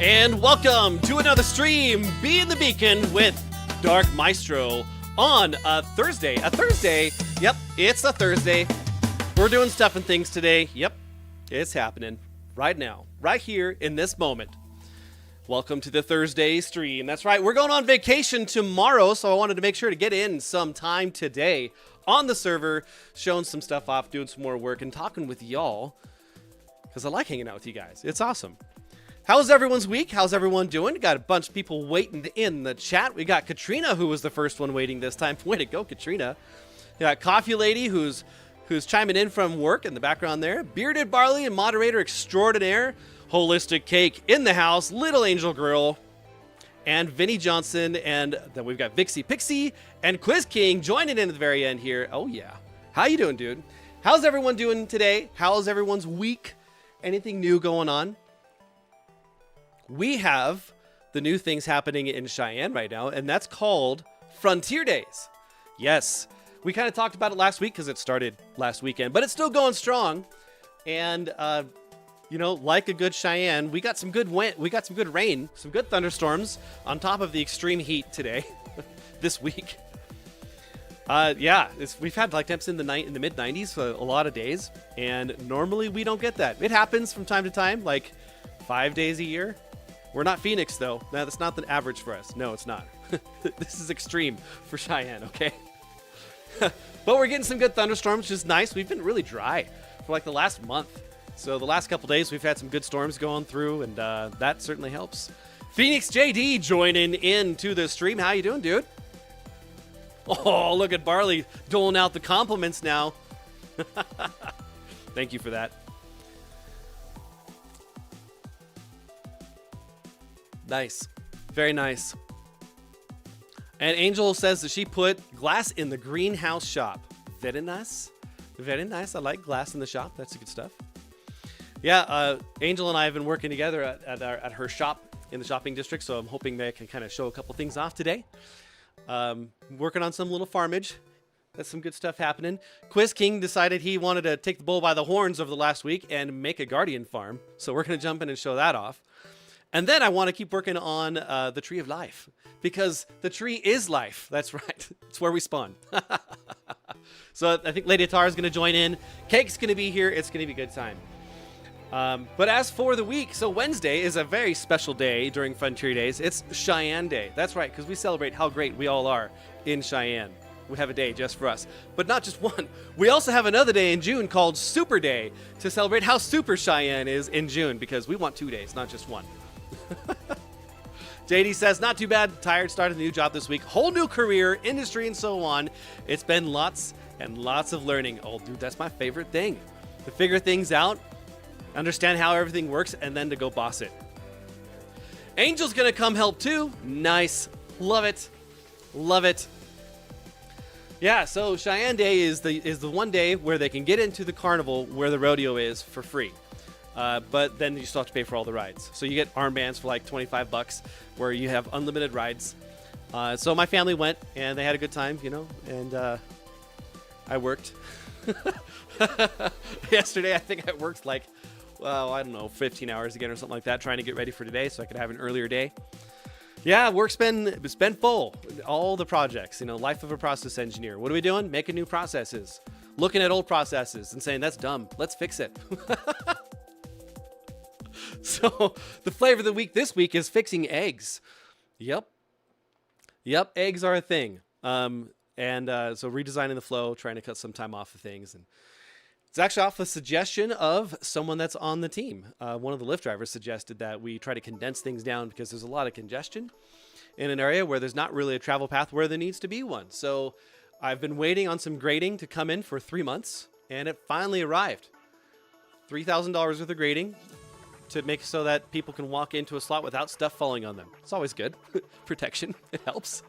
And welcome to another stream, Being the Beacon with Dark Maestro on a Thursday. Yep, it's a Thursday. We're doing stuff and things today. Yep, it's happening right now, right here in this moment. Welcome to the Thursday stream. That's right, we're going on vacation tomorrow, so I wanted to make sure to get in some time today on the server, showing some stuff off, doing some more work, and talking with y'all, because I like hanging out with you guys. It's awesome. How's everyone's week? How's everyone doing? Got a bunch of people waiting in the chat. We got Katrina, who was the first one waiting this time. Way to go, Katrina. We got Coffee Lady, who's chiming in from work in the background there. Bearded Barley and moderator extraordinaire. Holistic Cake in the house. Little Angel Girl. And Vinny Johnson. And then we've got Vixie Pixie and Quiz King joining in at the very end here. Oh, yeah. How you doing, dude? How's everyone doing today? How's everyone's week? Anything new going on? We have the new things happening in Cheyenne right now, and that's called Frontier Days. Yes, we kind of talked about it last week because it started last weekend, but it's still going strong. And, you know, like a good Cheyenne, we got some good wind, we got some good rain, some good thunderstorms on top of the extreme heat today, this week. Yeah, we've had like temps in the mid 90s for a lot of days, and normally we don't get that. It happens from time to time, like 5 days a year. We're not Phoenix, though. No, that's not the average for us. No, it's not. This is extreme for Cheyenne, okay? But we're getting some good thunderstorms, which is nice. We've been really dry for like the last month. So the last couple days, we've had some good storms going through, and that certainly helps. Phoenix JD joining in to the stream. How you doing, dude? Oh, look at Barley doling out the compliments now. Thank you for that. Nice. Very nice. And Angel says that she put glass in the greenhouse shop. Very nice. Very nice. I like glass in the shop. That's good stuff. Yeah, Angel and I have been working together at her shop in the shopping district, so I'm hoping that I can kind of show a couple things off today. Working on some little farmage. That's some good stuff happening. Quiz King decided he wanted to take the bull by the horns over the last week and make a guardian farm. So we're going to jump in and show that off. And then I want to keep working on the Tree of Life, because the tree is life. That's right. It's where we spawn. So I think LadyAtarah is going to join in. Cake's going to be here. It's going to be a good time. But as for the week, so Wednesday is a very special day during Frontier Days. It's Cheyenne Day. That's right, because we celebrate how great we all are in Cheyenne. We have a day just for us. But not just one. We also have another day in June called Super Day to celebrate how super Cheyenne is in June, because we want 2 days, not just one. JD says, not too bad. Tired, started a new job this week. Whole new career, industry, and so on. It's been lots and lots of learning. Oh, dude, that's my favorite thing. To figure things out, understand how everything works, and then to go boss it. Angel's going to come help too. Nice. Love it. Love it. Yeah, so Cheyenne Day is the one day where they can get into the carnival where the rodeo is for free. But then you still have to pay for all the rides. So you get armbands for like $25 where you have unlimited rides. So my family went and they had a good time, you know, and I worked. Yesterday, I think I worked like, well, I don't know, 15 hours again or something like that, trying to get ready for today so I could have an earlier day. Yeah, it's been full. All the projects, you know, life of a process engineer. What are we doing? Making new processes. Looking at old processes and saying, that's dumb. Let's fix it. So the flavor of the week this week is fixing eggs. Yep, eggs are a thing. So redesigning the flow, trying to cut some time off of things. And it's actually off a suggestion of someone that's on the team. One of the Lyft drivers suggested that we try to condense things down because there's a lot of congestion in an area where there's not really a travel path where there needs to be one. So I've been waiting on some grading to come in for 3 months, and it finally arrived. $3,000 worth of grading to make so that people can walk into a slot without stuff falling on them. It's always good. Protection. It helps.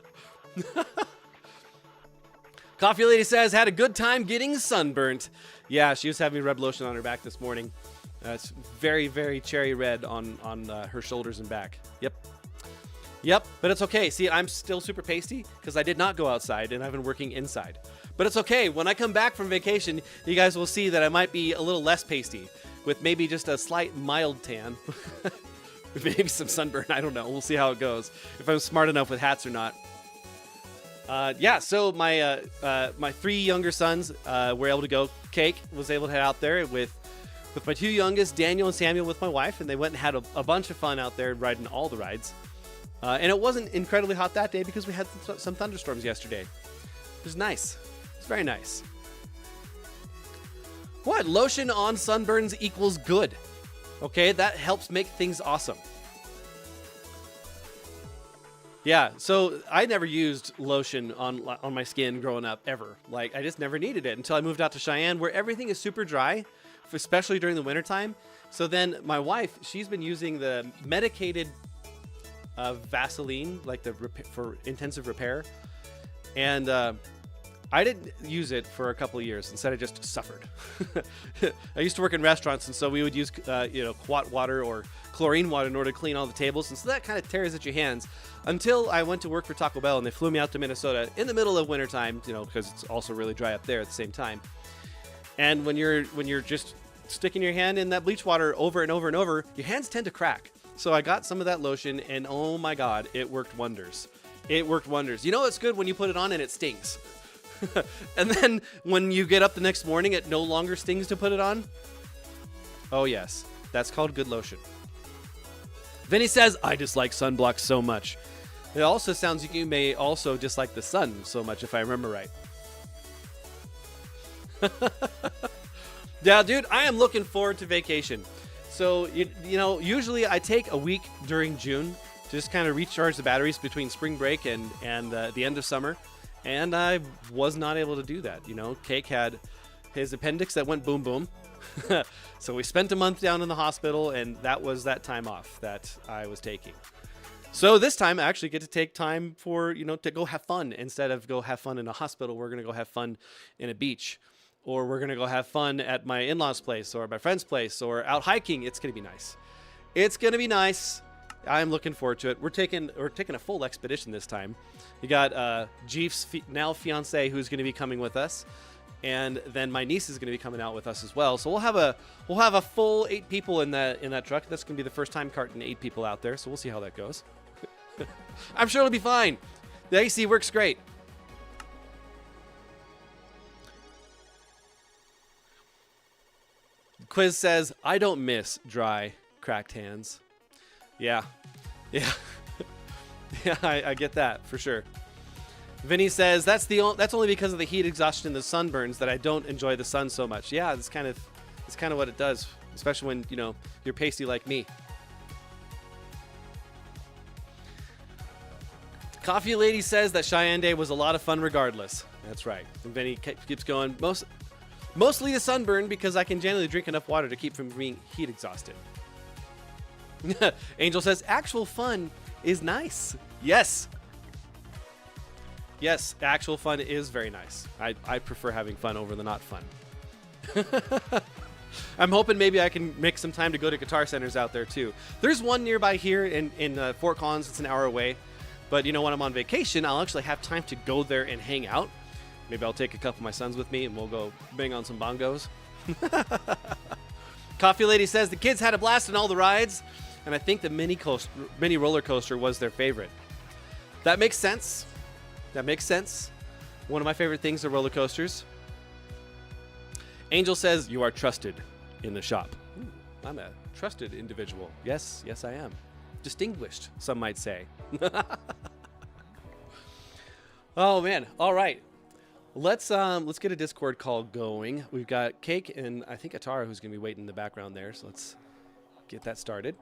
Coffee Lady says, had a good time getting sunburnt. Yeah, she was having me rub lotion on her back this morning. It's very, very cherry red on her shoulders and back. Yep, but it's okay. See, I'm still super pasty because I did not go outside and I've been working inside. But it's okay. When I come back from vacation, you guys will see that I might be a little less pasty with maybe just a slight mild tan. Maybe some sunburn. I don't know. We'll see how it goes. If I'm smart enough with hats or not. Yeah, so my my 3 younger sons were able to go. Cake was able to head out there with my 2 youngest, Daniel and Samuel, with my wife, and they went and had a bunch of fun out there riding all the rides. And it wasn't incredibly hot that day because we had some thunderstorms yesterday. It was nice. It's very nice. What? Lotion on sunburns equals good. Okay, that helps make things awesome. Yeah, so I never used lotion on my skin growing up, ever. Like, I just never needed it until I moved out to Cheyenne, where everything is super dry, especially during the wintertime. So then my wife, she's been using the medicated Vaseline, like for intensive repair. And I didn't use it for a couple of years. Instead, I just suffered. I used to work in restaurants, and so we would use quat water or chlorine water in order to clean all the tables. And so that kind of tears at your hands. Until I went to work for Taco Bell, and they flew me out to Minnesota in the middle of wintertime, because it's also really dry up there at the same time. And when you're just sticking your hand in that bleach water over and over and over, your hands tend to crack. So I got some of that lotion, and oh my God, it worked wonders. It worked wonders. You know it's good when you put it on and it stings. And then when you get up the next morning, it no longer stings to put it on. Oh yes, that's called good lotion. Vinny says, I dislike sunblock so much. It also sounds like you may also dislike the sun so much, if I remember right. Yeah, dude, I am looking forward to vacation. So, usually I take a week during June to just kind of recharge the batteries between spring break and the end of summer. And I was not able to do that. Cake had his appendix that went boom, boom. So we spent a month down in the hospital, and that was that time off that I was taking. So this time I actually get to take time for, to go have fun. Instead of go have fun in a hospital, we're going to go have fun in a beach. Or we're going to go have fun at my in-laws' place or my friend's place or out hiking. It's going to be nice. It's going to be nice. I'm looking forward to it. We're taking a full expedition this time. You got Jeef's now fiance who's going to be coming with us, and then my niece is going to be coming out with us as well. So we'll have a full 8 people in that truck. That's going to be the first time carting 8 people out there. So we'll see how that goes. I'm sure it'll be fine. The AC works great. Quiz says, I don't miss dry, cracked hands. Yeah. Yeah, I get that for sure. Vinny says, that's only because of the heat exhaustion and the sunburns that I don't enjoy the sun so much. Yeah, it's kind of what it does, especially when, you're pasty like me. Coffee Lady says that Cheyenne Day was a lot of fun regardless. That's right. And Vinny keeps going, mostly the sunburn because I can generally drink enough water to keep from being heat exhausted. Angel says, actual fun is nice. Yes. Yes, actual fun is very nice. I prefer having fun over the not fun. I'm hoping maybe I can make some time to go to guitar centers out there too. There's one nearby here in Fort Collins. It's an hour away. But when I'm on vacation, I'll actually have time to go there and hang out. Maybe I'll take a couple of my sons with me and we'll go bang on some bongos. Coffee Lady says the kids had a blast on all the rides, and I think the mini roller coaster was their favorite. That makes sense. One of my favorite things are roller coasters. Angel says you are trusted in the shop. Ooh, I'm a trusted individual. Yes, I am. Distinguished, some might say. Oh man! All right. Let's get a Discord call going. We've got Cake and I think Atara who's going to be waiting in the background there. So let's get that started.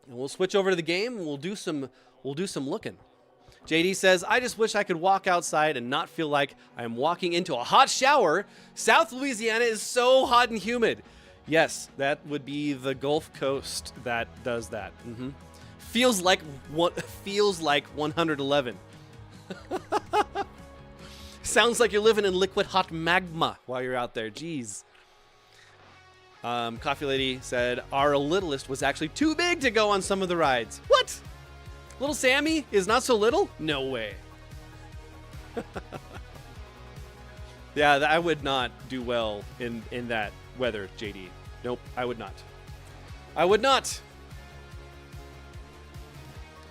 And we'll switch over to the game and we'll do some looking. JD says, I just wish I could walk outside and not feel like I'm walking into a hot shower. South Louisiana is so hot and humid. Yes, that would be the Gulf Coast that does that. Mm-hmm. Feels like 111. Sounds like you're living in liquid hot magma while you're out there. Jeez. Coffee Lady said, our littlest was actually too big to go on some of the rides. What? Little Sammy is not so little? No way. Yeah, I would not do well in that weather, JD. Nope, I would not. I would not.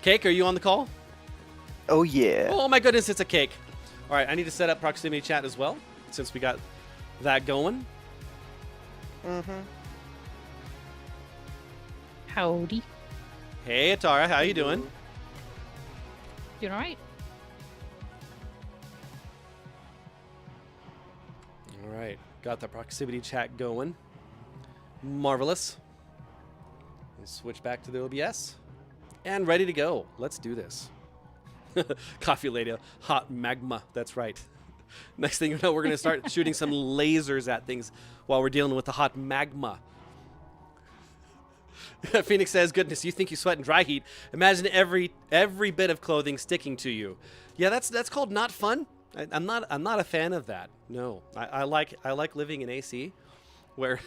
Cake, are you on the call? Oh, yeah. Oh my goodness, it's a cake. All right, I need to set up proximity chat as well, since we got that going. Mm-hmm. Howdy. Hey, Atara, how you doing? Doing all right. All right, got the proximity chat going. Marvelous. Let's switch back to the OBS. And ready to go. Let's do this. Coffee lady, hot magma. That's right. Next thing you know, we're going to start shooting some lasers at things while we're dealing with the hot magma. Phoenix says, goodness, you think you sweat in dry heat. Imagine every bit of clothing sticking to you. Yeah, that's called not fun. I'm not a fan of that. No, I like living in AC where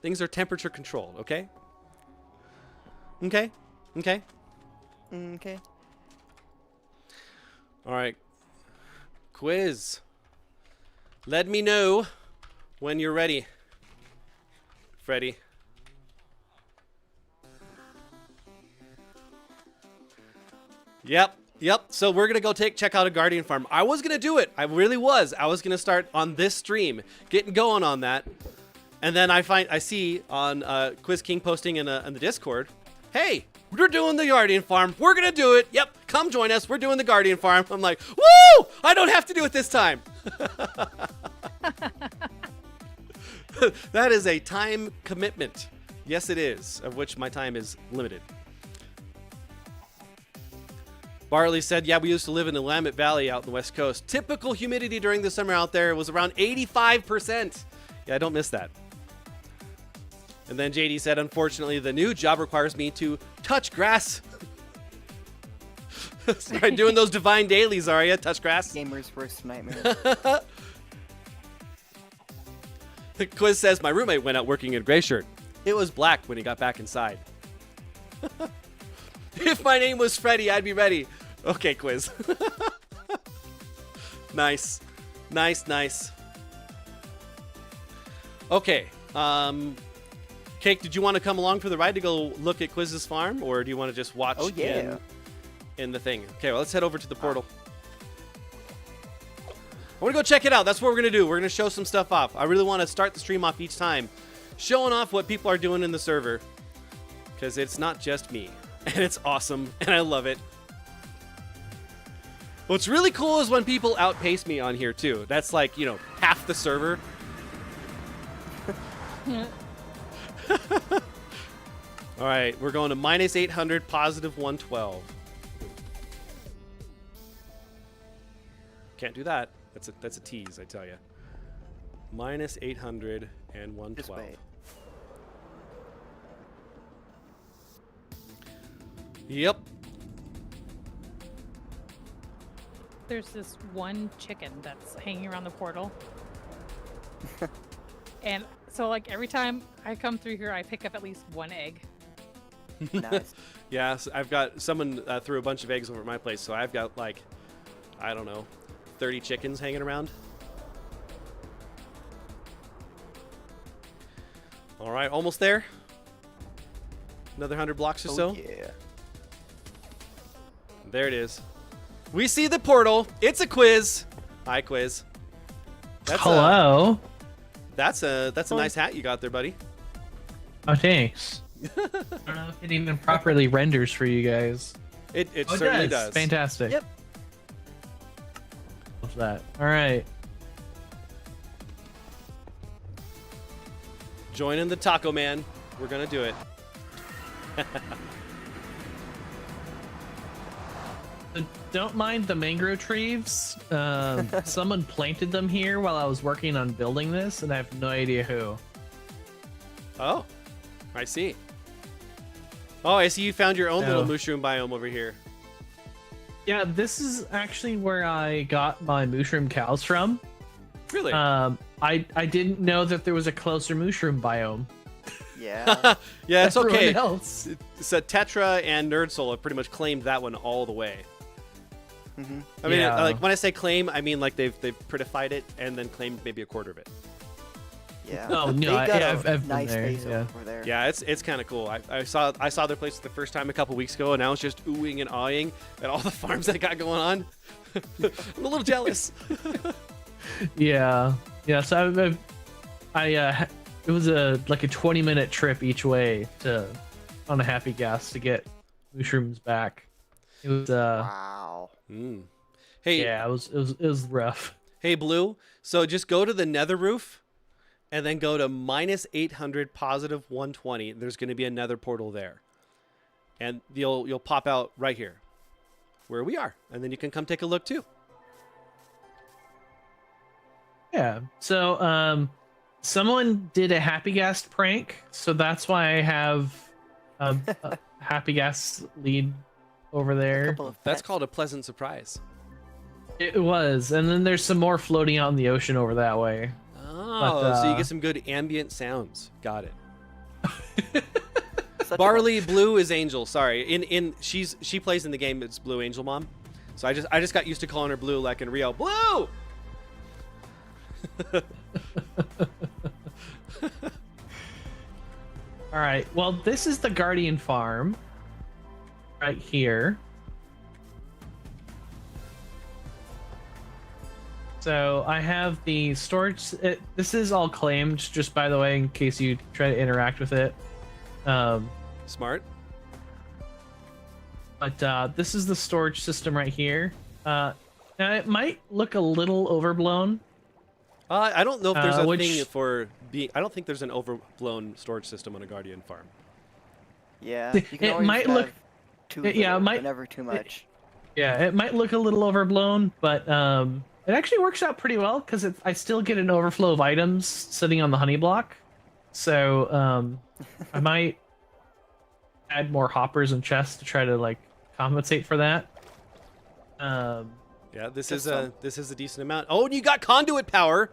things are temperature controlled, okay? Okay? Okay? Okay. All right. Quiz. Let me know when you're ready, Freddy. Yep. So we're gonna go check out a Guardian farm. I was gonna do it. I really was. I was gonna start on this stream, getting going on that, and then I see on Quiz King posting in the Discord, hey, we're doing the Guardian farm. We're gonna do it. Yep, come join us. We're doing the Guardian farm. I'm like, woo! I don't have to do it this time. That is a time commitment. Yes, it is, of which my time is limited. Barley said, yeah, we used to live in the Willamette Valley out in the West Coast. Typical humidity during the summer out there was around 85%. Yeah, I don't miss that. And then JD said, unfortunately, the new job requires me to touch grass. Sorry, doing those divine dailies, are you? Touch grass? Gamer's worst nightmare. The Quiz says, my roommate went out working in a gray shirt. It was black when he got back inside. If my name was Freddy, I'd be ready. Okay, Quiz. Nice. Okay. Cake, did you want to come along for the ride to go look at Quiz's farm, or do you want to just watch in the thing? Okay, well, let's head over to the portal. I want to go check it out. That's what we're going to do. We're going to show some stuff off. I really want to start the stream off each time, showing off what people are doing in the server, because it's not just me. And it's awesome, and I love it. What's really cool is when people outpace me on here, too. That's like, half the server. All right, we're going to -800, +112. Can't do that. That's a tease, I tell you. -800 and 112. Yep. There's this one chicken that's hanging around the portal. And so, like, every time I come through here, I pick up at least one egg. Nice. Yeah, so I've got someone threw a bunch of eggs over at my place, so I've got, like, I don't know, 30 chickens hanging around. All right, almost there. Another 100 blocks or so. Yeah. There it is. We see the portal. It's a quiz. Hi, Quiz. Hello. That's a nice hat you got there, buddy. Oh, thanks. I don't know if it even properly renders for you guys. It certainly does. Fantastic. Yep. Love that. All right. Join in the Taco Man. We're gonna do it. Don't mind the mangrove trees. Someone planted them here while I was working on building this, and I have no idea who. Oh, I see. Oh, I see you found your own little mushroom biome over here. Yeah, this is actually where I got my mushroom cows from. Really? I didn't know that there was a closer mushroom biome. Yeah. Yeah, it's okay. Everyone else. So Tetra and NerdSoul have pretty much claimed that one all the way. Mm-hmm. I mean, Yeah. like when I say claim, I mean like they've prettified it and then claimed maybe a quarter of it. Yeah. Oh, no, They got I've a been nice there, base yeah. over there. Yeah, it's kind of cool. I saw their place the first time a couple weeks ago, and I was just oohing and awing at all the farms they got going on. I'm a little jealous. Yeah. So it was like a 20-minute trip each way on a Happy Gas to get mushrooms back. It was Wow. Mm. Hey, yeah, it was rough. hey, Blue. So just go to the nether roof, and then go to -800, +120. There's going to be a nether portal there, and you'll pop out right here, where we are, and then you can come take a look too. Yeah. So someone did a Happy Gas prank, so that's why I have a Happy Gas lead over A there. couple of That's pets. called a pleasant surprise. It was, and then there's some more floating out in the ocean over that way. Oh, so you get some good ambient sounds. Got it. Such a- Barley Blue is Angel. Sorry, she plays in the game. It's Blue Angel Mom. So I just got used to calling her Blue, like in Rio. Blue. All right. Well, this is the Guardian Farm right here. So I have the storage. This is all claimed, just by the way, in case you try to interact with it. Smart. But this is the storage system right here. Now it might look a little overblown. I don't know if there's a which- thing for being. I don't think there's an overblown storage system on a Guardian farm. Yeah. You can It always might have look- too yeah, it little, might- but never too much. Yeah, it might look a little overblown, but it actually works out pretty well because I still get an overflow of items sitting on the honey block. So I might add more hoppers and chests to try to like compensate for that. Yeah, this Just is a decent amount. Oh, and you got conduit power.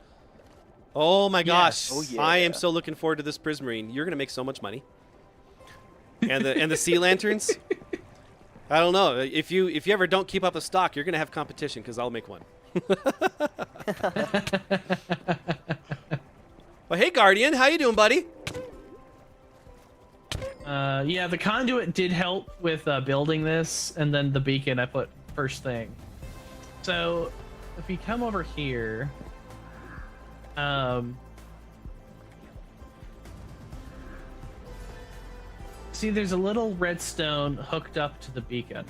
Oh my gosh! Oh, yeah. I am so looking forward to this Prismarine. You're gonna make so much money. And the sea lanterns. I don't know if you ever don't keep up the stock, you're gonna have competition because I'll make one. Well, hey Guardian, how you doing, buddy? Yeah, the conduit did help with building this, and then the beacon I put first thing. So if you come over here, see there's a little redstone hooked up to the beacon.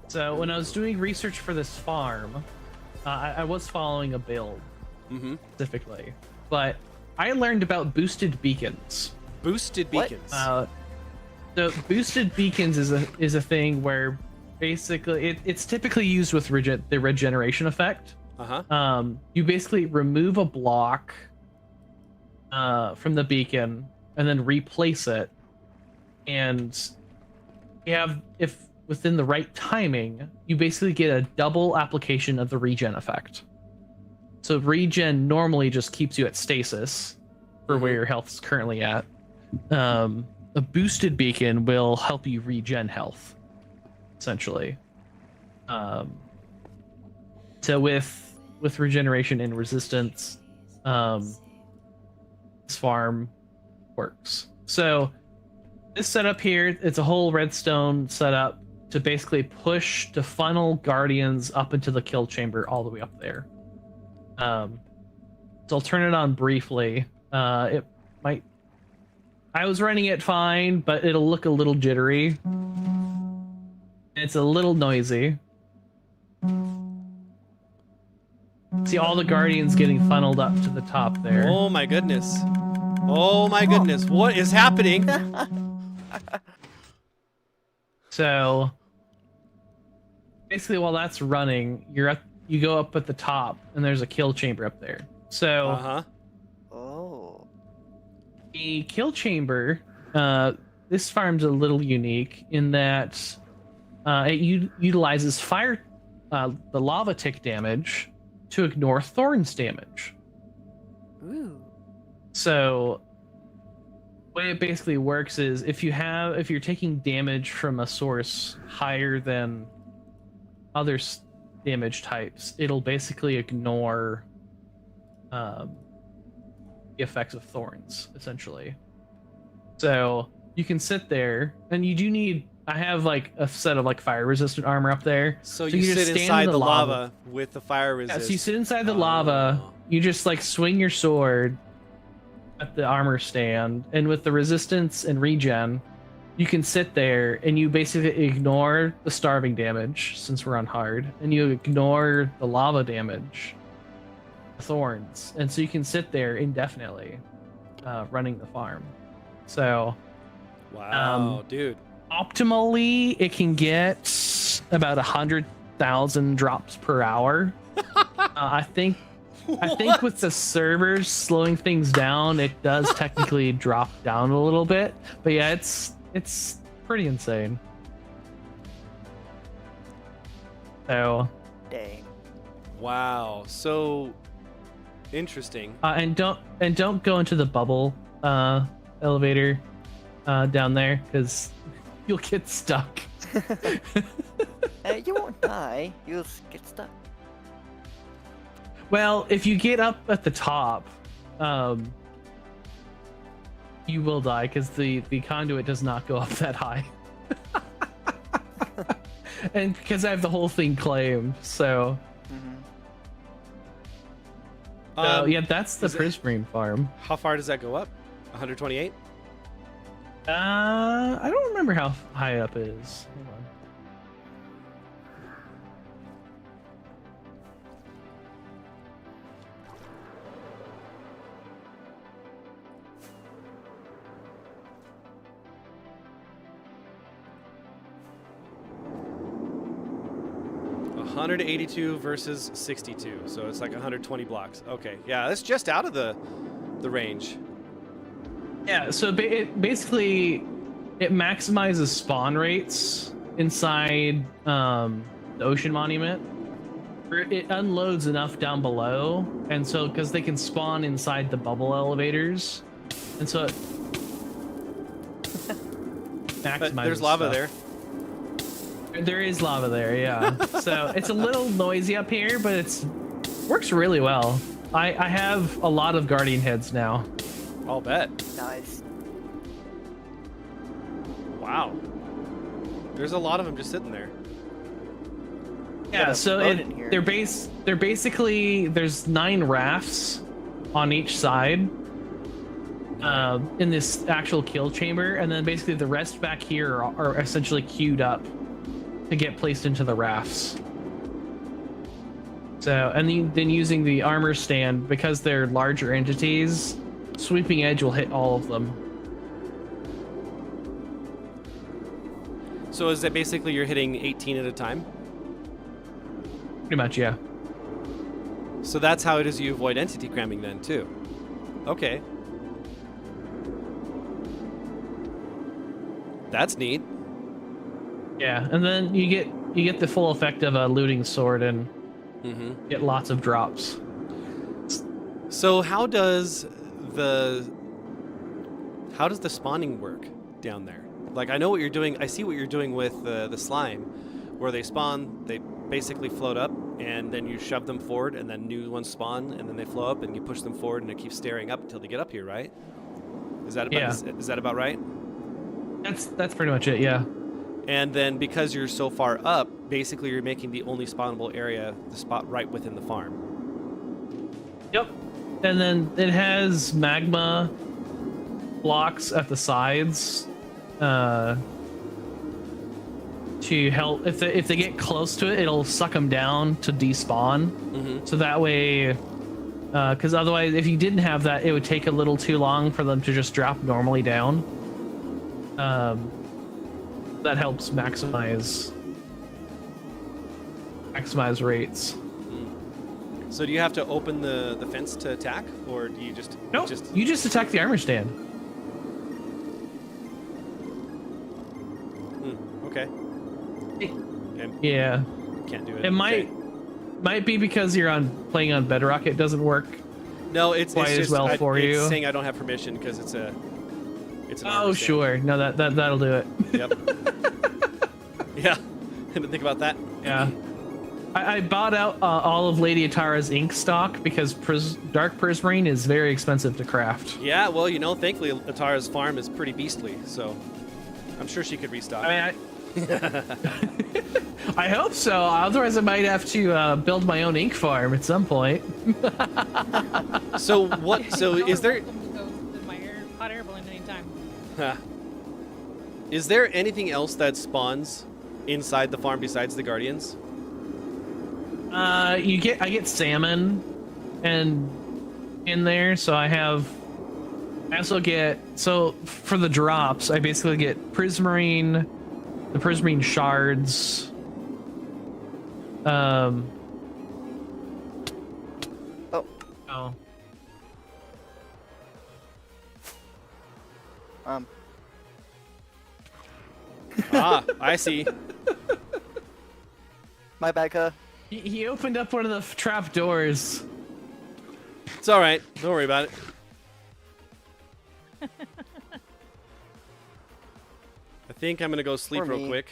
So when I was doing research for this farm, I was following a build specifically, but I learned about boosted beacons. Boosted What? beacons. So boosted beacons is a thing where basically it's typically used with the regeneration effect. You basically remove a block from the beacon and then replace it, and if within the right timing, you basically get a double application of the regen effect. So regen normally just keeps you at stasis for where your health is currently at. A boosted beacon will help you regen health, essentially. So with regeneration and resistance, this farm works. So this setup here, it's a whole redstone setup to basically to funnel guardians up into the kill chamber all the way up there. So I'll turn it on briefly. It might. I was running it fine, but it'll look a little jittery. It's a little noisy. See all the guardians getting funneled up to the top there. Oh my goodness. Oh my goodness. What is happening? So basically, while that's running, you go up at the top, and there's a kill chamber up there. So Oh. the kill chamber, this farm's a little unique in that it utilizes fire, the lava tick damage to ignore thorns damage. Ooh. So the way it basically works is if you're taking damage from a source higher than other damage types, it'll basically ignore the effects of thorns, essentially. So you can sit there, and you do need. I have like a set of like fire resistant armor up there. So you you just sit stand inside in the lava with the fire resist. Yeah, so you sit inside the lava. You just like swing your sword at the armor stand, and with the resistance and regen, you can sit there and you basically ignore the starving damage since we're on hard, and you ignore the lava damage, the thorns, and so you can sit there indefinitely, running the farm. So, wow, dude. Optimally, it can get about 100,000 drops per hour. I think with the servers slowing things down, it does technically drop down a little bit. But yeah, it's pretty insane. So, Dang. Wow, so interesting. and don't go into the bubble elevator down there, because you'll get stuck. You won't die. You'll get stuck. Well, if you get up at the top, you will die, because the conduit does not go up that high. And because I have the whole thing claimed, so... yeah, that's the Prismarine farm. How far does that go up? 128? I don't remember how high up it is. Hold on. $182 versus 62, so it's like 120 blocks. Okay, yeah, that's just out of the range. Yeah, so basically, it maximizes spawn rates inside the Ocean Monument. It unloads enough down below, and so because they can spawn inside the bubble elevators, and so it maximizes. But there's lava stuff. there. There is lava there, yeah. So it's a little noisy up here, but it's works really well. I have a lot of guardian heads now. I'll bet. Nice. Wow. There's a lot of them just sitting there. Yeah, so boat in here. they're basically there's 9 rafts on each side in this actual kill chamber, and then basically the rest back here are essentially queued up to get placed into the rafts. So, and then using the armor stand, because they're larger entities, sweeping edge will hit all of them. So is that basically you're hitting 18 at a time? Pretty much, yeah. So that's how it is you avoid entity cramming then too. Okay. That's neat. Yeah, and then you get the full effect of a looting sword and get lots of drops. So how does the spawning work down there? Like, I know what you're doing. I see what you're doing with the slime, where they spawn, they basically float up, and then you shove them forward, and then new ones spawn, and then they flow up, and you push them forward, and it keeps staring up until they get up here, right? Is that about is that about right? That's pretty much it, yeah. And then because you're so far up, basically you're making the only spawnable area the spot right within the farm. Yep. And then it has magma blocks at the sides to help. If they get close to it, it'll suck them down to despawn. So that way, because otherwise, if you didn't have that, it would take a little too long for them to just drop normally down. That helps maximize rates. So do you have to open the fence to attack, or do you just... Nope, you just attack the armor stand. Okay. Yeah. Can't do it. It might be because you're playing on Bedrock. It doesn't work. No, it's quite just, as well for it's you. saying I don't have permission because it's an Oh, armor stand. sure. No, that'll do it. Yep. Yeah. Didn't think about that. Yeah. I bought out all of Lady Atara's ink stock because dark prismarine is very expensive to craft. Yeah, well, you know, thankfully Atara's farm is pretty beastly, so I'm sure she could restock. I mean, I hope so. Otherwise, I might have to build my own ink farm at some point. So what? So is there? Go to my hot air balloon anytime. Is there anything else that spawns inside the farm besides the guardians? I get salmon, and in there, so I also get, so for the drops, I basically get prismarine, the prismarine shards. Oh. Oh. I see. My bad, Ka. He opened up one of the trap doors. It's all right. Don't worry about it. I think I'm gonna go sleep Or real me. quick.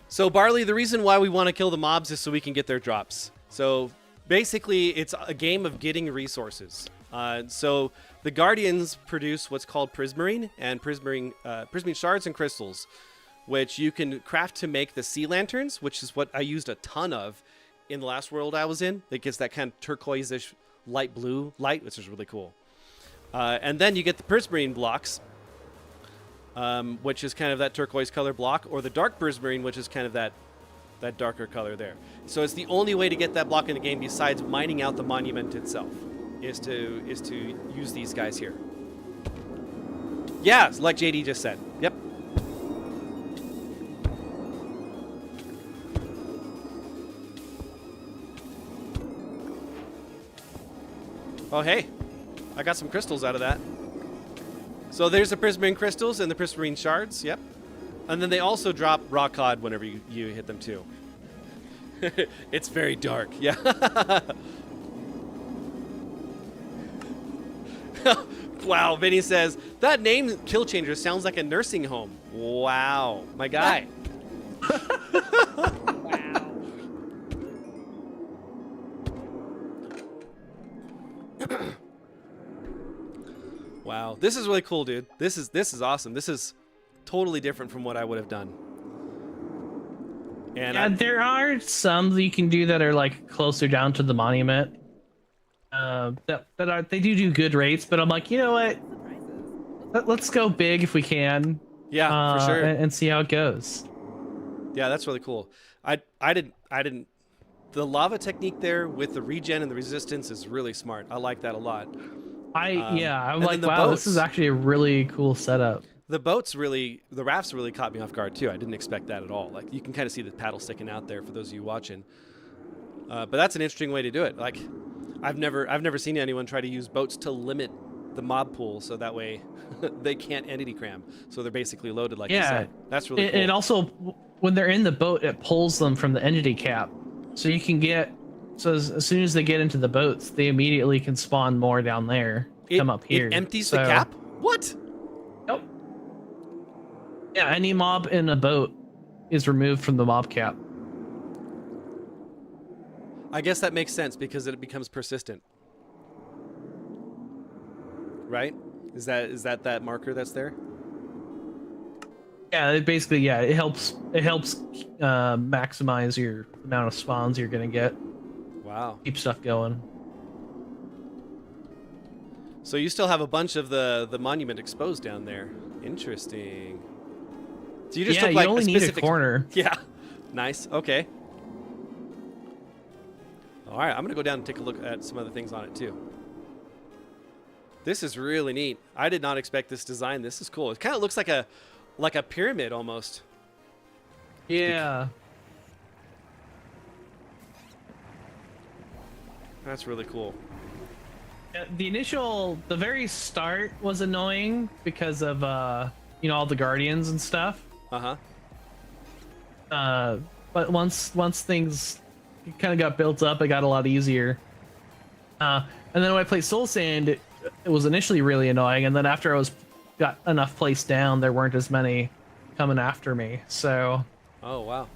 So Barley, the reason why we want to kill the mobs is so we can get their drops. So basically, it's a game of getting resources. So the Guardians produce what's called prismarine and prismarine shards and crystals, which you can craft to make the sea lanterns, which is what I used a ton of in the last world I was in. It gets that kind of turquoise-ish light blue light, which is really cool. And then you get the prismarine blocks, which is kind of that turquoise color block, or the dark prismarine, which is kind of that darker color there. So it's the only way to get that block in the game besides mining out the monument itself, is to use these guys here. Yeah, like JD just said. Yep. Oh, hey. I got some crystals out of that. So there's the prismarine crystals and the prismarine shards. Yep. And then they also drop raw cod whenever you hit them too. It's very dark. Yeah. Wow, Vinny says, that name Kill Changer sounds like a nursing home. Wow, my guy. Wow. Wow, this is really cool, dude. This is awesome. This is totally different from what I would have done. And Yeah, there are some that you can do that are like closer down to the monument. They do good rates, but I'm like, you know what? Let's go big if we can. Yeah, for sure. And see how it goes. Yeah, that's really cool. I didn't. The lava technique there with the regen and the resistance is really smart. I like that a lot. I'm and like, then the wow, boats. this is actually a really cool setup. The rafts really caught me off guard too. I didn't expect that at all. Like you can kind of see the paddle sticking out there for those of you watching. But that's an interesting way to do it. Like I've never seen anyone try to use boats to limit the mob pool so that way they can't entity cram. So they're basically loaded like you said. That's really cool. It also, when they're in the boat, it pulls them from the entity cap. So you can as soon as they get into the boats, they immediately can spawn more down there. Come up here. It empties the cap? What? Nope. Yeah, any mob in a boat is removed from the mob cap. I guess that makes sense because it becomes persistent. Right? Is that marker that's there? Yeah, it helps maximize your amount of spawns you're gonna get. Wow. Keep stuff going. So you still have a bunch of the monument exposed down there. Interesting. So you just took like you only a need specific a corner. Yeah. Nice. Okay. All right, I'm gonna go down and take a look at some other things on it too. This is really neat. I did not expect this design. This is cool. It kind of looks like a pyramid almost. Yeah. That's really cool. The very start was annoying because of all the guardians and stuff. But once things kind of got built up, it got a lot easier. And then when I played Soul Sand, it was initially really annoying, and then after I was got enough placed down, there weren't as many coming after me. So Oh wow.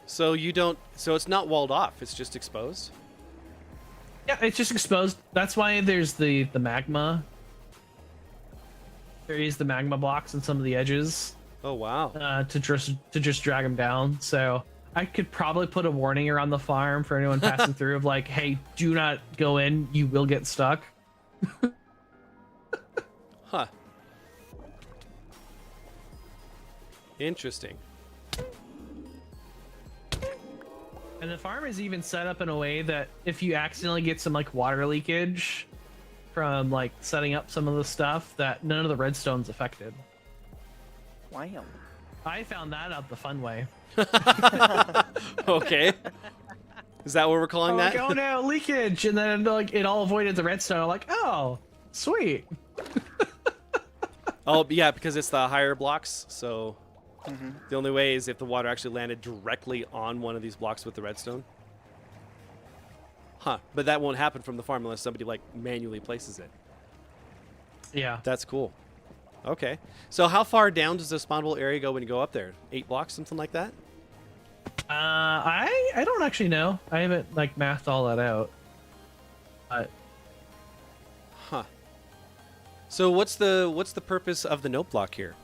So you don't. So it's not walled off. It's just exposed. yeah, it's just exposed. That's why there's the magma. There is the magma blocks in some of the edges. Oh wow. To just drag them down. So I could probably put a warning around the farm for anyone passing through of like, hey, do not go in. You will get stuck. Huh. Interesting. And the farm is even set up in a way that if you accidentally get some like water leakage from like setting up some of the stuff, that none of the redstone's affected. Wow. I found that out the fun way. Okay. Is that what we're calling I'm that? like, oh no, leakage, and then like it all avoided the redstone. I'm like, oh, sweet. Oh yeah, because it's the higher blocks. So Mm-hmm. the only way is if the water actually landed directly on one of these blocks with the redstone. Huh. But that won't happen from the farm unless somebody like manually places it. Yeah. That's cool. Okay. So how far down does the spawnable area go when you go up there? 8 blocks, something like that? I don't actually know. I haven't like mathed all that out. But Huh. So what's the purpose of the note block here?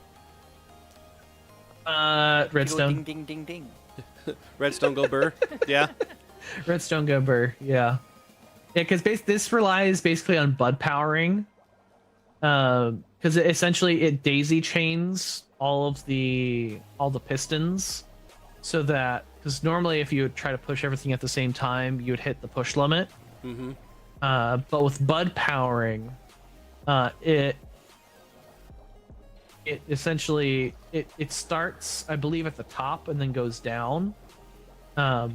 redstone. Ding, ding, ding, ding. Redstone go burr? Yeah. Redstone go burr. Yeah. Yeah, because this relies basically on bud powering. Because essentially it daisy chains all the pistons, so that because normally if you would try to push everything at the same time, you would hit the push limit. Mm-hmm. But with bud powering, it essentially it starts, I believe, at the top and then goes down. So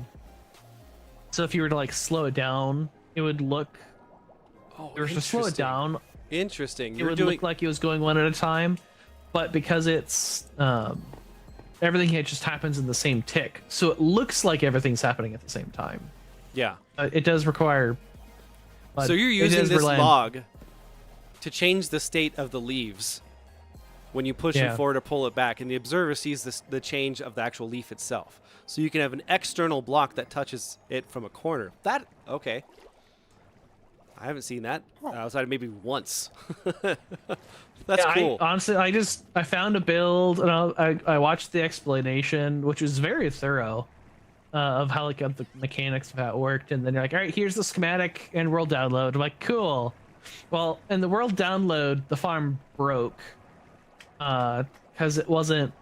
if you were to like slow it down, it would look. Oh, If you were to slow it down, Interesting. it would look like it was going one at a time, but because it's everything here just happens in the same tick, so it looks like everything's happening at the same time. Yeah. It does require. So you're it using does this rely on- log to change the state of the leaves when you push Yeah. it forward or pull it back, and the observer sees the change of the actual leaf itself. So you can have an external block that touches it from a corner. That okay. I haven't seen that outside of maybe once. That's Yeah, cool. Honestly, I found a build and I watched the explanation, which was very thorough, of how like the mechanics of how it worked, and then you're like, all right, here's the schematic and world download. I'm like, cool. Well, in the world download, the farm broke because it wasn't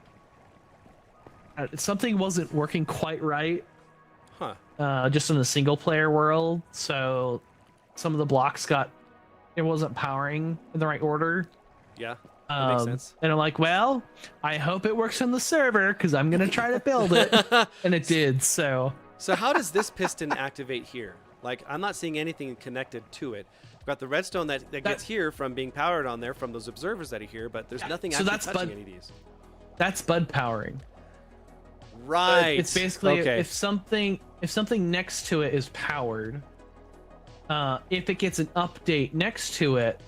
something wasn't working quite right. Huh. Just in the single player world, so some of the blocks it wasn't powering in the right order. Yeah. That makes sense. And I'm like, well, I hope it works on the server because I'm gonna try to build it, and it did. So So how does this piston activate here? Like, I'm not seeing anything connected to it. I've got the redstone that gets here from being powered on there from those observers that are here, but there's nothing so actually that's touching bud- any of these. that's bud powering. Right. It's basically okay. if something next to it is powered, if it gets an update next to it,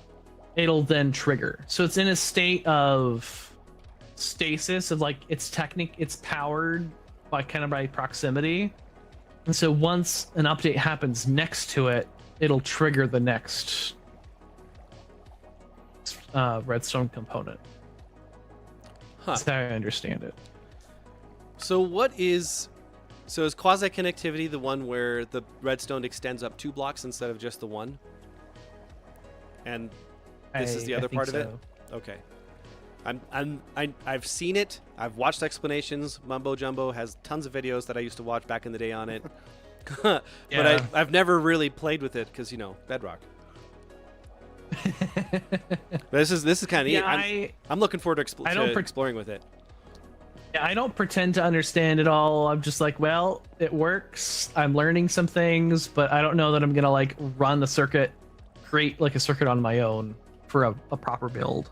it'll then trigger. So it's in a state of stasis of like it's powered by proximity. And so once an update happens next to it, it'll trigger the next redstone component. Huh. That's how I understand it. So is quasi connectivity the one where the redstone extends up 2 blocks instead of just the one? And this is the other think part of it? so. Okay. I've seen it. I've watched explanations. Mumbo Jumbo has tons of videos that I used to watch back in the day on it. But Yeah. I've never really played with it because, Bedrock. This is kind of Yeah, neat. I'm looking forward to exploring with it. I don't pretend to understand it all. I'm just like, well, it works. I'm learning some things, but I don't know that I'm gonna like run the circuit, create like a circuit on my own for a proper build.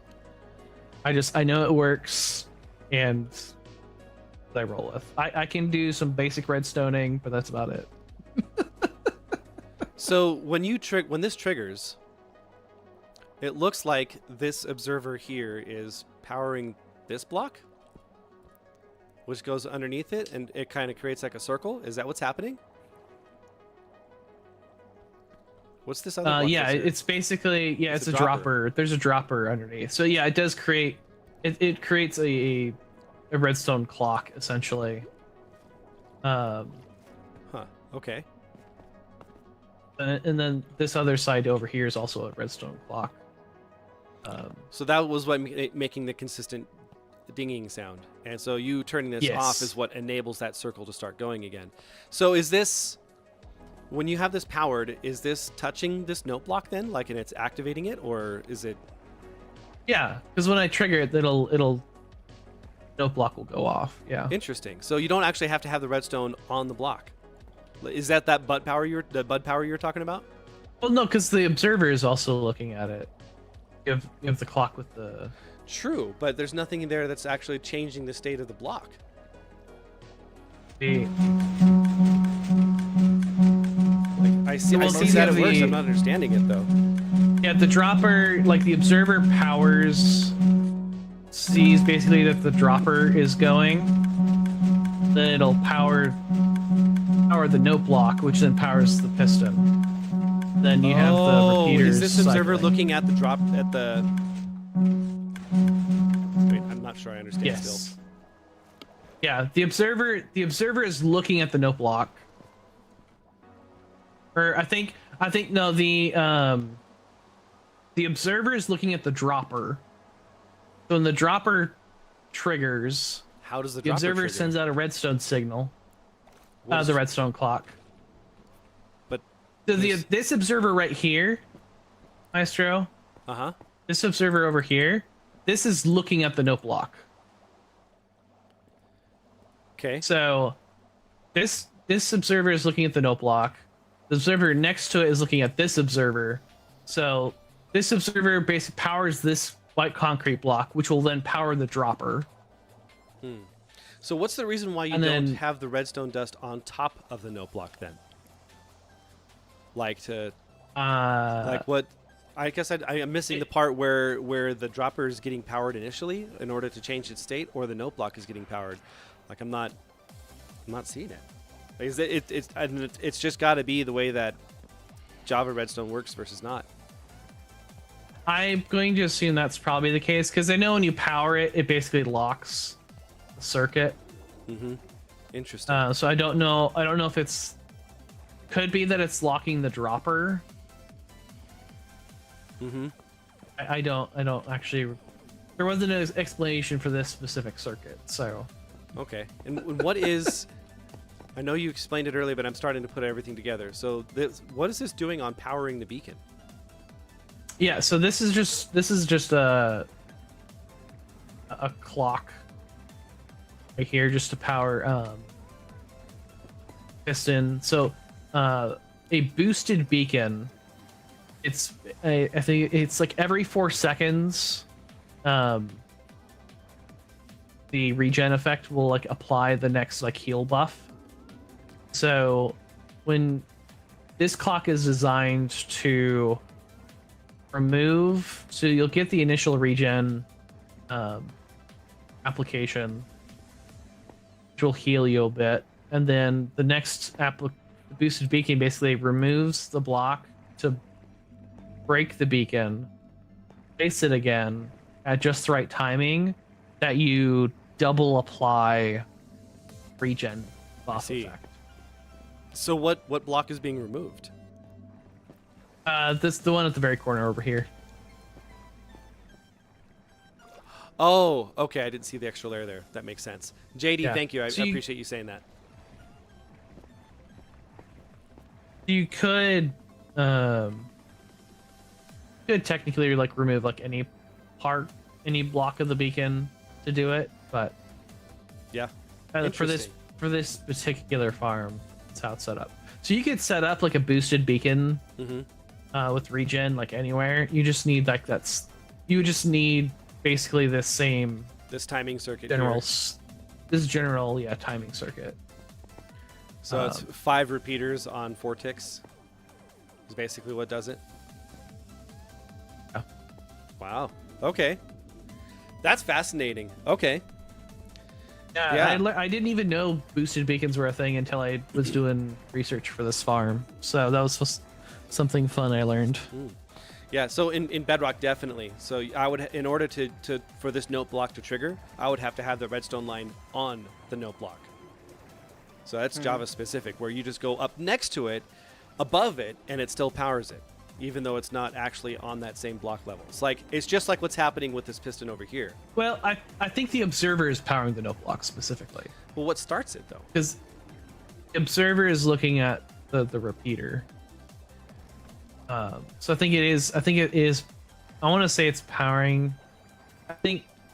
I know it works, and I roll with. I can do some basic redstoning, but that's about it. So when this triggers, it looks like this observer here is powering this block, which goes underneath it, and it kind of creates like a circle. Is that what's happening? What's this other block? Yeah, it's basically, yeah, it's a dropper. There's a dropper underneath. So yeah, it does create, it creates a redstone clock, essentially. Huh, okay. And then this other side over here is also a redstone clock. So that was what making the consistent dinging sound. And so you turning this off is what enables that circle to start going again. So is this, when you have this powered, is this touching this note block then? Like, and it's activating it, or is it? Yeah, because when I trigger it, it'll note block will go off. Yeah. Interesting. So you don't actually have to have the redstone on the block. Is that bud power you're talking about? Well, no, because the observer is also looking at it. You have the clock with the. True, but there's nothing in there that's actually changing the state of the block. The... I see that it works. I'm not understanding it though. Yeah, the dropper, like the observer sees basically that the dropper is going. Then it'll power the note block, which then powers the piston. Then you have the repeaters. Is this observer looking at the drop at the? Wait, I'm not sure I understand still. Yeah, the observer is looking at the note block. Or I think no, the observer is looking at the dropper. So when the dropper triggers, how does the observer trigger? Sends out a redstone signal. The redstone clock. But so this observer right here, Maestro. This observer over here, this is looking at the note block. Okay. So this observer is looking at the note block. The observer next to it is looking at this observer. So this observer basically powers this white concrete block, which will then power the dropper. So what's the reason why you don't have the redstone dust on top of the note block then? Like to, like what? I guess I am missing the part where the dropper is getting powered initially in order to change its state, or the note block is getting powered. Like I'm not seeing it. Like, it's just got to be the way that Java Redstone works versus not. I'm going to assume that's probably the case because I know when you power it, it basically locks the circuit. Interesting. So I don't know if it's could be that it's locking the dropper. I don't actually. There wasn't an explanation for this specific circuit, so. Okay. And what is? I know you explained it earlier, but I'm starting to put everything together. So what is this doing on powering the beacon? Yeah, so this is just a clock right here just to power piston. So a boosted beacon, I think it's like every 4 seconds the regen effect will like apply the next like heal buff. So when this clock is designed to remove, so you'll get the initial regen application, which will heal you a bit, and then the next boosted beacon basically removes the block to break the beacon, place it again at just the right timing that you double apply regen buff effect. So what block is being removed? The one at the very corner over here. Oh, okay. I didn't see the extra layer there. That makes sense. JD, Yeah. thank you. I appreciate you saying that. You could technically like remove like any block of the beacon to do it, but yeah, for this particular farm, that's how it's set up. So you could set up like a boosted beacon with regen like anywhere. You just need like you just need basically this timing circuit general timing circuit. So it's 5 repeaters on 4 ticks is basically what does it. Yeah. Wow. Okay. That's fascinating. Okay. Yeah, I didn't even know boosted beacons were a thing until I was doing research for this farm. So that was just something fun I learned. Yeah, so in Bedrock, definitely. So I would, in order to for this note block to trigger, I would have to have the redstone line on the note block. So that's Java specific, where you just go up next to it, above it, and it still powers it, even though it's not actually on that same block level. It's just like what's happening with this piston over here. Well, I think the observer is powering the note block specifically. Well, what starts it though? Because the observer is looking at the repeater. So I think it is. I want to say it's powering.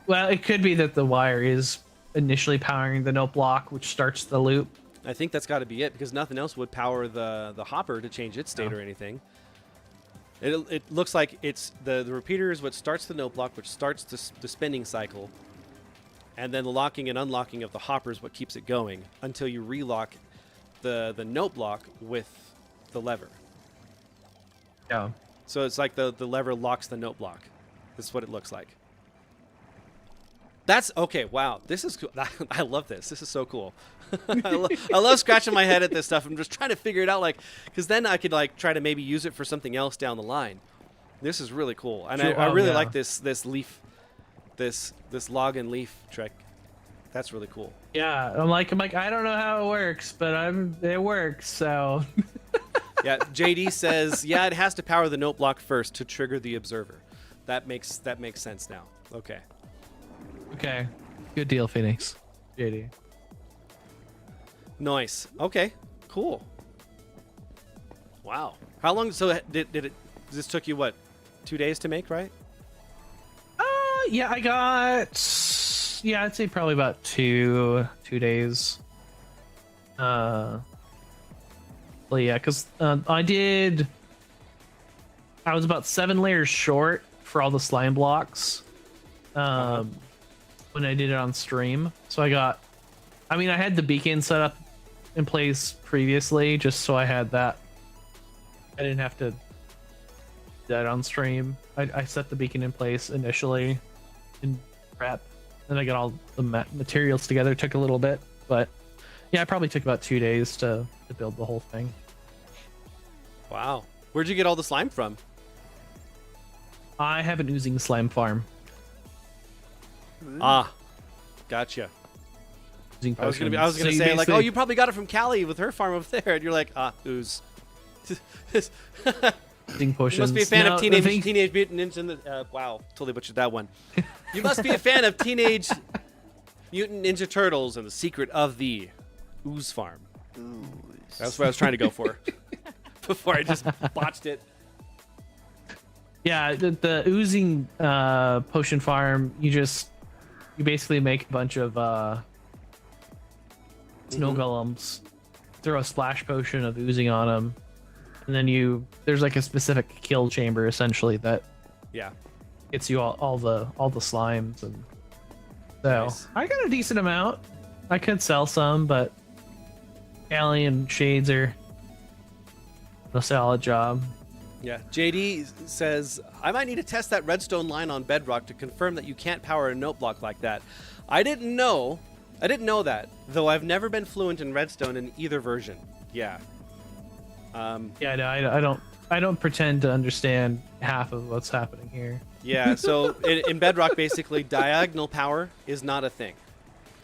Well, it could be that the wire is initially powering the note block, which starts the loop. I think that's got to be it, because nothing else would power the hopper to change its state or anything. It looks like it's the repeater is what starts the note block, which starts the spinning cycle, and then the locking and unlocking of the hopper is what keeps it going until you relock the note block with the lever. Yeah. So it's like the lever locks the note block. This is what it looks like. That's okay. Wow, this is cool. I love this. This is so cool. I love scratching my head at this stuff. I'm just trying to figure it out, because then I could try to maybe use it for something else down the line. This is really cool, and I really like this leaf, this log and leaf trick. That's really cool. Yeah, I'm like I don't know how it works, but it works. So. Yeah, JD says it has to power the note block first to trigger the observer. That makes sense now. Okay. Okay, good deal, Phoenix. JD. Nice. Okay. Cool. Wow. How long? So this took you what? 2 days to make, right? Yeah, I got. Yeah, I'd say probably about two days. Well, yeah, because I was about 7 layers short for all the slime blocks. When I did it on stream, so I had the beacon set up in place previously, just so I had that. I didn't have to do that on stream. I set the beacon in place initially in prep, then I got all the materials together. It took a little bit, but yeah, it probably took about 2 days to build the whole thing. Wow. Where'd you get all the slime from? I have an oozing slime farm. Ah, gotcha. I was gonna say oh, you probably got it from Callie with her farm over there, and you're like, ooze. You must be a fan of Teenage Mutant Ninja. Wow, totally butchered that one. You must be a fan of Teenage Mutant Ninja Turtles and the Secret of the Ooze Farm. Ooze. That's what I was trying to go for before I just botched it. Yeah, the oozing potion farm, you basically make a bunch of snow golems, throw a splash potion of oozing on them, and then there's like a specific kill chamber essentially that gets you all the slimes, and so nice. I got a decent amount. I could sell some, but Allie and Shades are a solid job. Yeah, JD says, I might need to test that redstone line on Bedrock to confirm that you can't power a note block like that. I didn't know that, though I've never been fluent in redstone in either version. Yeah. Yeah, no, I don't pretend to understand half of what's happening here. Yeah, so in Bedrock, basically, diagonal power is not a thing.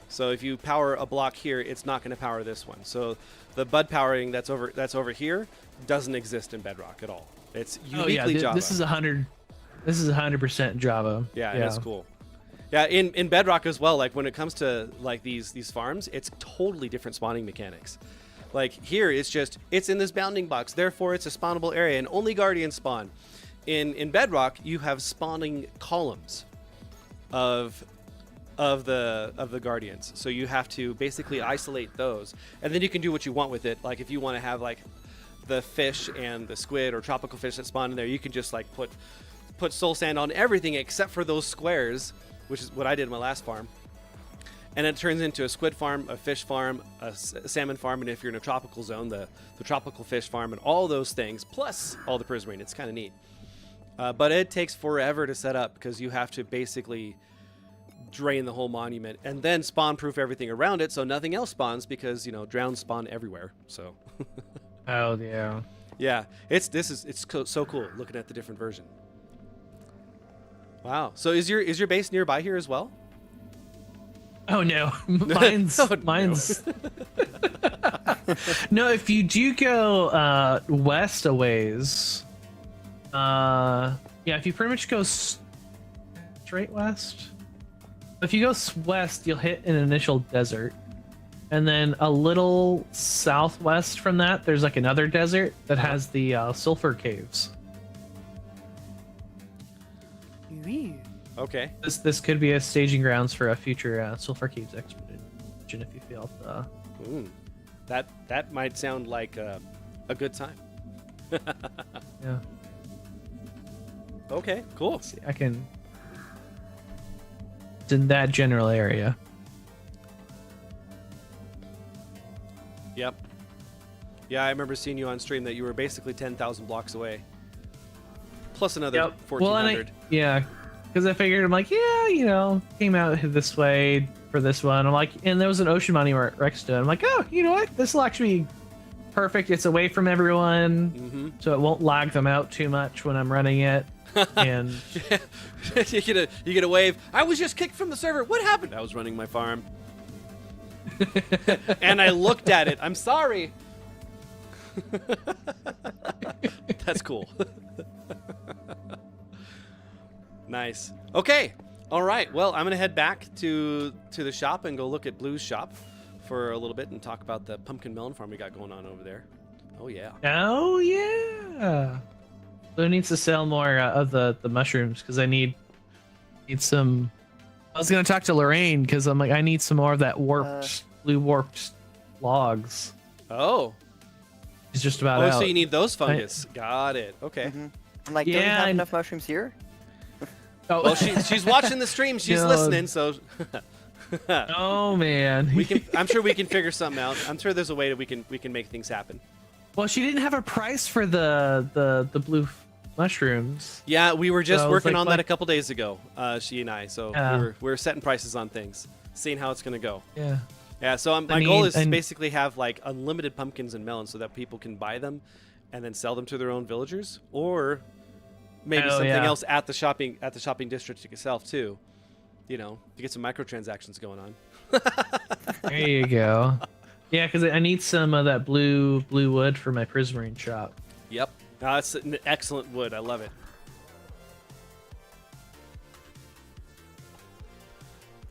So if you power a block here, it's not going to power this one. So the bud powering that's over here doesn't exist in Bedrock at all. It's uniquely Java. This is 100% Java. Yeah, and it's cool. Yeah, in Bedrock as well, like when it comes to like these farms, it's totally different spawning mechanics. Like here, it's in this bounding box, therefore it's a spawnable area, and only guardians spawn. In Bedrock, you have spawning columns of the guardians, so you have to basically isolate those, and then you can do what you want with it. Like if you want to have like the fish and the squid or tropical fish that spawn in there, you can just like put soul sand on everything except for those squares, which is what I did in my last farm. And it turns into a squid farm, a fish farm, a salmon farm, and if you're in a tropical zone, the tropical fish farm, and all those things, plus all the prismarine. It's kind of neat. But it takes forever to set up because you have to basically drain the whole monument and then spawn-proof everything around it so nothing else spawns because, you know, drowns spawn everywhere. So. Oh, yeah. Yeah, it's so cool looking at the different version. Wow. So is your base nearby here as well? Oh no, mine's Oh, no. mine's. No, if you do go west a ways, yeah, if you pretty much go straight west. If you go west, you'll hit an initial desert, and then a little southwest from that, there's like another desert that has the sulfur caves. Okay. This could be a staging grounds for a future sulfur caves expedition if you feel. That might sound like a good time. Yeah. Okay, cool. See, I can. It's in that general area. Yep. Yeah, I remember seeing you on stream that you were basically 10,000 blocks away. Plus another 1,400. Yeah, because I figured, I'm like, yeah, you know, came out this way for this one. I'm like, and there was an ocean monument next to it. I'm like, oh, you know what? This will actually be perfect. It's away from everyone, so it won't lag them out too much when I'm running it. And you get a wave. I was just kicked from the server. What happened? I was running my farm. And I looked at it. I'm sorry. That's cool. Nice. Okay. All right. Well, I'm gonna head back to the shop and go look at Blue's shop for a little bit and talk about the pumpkin melon farm we got going on over there. Oh yeah. Oh yeah. So it needs to sell more of the mushrooms because I need some. I was gonna talk to Lorraine because I'm like, I need some more of that blue warped logs. Oh. It's just about out. So you need those fungus. Got it. Okay. I'm like, don't you have enough mushrooms here? Oh. Well, she's watching the stream. She's listening. So. Oh man. I'm sure we can figure something out. I'm sure there's a way that we can make things happen. Well, she didn't have a price for the blue mushrooms. Yeah, we were just So working like- on that a couple days ago. She and I. So Yeah. we were setting prices on things, seeing how it's gonna go. Yeah. Yeah. So my goal is to basically have like unlimited pumpkins and melons, so that people can buy them, and then sell them to their own villagers, or maybe something else at the shopping district itself too. You know, to get some microtransactions going on. There you go. Yeah, because I need some of that blue wood for my prismarine shop. Yep. That's an excellent wood. I love it.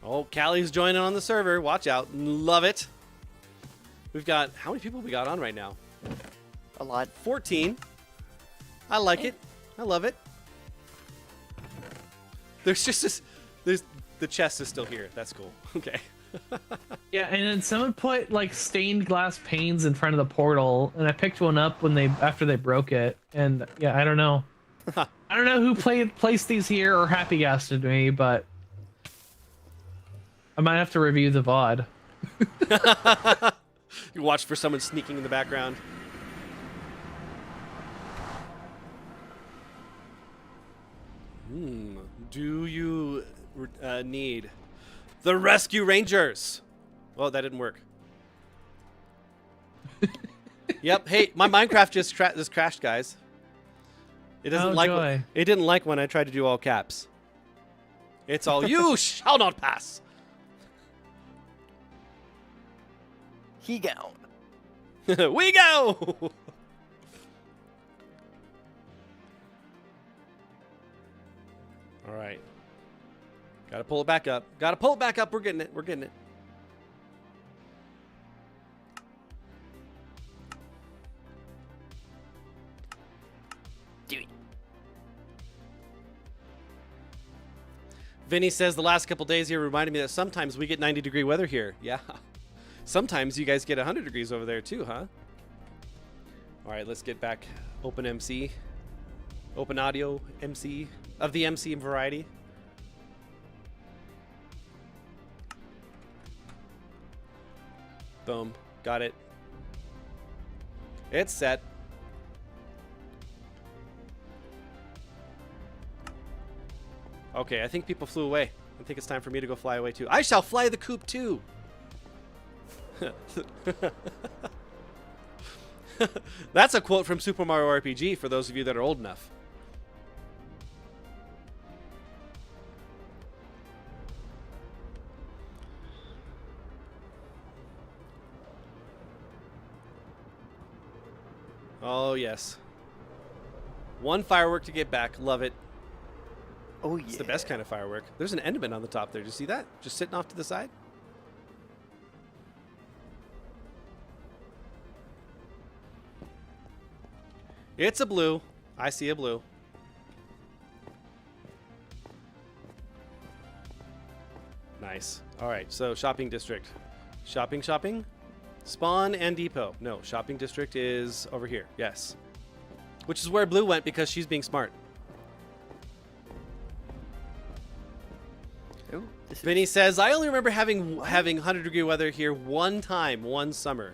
Oh, Callie's joining on the server. Watch out. Love it. We've got, how many people we got on right now? A lot. 14. I like it. I love it. There's just this, the chest is still here. That's cool. Okay. Yeah, and then someone put like stained glass panes in front of the portal, and I picked one up after they broke it. And yeah, I don't know. I don't know who placed these here or happy gasted me, but I might have to review the VOD. You watch for someone sneaking in the background. Do you need the Rescue Rangers? Well, that didn't work. Yep. Hey, my Minecraft just crashed, guys. It doesn't it didn't like when I tried to do all caps. It's all you shall not pass. He gown. We go. All right. Gotta pull it back up. Gotta pull it back up. We're getting it. We're getting it. Do it. Vinny says the last couple days here reminded me that sometimes we get 90-degree weather here. Yeah. Sometimes you guys get 100 degrees over there too, huh? All right, let's get back. Open MC. Open audio MC of the MC variety. Boom. Got it. It's set. Okay, I think people flew away. I think it's time for me to go fly away too. I shall fly the coop too. That's a quote from Super Mario RPG for those of you that are old enough. Oh, yes. One firework to get back. Love it. Oh, yeah. It's the best kind of firework. There's an Enderman on the top there. Did you see that? Just sitting off to the side. It's a blue. I see a blue. Nice. All right, so shopping district. Shopping. Spawn and depot. No, shopping district is over here. Yes. Which is where blue went because she's being smart. Ooh, Vinny says, I only remember having 100-degree weather here one time, one summer.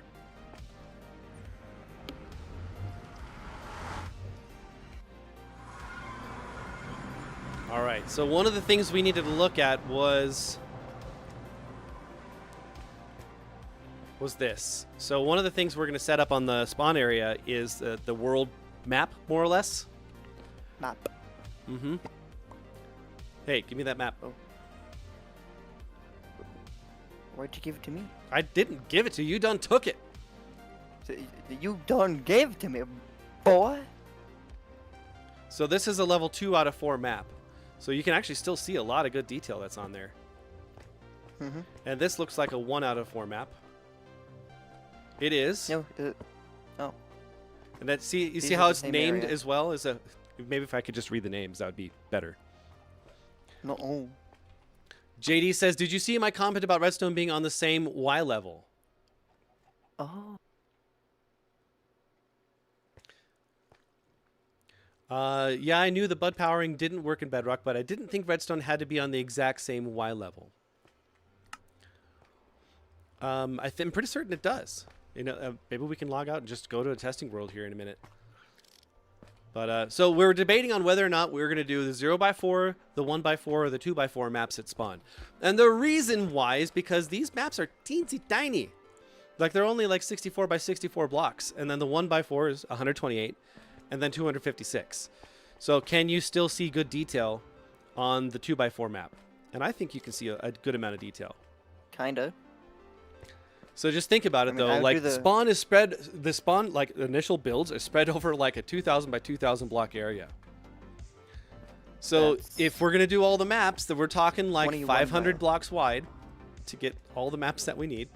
All right, so one of the things we needed to look at was this. So one of the things we're going to set up on the spawn area is the world map, more or less. Map. Mm-hmm. Hey, give me that map. Oh. Why'd you give it to me? I didn't give it to you. You done took it. So, you done gave it to me, boy. So this is a level 2 out of 4 map. So you can actually still see a lot of good detail that's on there. Mm-hmm. And this looks like a 1 out of 4 map. It is. No. Oh. And that you These see are how the it's same named area. as well as a. Maybe if I could just read the names, that would be better. No. Oh. JD says, "Did you see my comment about redstone being on the same Y level?" Oh. Yeah, I knew the bud powering didn't work in Bedrock, but I didn't think redstone had to be on the exact same Y level. I'm pretty certain it does. You know, maybe we can log out and just go to a testing world here in a minute. But so we were debating on whether or not we were going to do the 0x4, the 1x4, or the 2x4 maps at spawn. And the reason why is because these maps are teensy tiny. Like they're only like 64 by 64 blocks, and then the 1x4 is 128, and then 256. So can you still see good detail on the 2x4 map? And I think you can see a good amount of detail. Kinda. So just think about it, I mean, though. I would Like do the- spawn is spread. The spawn, like initial builds, are spread over like a 2,000 by 2,000 block area. So That's if we're gonna do all the maps, then we're talking like 21 500 now. blocks wide to get all the maps that we need.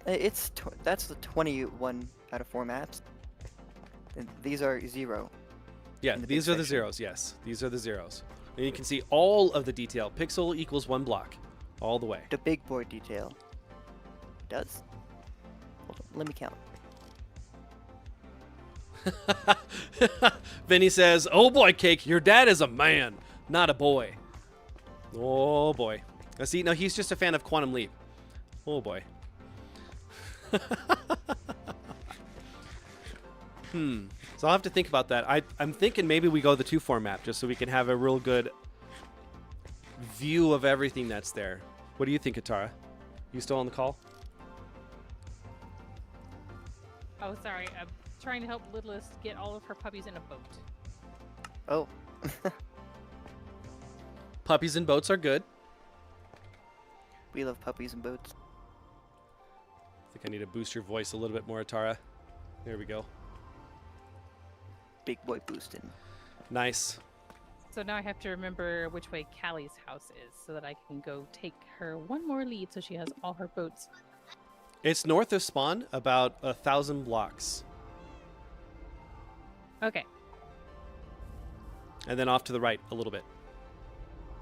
That's the 21 out of 4 maps. And these are 0. Yeah, In the these big are the section. zeros. Yes, these are the zeros. And you can see all of the detail. Pixel equals 1 block, all the way. The big boy detail. Does. Hold on, let me count. Vinny says, "Oh boy, Cake, your dad is a man, not a boy." Oh boy. Now see, no, he's just a fan of Quantum Leap. Oh boy. So I'll have to think about that. I'm thinking maybe we go the 2-4 map just so we can have a real good view of everything that's there. What do you think, Atara? You still on the call? Oh, sorry. I'm trying to help Littlest get all of her puppies in a boat. Oh. Puppies and boats are good. We love puppies and boats. I think I need to boost your voice a little bit more, Atara. There we go. Big boy boosting. Nice. So now I have to remember which way Callie's house is so that I can go take her one more lead so she has all her boats. It's north of spawn, about 1,000 blocks. Okay. And then off to the right a little bit.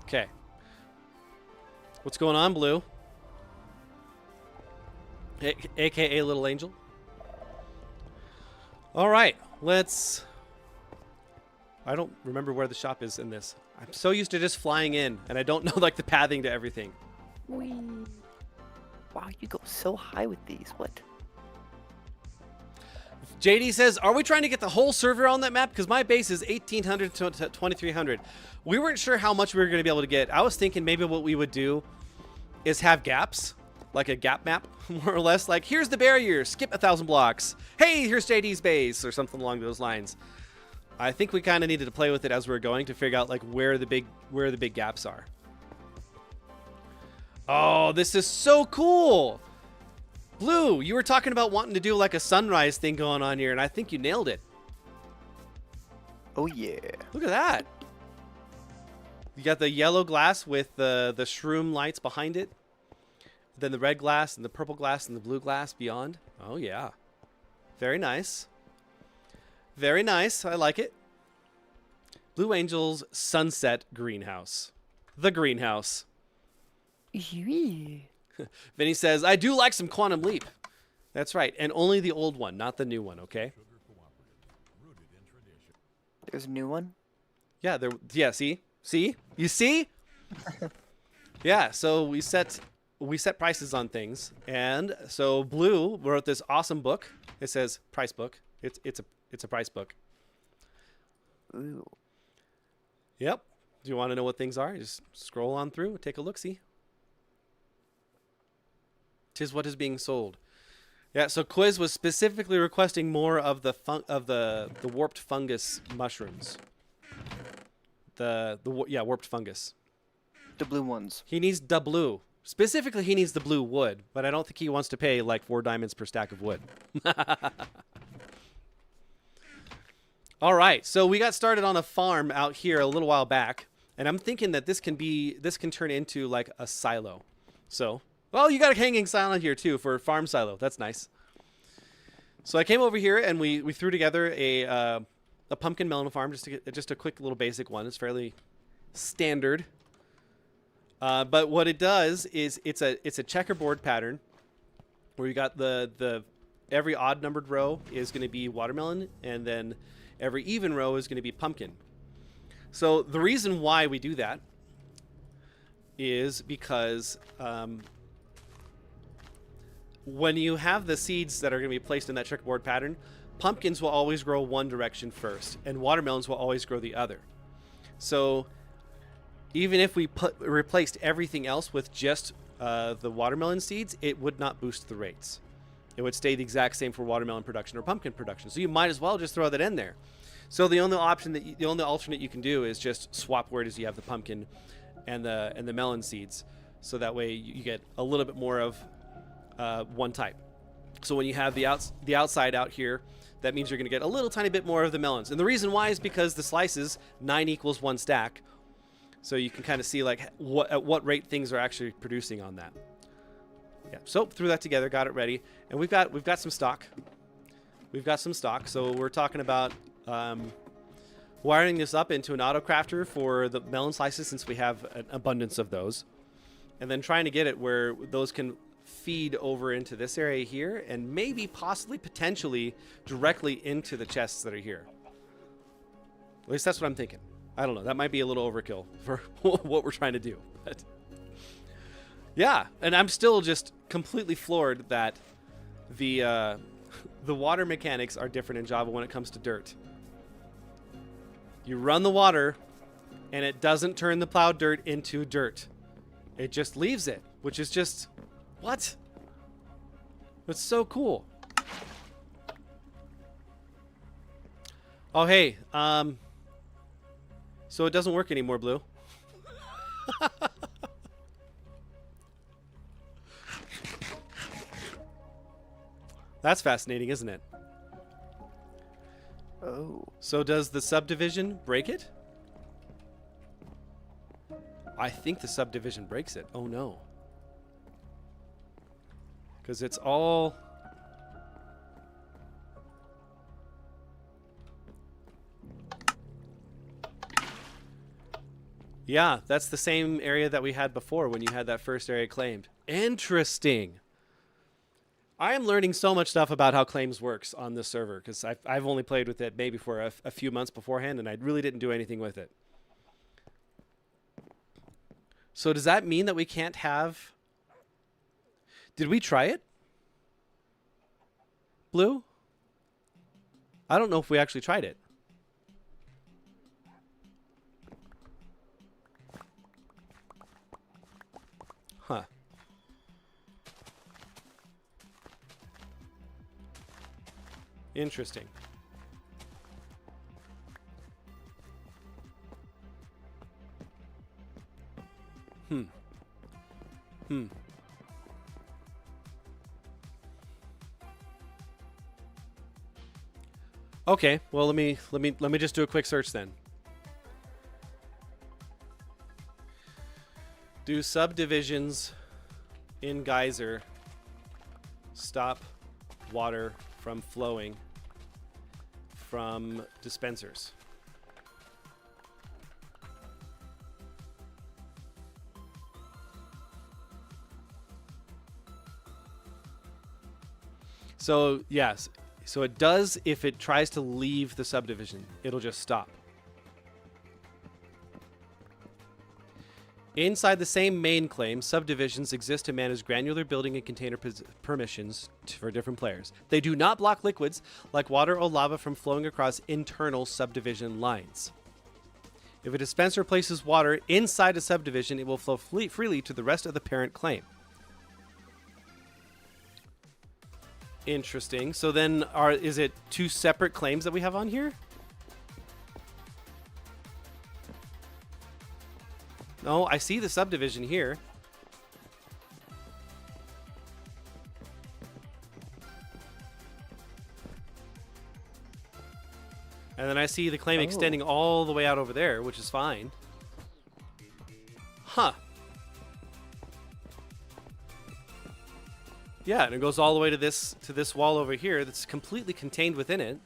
Okay. What's going on, Blue? AKA Little Angel. All right, let's... I don't remember where the shop is in this. I'm so used to just flying in, and I don't know like the pathing to everything. Whee. Wow, you go so high with these. What? JD says, are we trying to get the whole server on that map? Because my base is 1,800 to 2,300. We weren't sure how much we were going to be able to get. I was thinking maybe what we would do is have gaps, like a gap map, more or less. Like, here's the barrier, skip 1,000 blocks. Hey, here's JD's base, or something along those lines. I think we kind of needed to play with it as we were going to figure out like where the big gaps are. Oh, this is so cool. Blue, you were talking about wanting to do like a sunrise thing going on here, and I think you nailed it. Oh yeah. Look at that. You got the yellow glass with the shroom lights behind it. Then the red glass and the purple glass and the blue glass beyond. Oh yeah. Very nice. Very nice. I like it. Blue Angel's Sunset Greenhouse. The greenhouse. Vinny says, I do like some Quantum Leap. That's right. And only the old one, not the new one, okay? There's a new one? Yeah, yeah, see? See? You see? Yeah, so we set prices on things. And so Blue wrote this awesome book. It says price book. It's a price book. Ooh. Yep. Do you want to know what things are? Just scroll on through, take a look-see. 'Tis what is being sold. Yeah, so Quiz was specifically requesting more of the warped fungus mushrooms. Warped fungus. The blue ones. He needs the blue. Specifically, he needs the blue wood, but I don't think he wants to pay like 4 diamonds per stack of wood. All right, so we got started on a farm out here a little while back, and I'm thinking that this can turn into like a silo. So, well, you got a hanging silo here too for farm silo. That's nice. So I came over here and we threw together a pumpkin melon farm, just a quick little basic one. It's fairly standard. But what it does is it's a checkerboard pattern where you got the every odd numbered row is going to be watermelon, and then every even row is going to be pumpkin. So the reason why we do that is because when you have the seeds that are going to be placed in that checkerboard pattern, pumpkins will always grow one direction first, and watermelons will always grow the other. So even if we replaced everything else with just the watermelon seeds, it would not boost the rates. It would stay the exact same for watermelon production or pumpkin production. So you might as well just throw that in there. So the only alternate you can do is just swap where it is you have the pumpkin and the melon seeds. So that way you get a little bit more of one type. So when you have the outside out here, that means you're going to get a little tiny bit more of the melons. And the reason why is because the slices 9 equals 1 stack. So you can kind of see like at what rate things are actually producing on that. Yeah. So threw that together, got it ready, and we've got some stock. We've got some stock. So we're talking about wiring this up into an auto crafter for the melon slices, since we have an abundance of those, and then trying to get it where those can feed over into this area here, and maybe possibly potentially directly into the chests that are here. At least that's what I'm thinking. I don't know. That might be a little overkill for what we're trying to do. But yeah, and I'm still just completely floored that the water mechanics are different in Java when it comes to dirt. You run the water, and it doesn't turn the plowed dirt into dirt. It just leaves it, which is just... What? That's so cool. Oh, hey. So it doesn't work anymore, Blue. That's fascinating, isn't it? Oh. So does the subdivision break it? I think the subdivision breaks it. Oh, no. Because it's all... Yeah, that's the same area that we had before when you had that first area claimed. Interesting. I am learning so much stuff about how claims works on this server, because I've only played with it maybe for a few months beforehand, and I really didn't do anything with it. So does that mean that we can't have... Did we try it? Blue? I don't know if we actually tried it. Huh. Interesting. Hmm. Okay, well let me just do a quick search then. Do subdivisions in geyser stop water from flowing from dispensers? So, yes. So it does if it tries to leave the subdivision. It'll just stop. Inside the same main claim, subdivisions exist to manage granular building and container permissions for different players. They do not block liquids like water or lava from flowing across internal subdivision lines. If a dispenser places water inside a subdivision, it will flow freely to the rest of the parent claim. Interesting. So then is it two separate claims that we have on here? No, I see the subdivision here. And then I see the claim extending all the way out over there, which is fine. Huh. Yeah, and it goes all the way to this wall over here that's completely contained within it.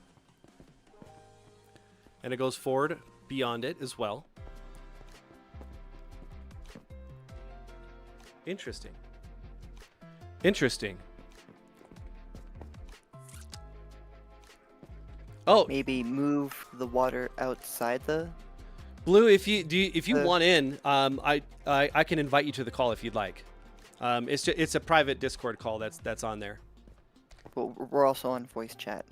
And it goes forward beyond it as well. Interesting. Interesting. Oh, Maybe move the water outside the. Blue, if you want in, I can invite you to the call if you'd like. It's a private Discord call that's on there. Well, we're also on voice chat.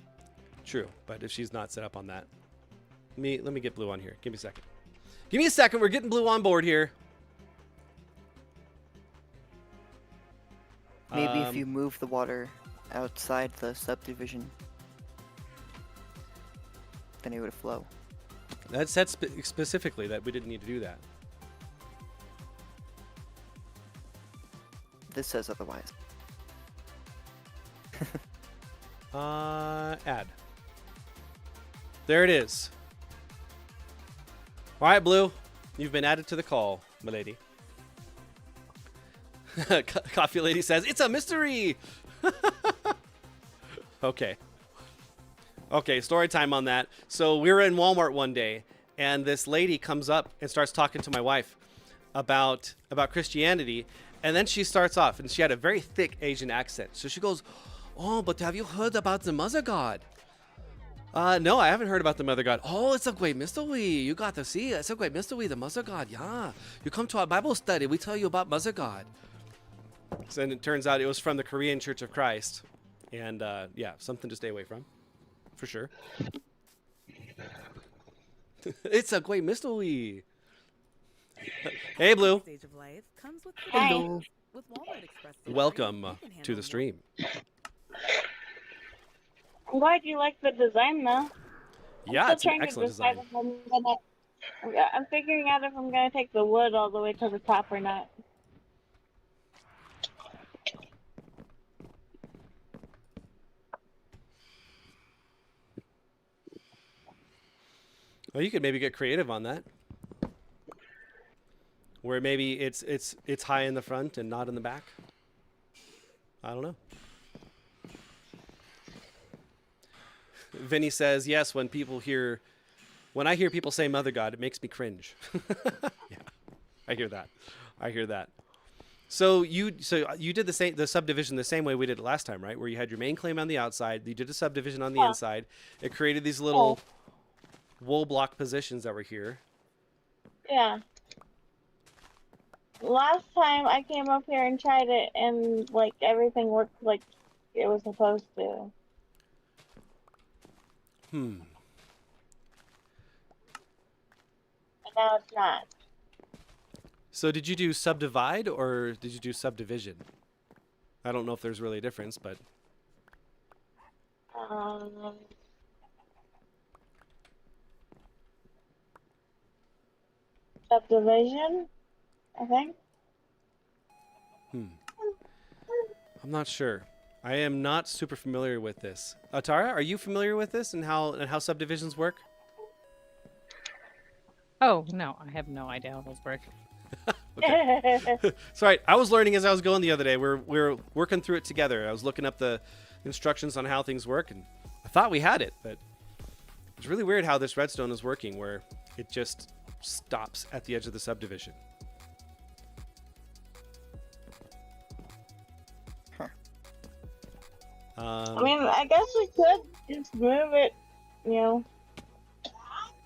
True, but if she's not set up on that, let me get Blue on here. Give me a second. Give me a second. We're getting Blue on board here. Maybe if you move the water outside the subdivision, then it would flow. That said specifically that we didn't need to do that. This says otherwise. Add. There it is. All right, Blue. You've been added to the call, my lady. Coffee Lady says, it's a mystery! Okay. Okay, story time on that. So we were in Walmart one day, and this lady comes up and starts talking to my wife about Christianity, and then she starts off, and she had a very thick Asian accent. So she goes, oh, but have you heard about the Mother God? No, I haven't heard about the Mother God. Oh, it's a great mystery. You got to see it. It's a great mystery, the Mother God. Yeah. You come to our Bible study. We tell you about Mother God. So then it turns out it was from the Korean Church of Christ. And, yeah, something to stay away from. For sure. It's a great mystery. Hey, Blue. Hello. Welcome to the stream. I'm glad you like the design, though. Yeah, it's an excellent design. I'm figuring out if I'm gonna take the wood all the way to the top or not. Well, you could maybe get creative on that. Where maybe it's high in the front and not in the back. I don't know. Vinny says, yes, when I hear people say Mother God, it makes me cringe. Yeah, I hear that. So you did the subdivision the same way we did it last time, right? Where you had your main claim on the outside, you did a subdivision on the inside. It created these little wool block positions that were here. Yeah. Last time I came up here and tried it, and like everything worked like it was supposed to. Hmm. And now it's not. So did you do subdivide or did you do subdivision? I don't know if there's really a difference, but Subdivision, I think. I'm not sure. I am not super familiar with this. Atara, are you familiar with this and how subdivisions work? Oh no, I have no idea how those work. Sorry, I was learning as I was going the other day. We're working through it together. I was looking up the instructions on how things work, and I thought we had it, but it's really weird how this redstone is working, where it just stops at the edge of the subdivision. I mean, I guess we could just move it, you know.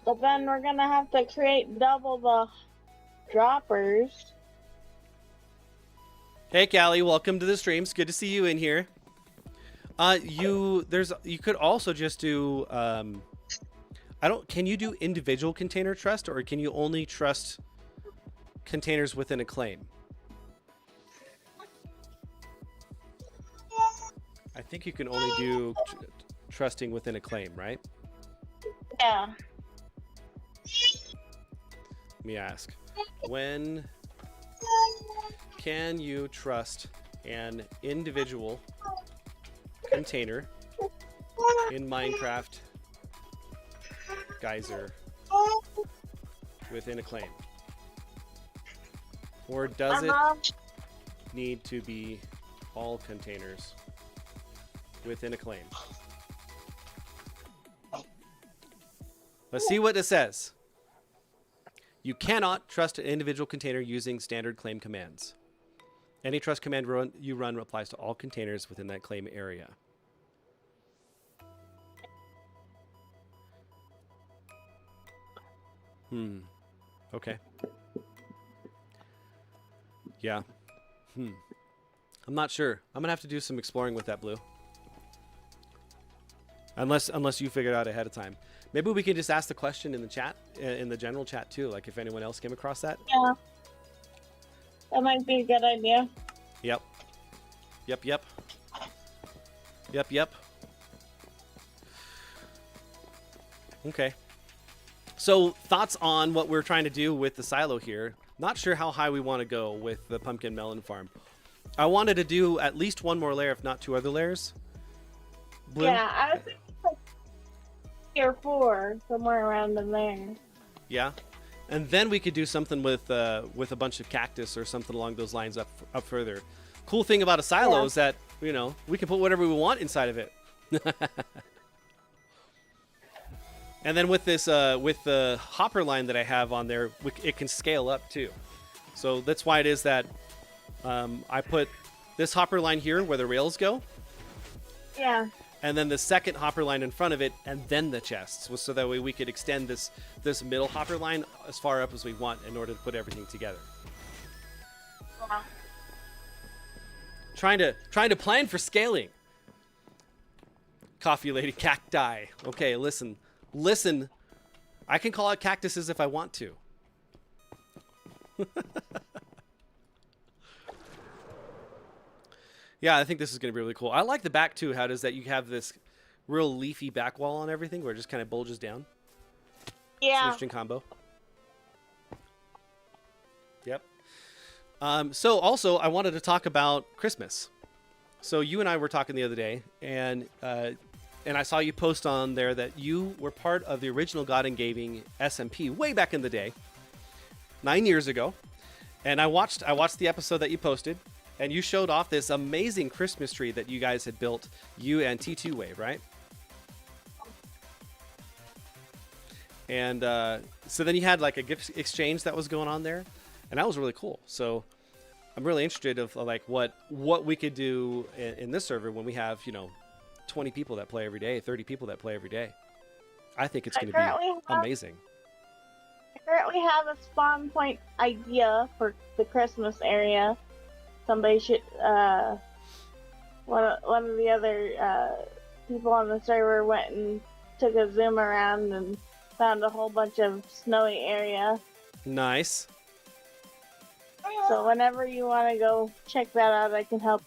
But then we're gonna have to create double the droppers. Hey, Callie, welcome to the stream. It's good to see you in here. You could also just do can you do individual container trust, or can you only trust containers within a claim? I think you can only do trusting within a claim, right? Yeah. Let me ask. When can you trust an individual container in Minecraft Geyser within a claim? Or does it need to be all containers within a claim? Let's see what it says. You cannot trust an individual container using standard claim commands. Any trust command you run applies to all containers within that claim area. Okay. Yeah. I'm not sure. I'm gonna have to do some exploring with that, Blue. Unless you figured it out ahead of time. Maybe we can just ask the question in the chat, in the general chat too, like if anyone else came across that. Yeah. That might be a good idea. Yep. Okay. So thoughts on what we're trying to do with the silo here. Not sure how high we want to go with the pumpkin melon farm. I wanted to do at least one more layer, if not 2 other layers. Blue? Yeah, I was thinking like 3 or 4, somewhere around in there. Yeah. And then we could do something with a bunch of cactus or something along those lines up further. Cool thing about a silo is that, we can put whatever we want inside of it. And then with this, with the hopper line that I have on there, it can scale up too. So that's why it is that I put this hopper line here where the rails go. Yeah. And then the second hopper line in front of it, and then the chests, so that way we could extend this middle hopper line as far up as we want in order to put everything together. Yeah. Trying to plan for scaling. Coffee lady cacti. Okay, listen. I can call out cactuses if I want to. Yeah, I think this is going to be really cool. I like the back too. How does that? You have this real leafy back wall on everything where it just kind of bulges down. It's an Yeah. interesting combo. Yep. So also, I wanted to talk about Christmas. So you and I were talking the other day, and I saw you post on there that you were part of the original God and Gaming SMP way back in the day, 9 years ago. And I watched the episode that you posted, and you showed off this amazing Christmas tree that you guys had built, you and T2 Wave, right? And so then you had like a gift exchange that was going on there, and that was really cool. So I'm really interested of like what we could do in this server when we have 20 people that play every day, 30 people that play every day. I think it's going to be amazing. I currently have a spawn point idea for the Christmas area. Somebody should, one of the other people on the server went and took a zoom around and found a whole bunch of snowy area. Nice. So whenever you want to go check that out, I can help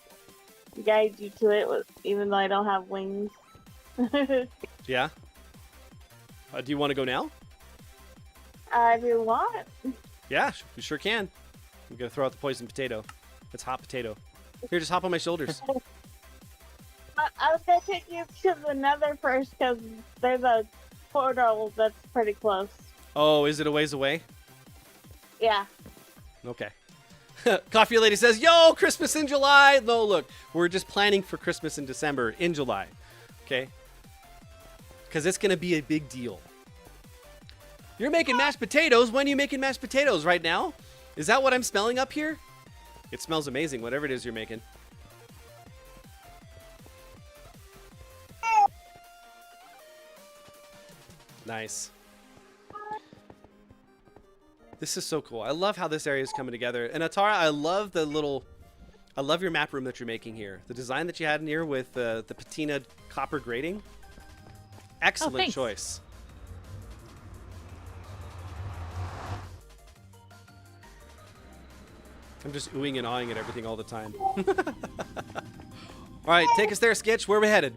guide you to it, even though I don't have wings. Yeah. Do you want to go now? If you want. Yeah, we sure can. I'm gonna throw out the poison potato. It's hot potato. Here, just hop on my shoulders. I was gonna take you to the nether first because there's a portal that's pretty close. Oh, is it a ways away? Yeah. Okay. Coffee Lady says, yo, Christmas in July. No, look, we're just planning for Christmas in December in July. Okay? Because it's going to be a big deal. You're making mashed potatoes. When are you making mashed potatoes? Right now? Is that what I'm smelling up here? It smells amazing, whatever it is you're making. Nice. This is so cool. I love how this area is coming together. And Atara, I love your map room that you're making here. The design that you had in here with the patina copper grating. Excellent choice. I'm just oohing and awing at everything all the time. All right, take us there, Sketch. Where are we headed?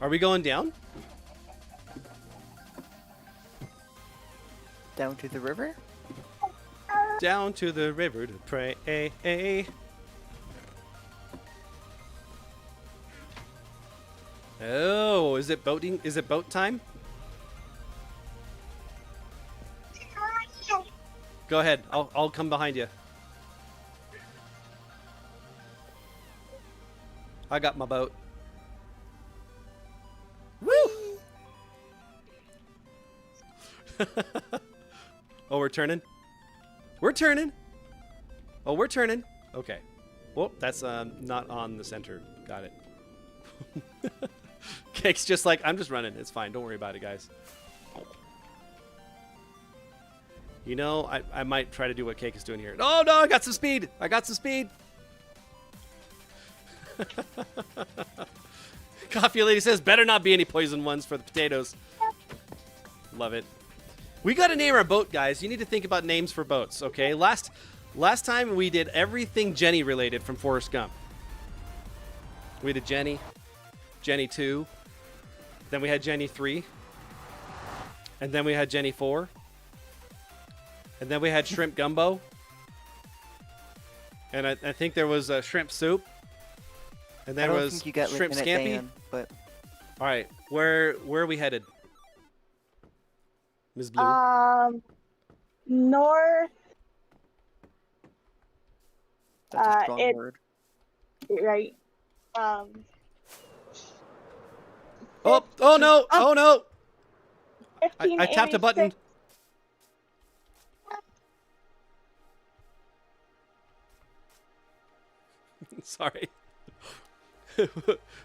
Are we going down? Down to the river? Down to the river to pray. Oh, is it boating? Is it boat time? Go ahead. I'll come behind you. I got my boat. Woo! Oh, we're turning? We're turning! Oh, we're turning. Okay. Well, that's not on the center. Got it. Cake's just like, I'm just running. It's fine. Don't worry about it, guys. You know, I might try to do what Cake is doing here. Oh, no, I got some speed. I got some speed. Coffee Lady says, better not be any poison ones for the potatoes. Love it. We got to name our boat, guys. You need to think about names for boats, okay? Last time we did everything Jenny related from Forrest Gump. We did Jenny, Jenny 2, then we had Jenny 3, and then we had Jenny 4, and then we had Shrimp Gumbo, and I think there was Shrimp Soup, and there was Shrimp Scampi. Dan, but... All right, where are we headed? Ms. Blue? North. That's a strong word. Right. Oh no! Oh no! I tapped a button. Sorry.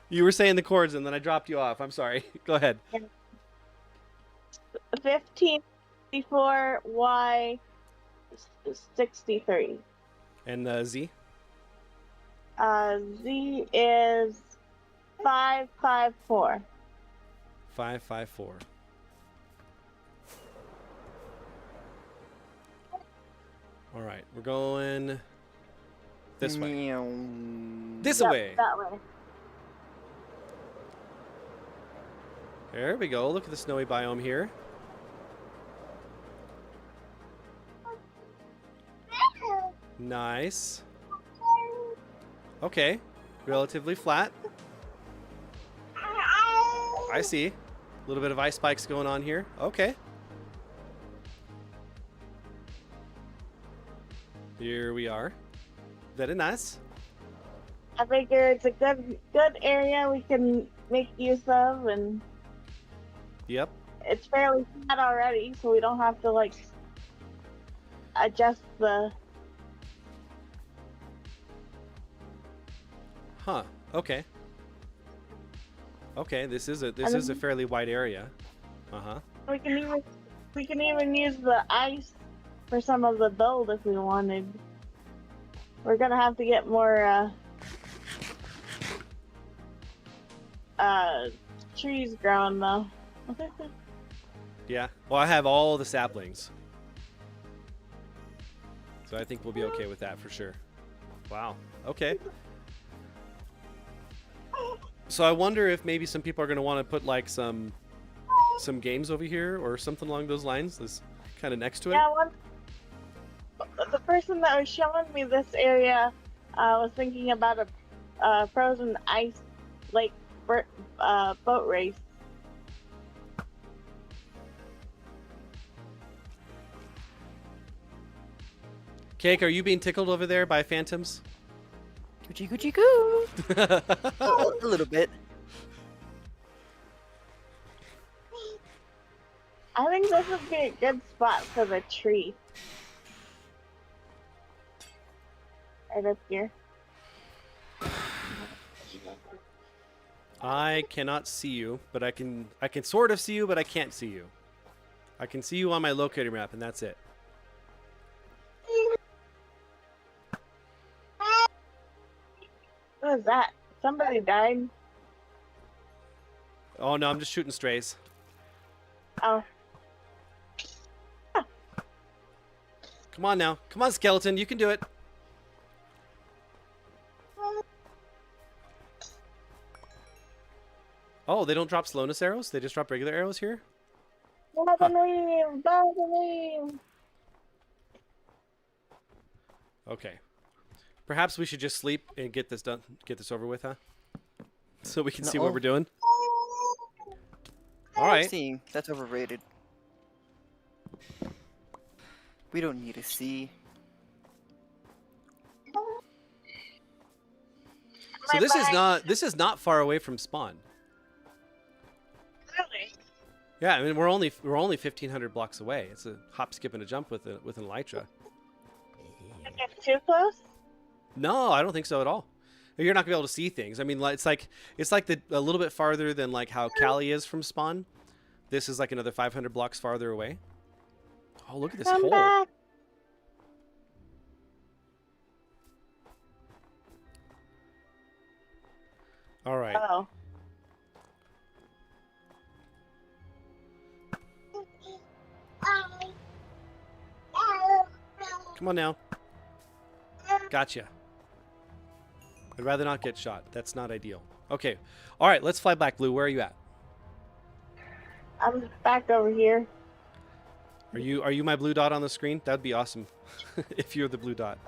You were saying the chords and then I dropped you off. I'm sorry. Go ahead. 1554 Y 63. And Z? Z is 554. 554. All right, we're going this way. This way. That way. There we go. Look at the snowy biome here. Nice. Okay. Relatively flat. I see. A little bit of ice spikes going on here. Okay. Here we are. Very nice. I figure it's a good area we can make use of, and yep. It's fairly flat already, so we don't have to like adjust the. Huh. Okay. Okay. This is a fairly wide area. We can even use the ice for some of the build if we wanted. We're gonna have to get more trees growing though. Yeah. Well, I have all the saplings. So I think we'll be okay with that for sure. Wow. Okay. So I wonder if maybe some people are going to want to put like some games over here or something along those lines. This kind of next to it. Yeah, the person that was showing me this area was thinking about a frozen ice lake boat race. Cake, are you being tickled over there by phantoms? Coochie coochie coo. A little bit. I think this would be a good spot for the tree. Right up here. I cannot see you, but I can sort of see you, but I can't see you. I can see you on my locator map, and that's it. What was that? Somebody died. Oh no, I'm just shooting strays. Oh. Come on now. Come on, skeleton. You can do it. Oh, they don't drop slowness arrows? They just drop regular arrows here? Okay. Perhaps we should just sleep and get this done, get this over with, huh? So we can see what No. we're doing. All right. Seeing, that's overrated. We don't need to see. So this is not far away from spawn. Really? Yeah, I mean we're only 1,500 blocks away. It's a hop, skip, and a jump with an elytra. It's too close? No, I don't think so at all. You're not gonna be able to see things. I mean, it's like a little bit farther than like how Cali is from spawn. This is like another 500 blocks farther away. Oh, look at this Come hole. back. All right. Oh. Come on now. Gotcha. I'd rather not get shot. That's not ideal. Okay. All right, let's fly back, Blue. Where are you at? I'm back over here. Are you my blue dot on the screen? That'd be awesome. If you're the blue dot.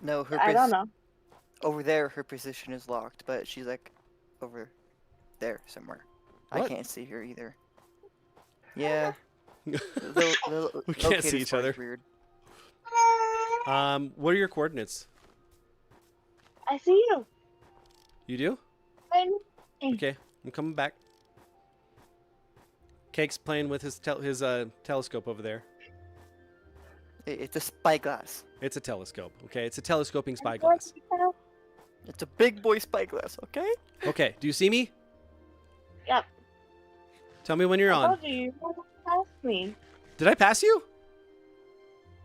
No, her I don't know. over there, her position is locked, but she's like over there somewhere. I What? can't see her either. Yeah. We can't see each other. Weird. What are your coordinates? I see you. You do? Okay, I'm coming back. Cake's playing with his telescope over there. It's a spyglass. It's a telescope. Okay, it's a telescoping spyglass. It's a big boy spyglass. Okay. Okay, do you see me? Yep. Tell me when you're I on. told you want to pass me. Did I pass you?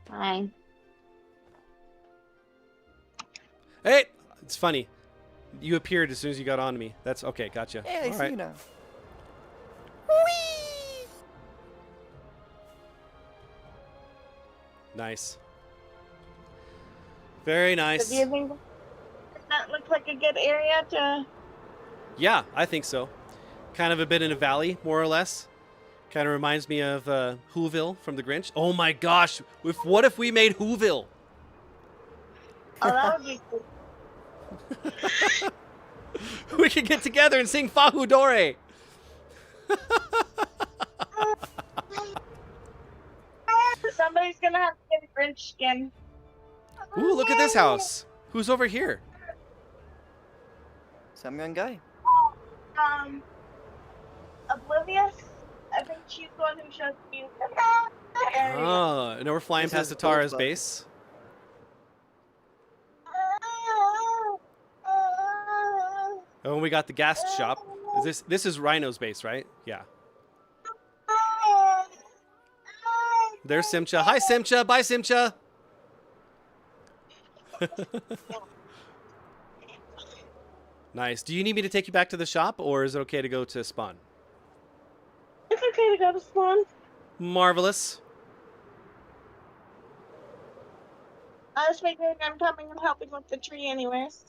Fine. Hey, it's funny. You appeared as soon as you got on to me. That's okay. Gotcha. Yeah, I All see right. you now. Nice. Very nice. So do you think that looks like a good area to? Yeah, I think so. Kind of a bit in a valley, more or less. Kind of reminds me of Whoville from The Grinch. Oh my gosh! What if we made Whoville? Oh, that would be cool. We could get together and sing Fahudore. Somebody's gonna have to get a Grinch skin. Ooh, look at this house. Who's over here? Some young guy. Oblivious. I think she's the one who showed you. Oh, and we're flying This past is Atara's Goldbug. base. Oh, and we got the gas shop. This is Rhino's base, right? Yeah. There's Simcha. Hi, Simcha. Bye, Simcha. Nice. Do you need me to take you back to the shop, or is it okay to go to spawn? It's okay to go to spawn. Marvelous. I was figuring I'm coming and helping with the tree anyways.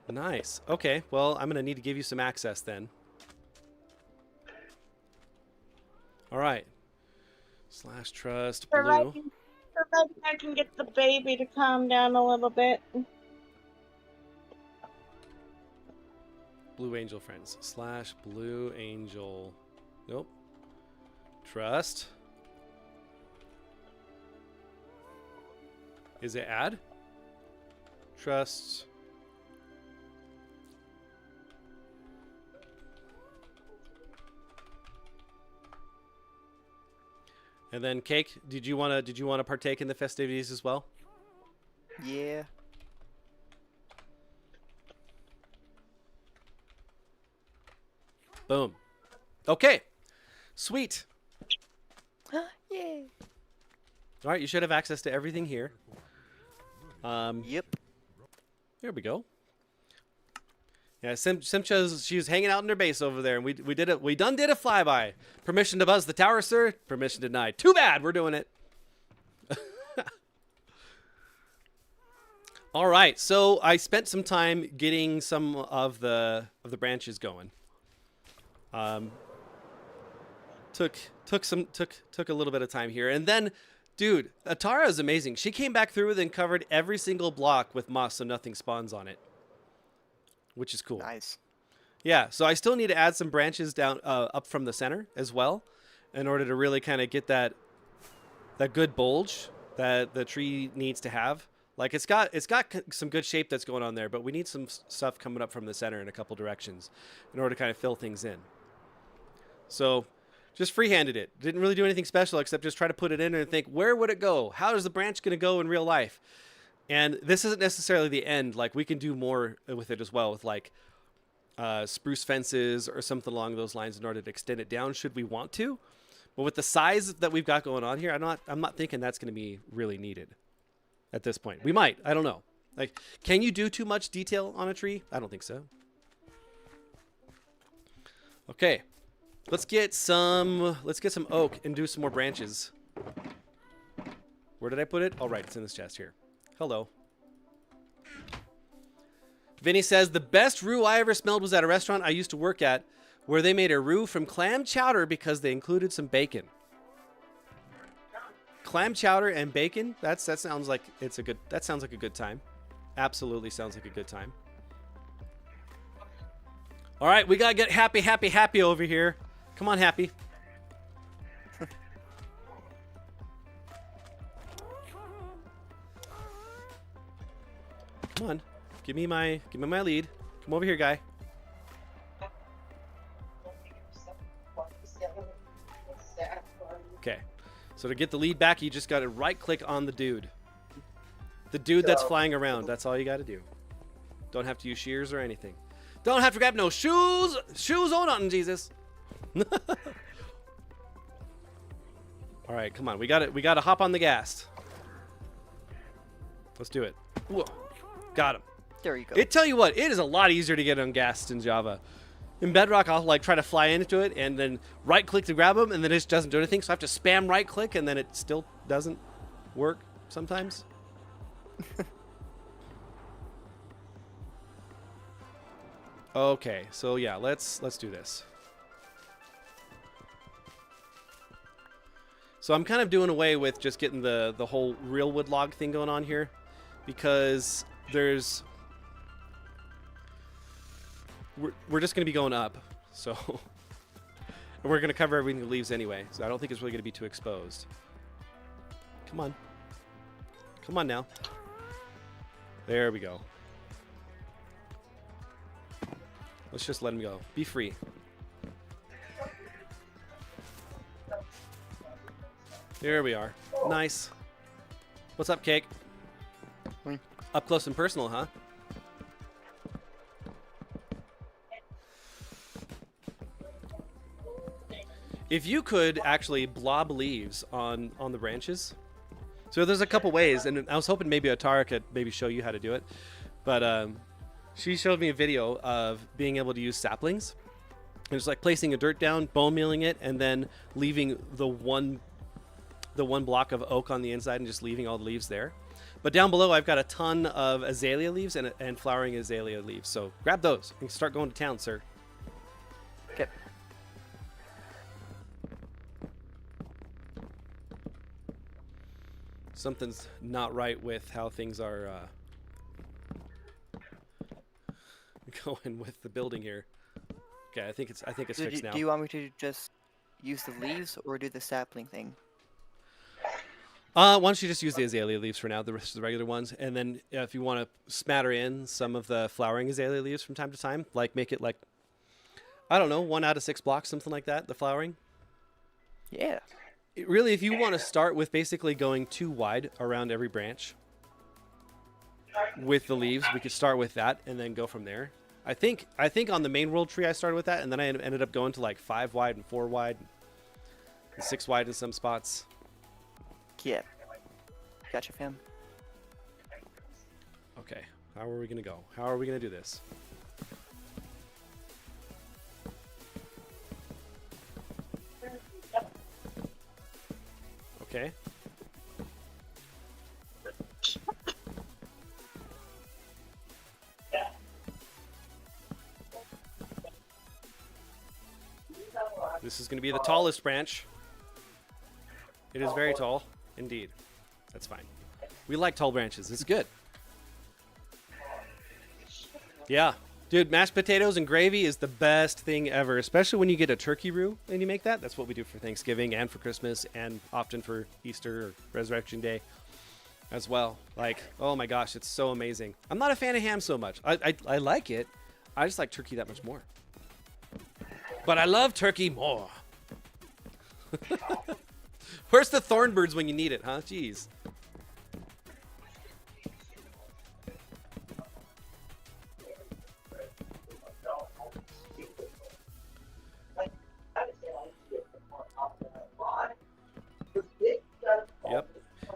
Nice. Okay, well, I'm going to need to give you some access then. All right. Slash trust blue. Providing I can get the baby to calm down a little bit. Blue Angel friends. Slash Blue Angel. Nope. Trust. Is it add? Trust. And then Cake, did you want to partake in the festivities as well? Yeah. Boom. Okay. Sweet. Yay. All right, you should have access to everything here. Yep. There we go. Yeah, Simcha's, she was hanging out in her base over there, and we did it. We done did a flyby. Permission to buzz the tower, sir? Permission denied. Too bad. We're doing it. All right. So I spent some time getting some of the branches going. Took a little bit of time here, and then, dude, Atara is amazing. She came back through and covered every single block with moss, so nothing spawns on it, which is cool. Nice. Yeah, so I still need to add some branches down up from the center as well, in order to really kind of get that good bulge that the tree needs to have. Like it's got some good shape that's going on there, but we need some stuff coming up from the center in a couple directions in order to kind of fill things in. So just freehanded it. Didn't really do anything special except just try to put it in and think, where would it go? How is the branch going to go in real life? And this isn't necessarily the end. Like we can do more with it as well, with like spruce fences or something along those lines in order to extend it down should we want to. But with the size that we've got going on here, I'm not thinking that's going to be really needed at this point. We might. I don't know. Like, can you do too much detail on a tree? I don't think so. Okay. Let's get some oak and do some more branches. Where did I put it? Oh, right. It's in this chest here. Hello. Vinny says, the best roux I ever smelled was at a restaurant I used to work at where they made a roux from clam chowder because they included some bacon. Clam chowder and bacon? That sounds like that sounds like a good time. Absolutely sounds like a good time. All right, we got to get happy over here. Come on, Happy. Come on. Give me my lead. Come over here, guy. Okay. So to get the lead back, you just got to right click on the dude. The dude that's flying around. That's all you got to do. Don't have to use shears or anything. Don't have to grab no shoes. Shoes or nothing, Jesus. All right, come on. We got to hop on the gas. Let's do it. Whoa. Got him. There you go. It tell you what, it is a lot easier to get ungassed in Java. In Bedrock, I'll like try to fly into it and then right click to grab them, and then it just doesn't do anything. So I have to spam right click, and then it still doesn't work sometimes. Okay, so yeah, let's do this. So I'm kind of doing away with just getting the whole real wood log thing going on here, because we're just going to be going up, so and we're going to cover everything with leaves anyway, so I don't think it's really going to be too exposed. Come on now. There we go. Let's just let him go. Be free. There we are. Nice. What's up, Cake? Up close and personal, huh? If you could actually blob leaves on the branches. So there's a couple ways, and I was hoping maybe Atara could maybe show you how to do it. But She showed me a video of being able to use saplings. And it's like placing a dirt down, bone mealing it, and then leaving the one block of oak on the inside and just leaving all the leaves there. But down below, I've got a ton of azalea leaves and flowering azalea leaves. So grab those and start going to town, sir. Okay. Something's not right with how things are going with the building here. Okay, I think it's So fixed now. do you want me to just use the leaves or do the sapling thing? Why don't you just use the azalea leaves for now, the rest of the regular ones, and then if you want to smatter in some of the flowering azalea leaves from time to time, like make it like, I don't know, 1 out of 6 blocks, something like that, the flowering. Yeah. Really, if you want to start with basically going 2 wide around every branch with the leaves, we could start with that and then go from there. I think on the main world tree I started with that, and then I ended up going to like 5 wide and 4 wide and 6 wide in some spots. Yeah. Gotcha, fam. Okay, how are we gonna go? How are we gonna do this? Okay. This is going to be the tallest branch. It is very tall, indeed. That's fine. We like tall branches. It's good. Yeah. Dude, mashed potatoes and gravy is the best thing ever, especially when you get a turkey roux and you make that. That's what we do for Thanksgiving and for Christmas and often for Easter or Resurrection Day as well. Like, oh my gosh, it's so amazing. I'm not a fan of ham so much. I like it. I just like turkey that much more. But I love turkey more. Where's the thornbirds when you need it, huh? Jeez. Yep.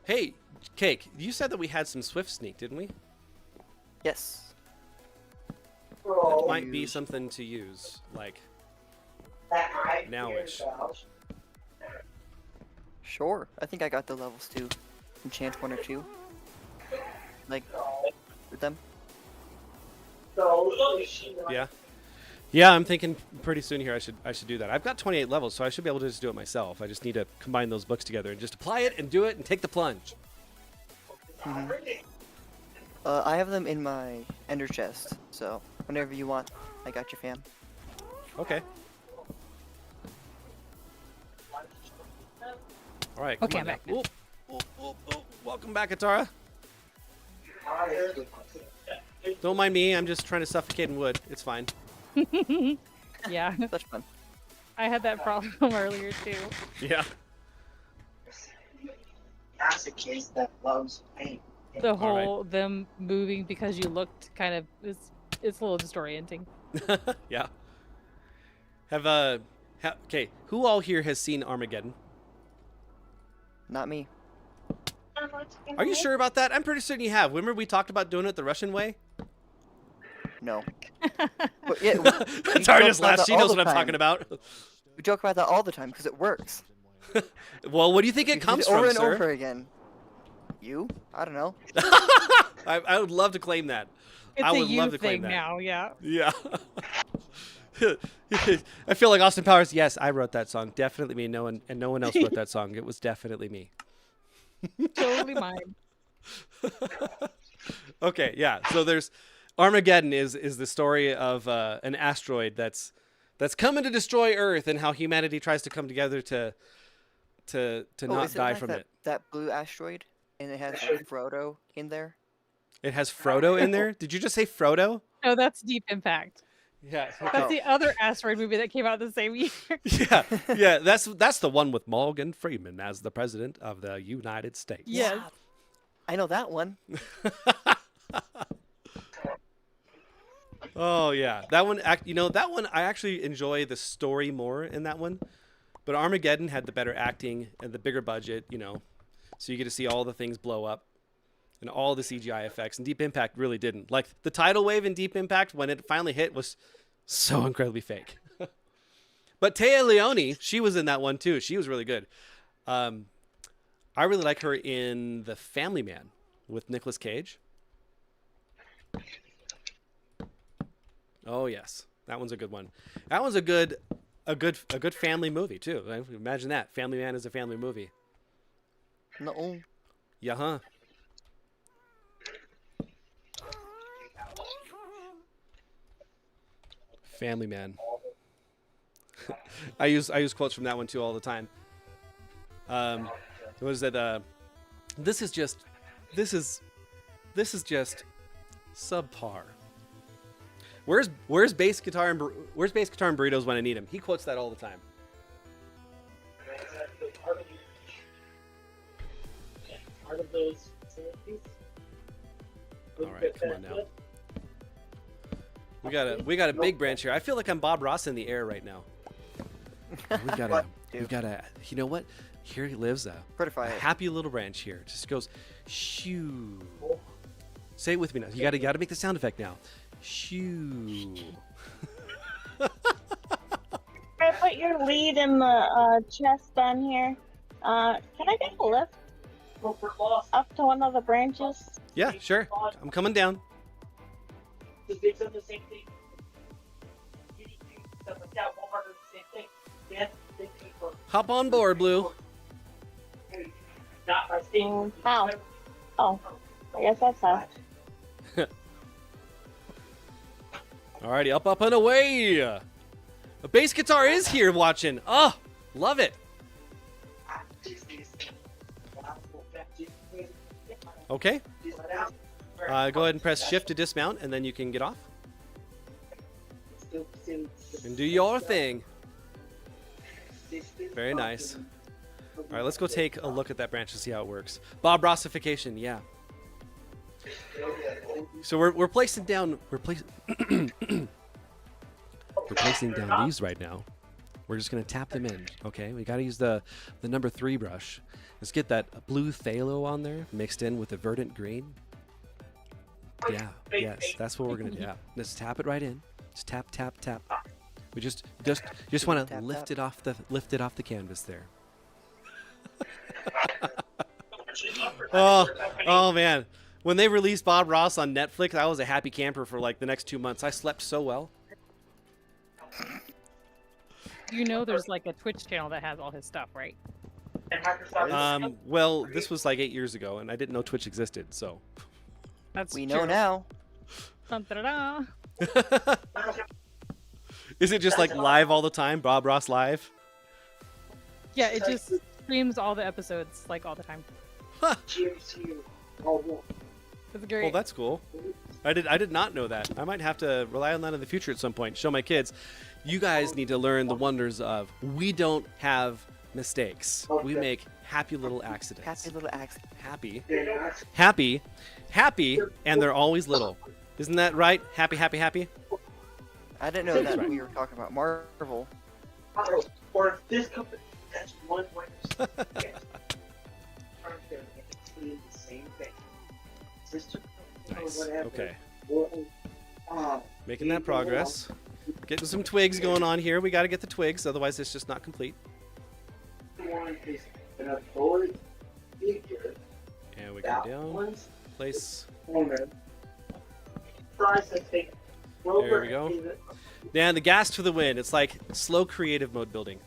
Hey, Cake, you said that we had some Swift Sneak, didn't we? Yes. That might be something to use, like, nowish. Sure. I think I got the levels to enchant 1 or 2. Like, with them. Yeah. Yeah, I'm thinking pretty soon here I should do that. I've got 28 levels, so I should be able to just do it myself. I just need to combine those books together and just apply it and do it and take the plunge. Mm-hmm. I have them in my ender chest, so whenever you want, I got you, fam. Okay. All right. Okay, come on I'm now. back now. Welcome back, Atara. Don't mind me. I'm just trying to suffocate in wood. It's fine. Yeah, Such fun. I had that problem earlier too. Yeah. That's a case that loves paint. The whole them moving because you looked kind of it's a little disorienting. Yeah. Okay. Who all here has seen Armageddon? Not me. Are you sure about that? I'm pretty certain you have. Remember we talked about doing it the Russian way? No. But yeah, Atara just laughs. She knows what I'm talking about. We joke about that all the time because it works. Well, what do you think it comes over from, and sir? over again. You? I don't know. I would love to claim that. It's I a would you love to claim thing that. now, yeah. Yeah. I feel like Austin Powers. Yes, I wrote that song. Definitely me. No one else wrote that song. It was definitely me. Totally mine. Okay, yeah. So there's Armageddon is the story of an asteroid that's coming to destroy Earth and how humanity tries to come together to not is die like from that, it. that blue asteroid, and it has Frodo in there. It has Frodo in there. Did you just say Frodo? No, that's Deep Impact. Yeah. That's the other asteroid movie that came out the same year. Yeah. That's the one with Morgan Freeman as the president of the United States. Yes. I know that one. Oh yeah, that one. That one I actually enjoy the story more in that one, but Armageddon had the better acting and the bigger budget. So you get to see all the things blow up. and all the CGI effects. And Deep Impact really didn't. Like the tidal wave in Deep Impact, when it finally hit, was so incredibly fake. But Téa Leoni, she was in that one too. She was really good. I really like her in The Family Man with Nicolas Cage. Oh yes, that one's a good one. That one's a good family movie too. Imagine that. Family Man is a family movie. No. Yeah, huh? Family Man. I use quotes from that one too all the time. What is it? This is just subpar. Where's bass guitar and burritos when I need him? He quotes that all the time. Part of those facilities. All right, come on now. We got a big branch here. I feel like I'm Bob Ross in the air right now. We've got a. You know what? Here he lives a happy little branch here. Just goes, shoo. Say it with me now. You gotta make the sound effect now. Shoo. I put your lead in the chest down here. Can I get a lift up to one of the branches? Yeah, sure. I'm coming down. They said the same thing. Stuff like that. Walmart does the same thing. Yes, they pay for. Hop on board, Blue. Not by state. How? Oh, I guess that's how. Alrighty, up and away. A bass guitar is here watching. Oh, love it. Okay. Go ahead and press shift to dismount, and then you can get off. And do your thing. Very nice. All right, let's go take a look at that branch and see how it works. Bob Rossification, yeah. So we're placing down we're placing down these right now. We're just gonna tap them in. Okay, we gotta use the number 3 brush. Let's get that blue phthalo on there mixed in with the verdant green. Yeah, yes, that's what we're gonna do. Yeah, let's tap it right in. Just tap, tap, tap. We just want to lift it off the canvas there. oh man, when they released Bob Ross on Netflix, I was a happy camper for like the next 2 months. I slept so well. You know, there's like a Twitch channel that has all his stuff, right? Well, this was like 8 years ago, and I didn't know Twitch existed, so. That's We true. know now. Dun, da, da, da. Is it just like live all the time? Bob Ross live? Yeah, it just streams all the episodes like all the time. Cheers to you. Oh, It's great. Well, that's cool. I did not know that. I might have to rely on that in the future at some point. Show my kids. You guys need to learn the wonders of we don't have mistakes. We make happy little accidents. Happy little accident. Happy, and they're always little. Isn't that right? Happy. I didn't know that we were talking about Marvel. or if this company has one winner, yes. The same thing. Sister company or Nice. whatever, Okay. or, Making that progress. Getting some twigs going on here. We got to get the twigs, otherwise it's just not complete. one is an authority figure. And we go That down. one's Place. owner tries to take There we go. Dan, the gas to the wind. It's like slow creative mode building.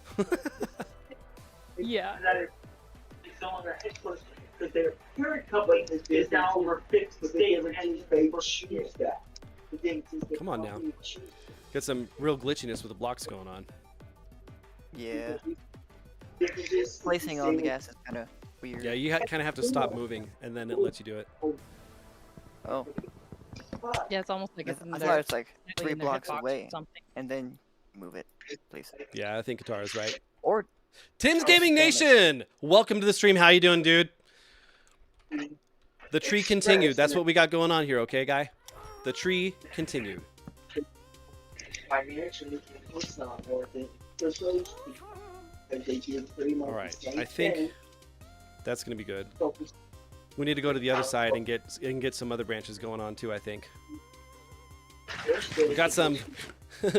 Yeah. It's on their headquarters because their parent company is now over 50 states and they choose that. Come on now. Got some real glitchiness with the blocks going on. Yeah. Placing on the gas is kind of weird. Yeah, you kind of have to stop moving, and then it lets you do it. Oh, Yeah, it's almost like it's in I their, thought it's like slightly 3 in their blocks hitbox or away, something. and then move it, place it. Yeah, I think Katara's right. Or Tim's Gaming Nation! Welcome to the stream. How you doing, dude? The tree continued. That's what we got going on here, okay, guy? The tree continued. Financially, it's not worth it for those people. They give pretty much All right, the same I think thing, that's going to be good. focus We need to go to the other side and get some other branches going on too, I think. We got some we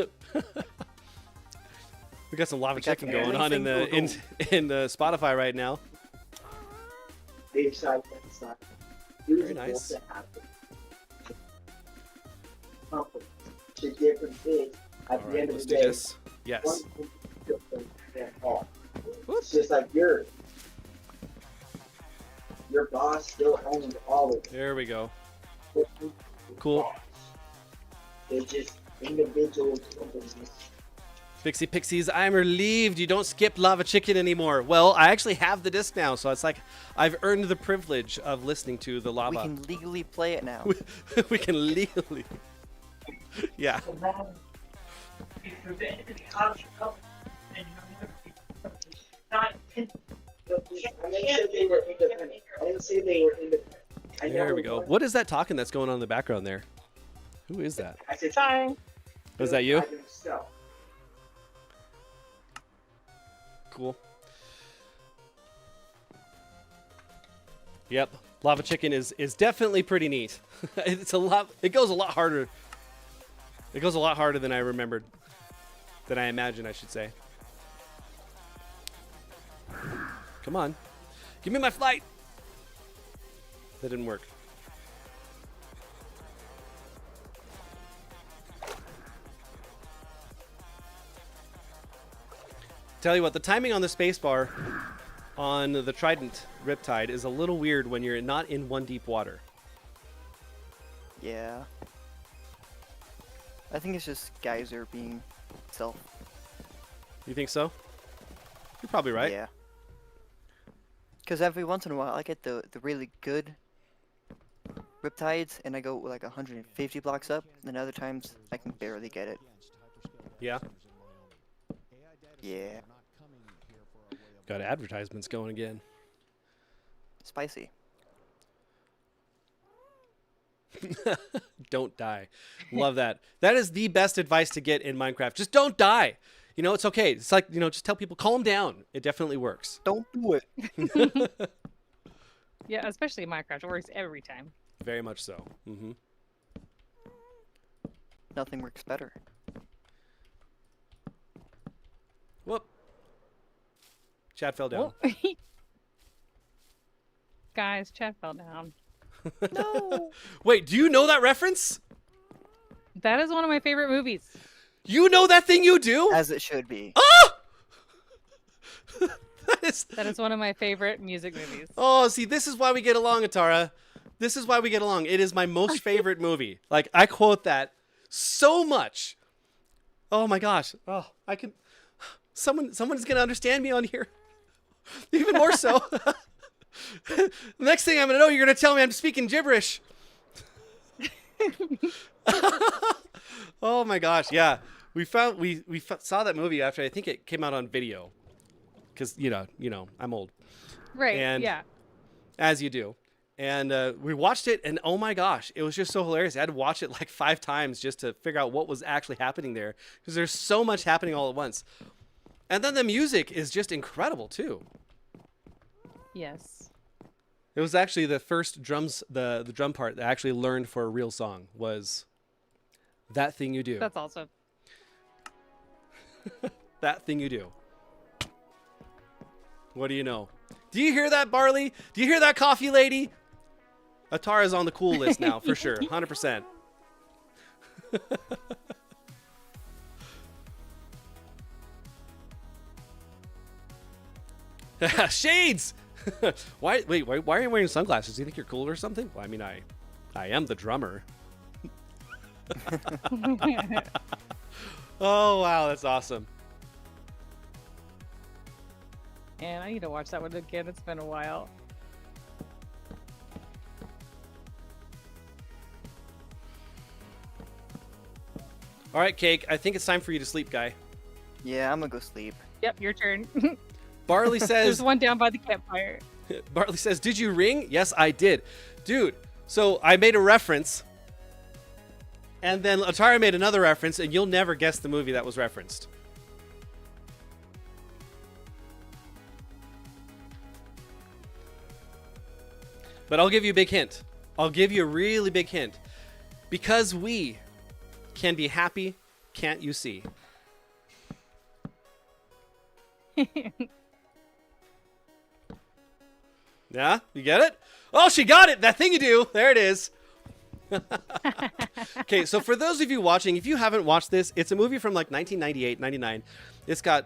got some lava chicken going on in the Spotify right now. Very nice. The difference is, at the end of the day, this. Yes. It's just like your boss still owns all of it. There we go. Cool. They're just individual companies. Pixie Pixies, I'm relieved you don't skip lava chicken anymore. Well, I actually have the disc now, so it's like I've earned the privilege of listening to the lava. We can legally play it now. We can legally. Yeah. There we go. What is that talking that's going on in the background there? Who is that? Sorry. Was that you? Cool. Yep. Lava chicken is definitely pretty neat. It's a lot. It goes a lot harder. It goes a lot harder than I remembered. Than I imagined, I should say. Come on. Give me my flight. That didn't work. Tell you what, the timing on the spacebar on the Trident Riptide is a little weird when you're not in one deep water. Yeah. I think it's just Geyser being itself. You think so? You're probably right. Yeah. Because every once in a while I get the really good Riptides and I go like 150 blocks up, and other times I can barely get it. Yeah. Yeah. Got advertisements going again. Spicy. Don't die. Love that. That is the best advice to get in Minecraft. Just don't die. You know, it's okay. It's like, you know, just tell people, calm down. It definitely works. Don't do it. Yeah, especially in Minecraft. It works every time. Very much so. Mm-hmm. Nothing works better. Whoop. Chad fell down. Oh. Guys, Chad fell down. No. Wait, do you know that reference? That is one of my favorite movies. You know that thing you do? As it should be. Ah! That is one of my favorite music movies. Oh, see, this is why we get along, Atara. This is why we get along. It is my most favorite movie. Like, I quote that so much. Oh my gosh. Oh, I can. Someone's gonna understand me on here. Even more so. Next thing I'm gonna know, you're gonna tell me I'm speaking gibberish. Oh my gosh, yeah. We saw that movie after I think it came out on video, because you know I'm old. Right. And yeah. As you do. And we watched it, and oh my gosh, it was just so hilarious. I had to watch it like 5 times just to figure out what was actually happening there, because there's so much happening all at once. And then the music is just incredible too. Yes. It was actually the first drums, the drum part that I actually learned for a real song was That Thing You Do. That's awesome. That Thing You Do. What do you know? Do you hear that, Barley? Do you hear that, Coffee Lady? Atara's on the cool list now, for sure. 100%. Shades! Why are you wearing sunglasses? Do you think you're cool or something? Well, I mean, I am the drummer. Oh, wow, that's awesome. And I need to watch that one again. It's been a while. All right, Cake, I think it's time for you to sleep, guy. Yeah, I'm gonna go sleep. Yep, your turn. Barley says... There's one down by the campfire. Bartley says, did you ring? Yes, I did. Dude, so I made a reference, and then Atara made another reference, and you'll never guess the movie that was referenced. But I'll give you a big hint. I'll give you a really big hint. Because we can be happy, can't you see? Yeah, you get it? Oh, she got it. That thing you do. There it is. Okay, so for those of you watching, if you haven't watched this, it's a movie from like 1998, 99. It's got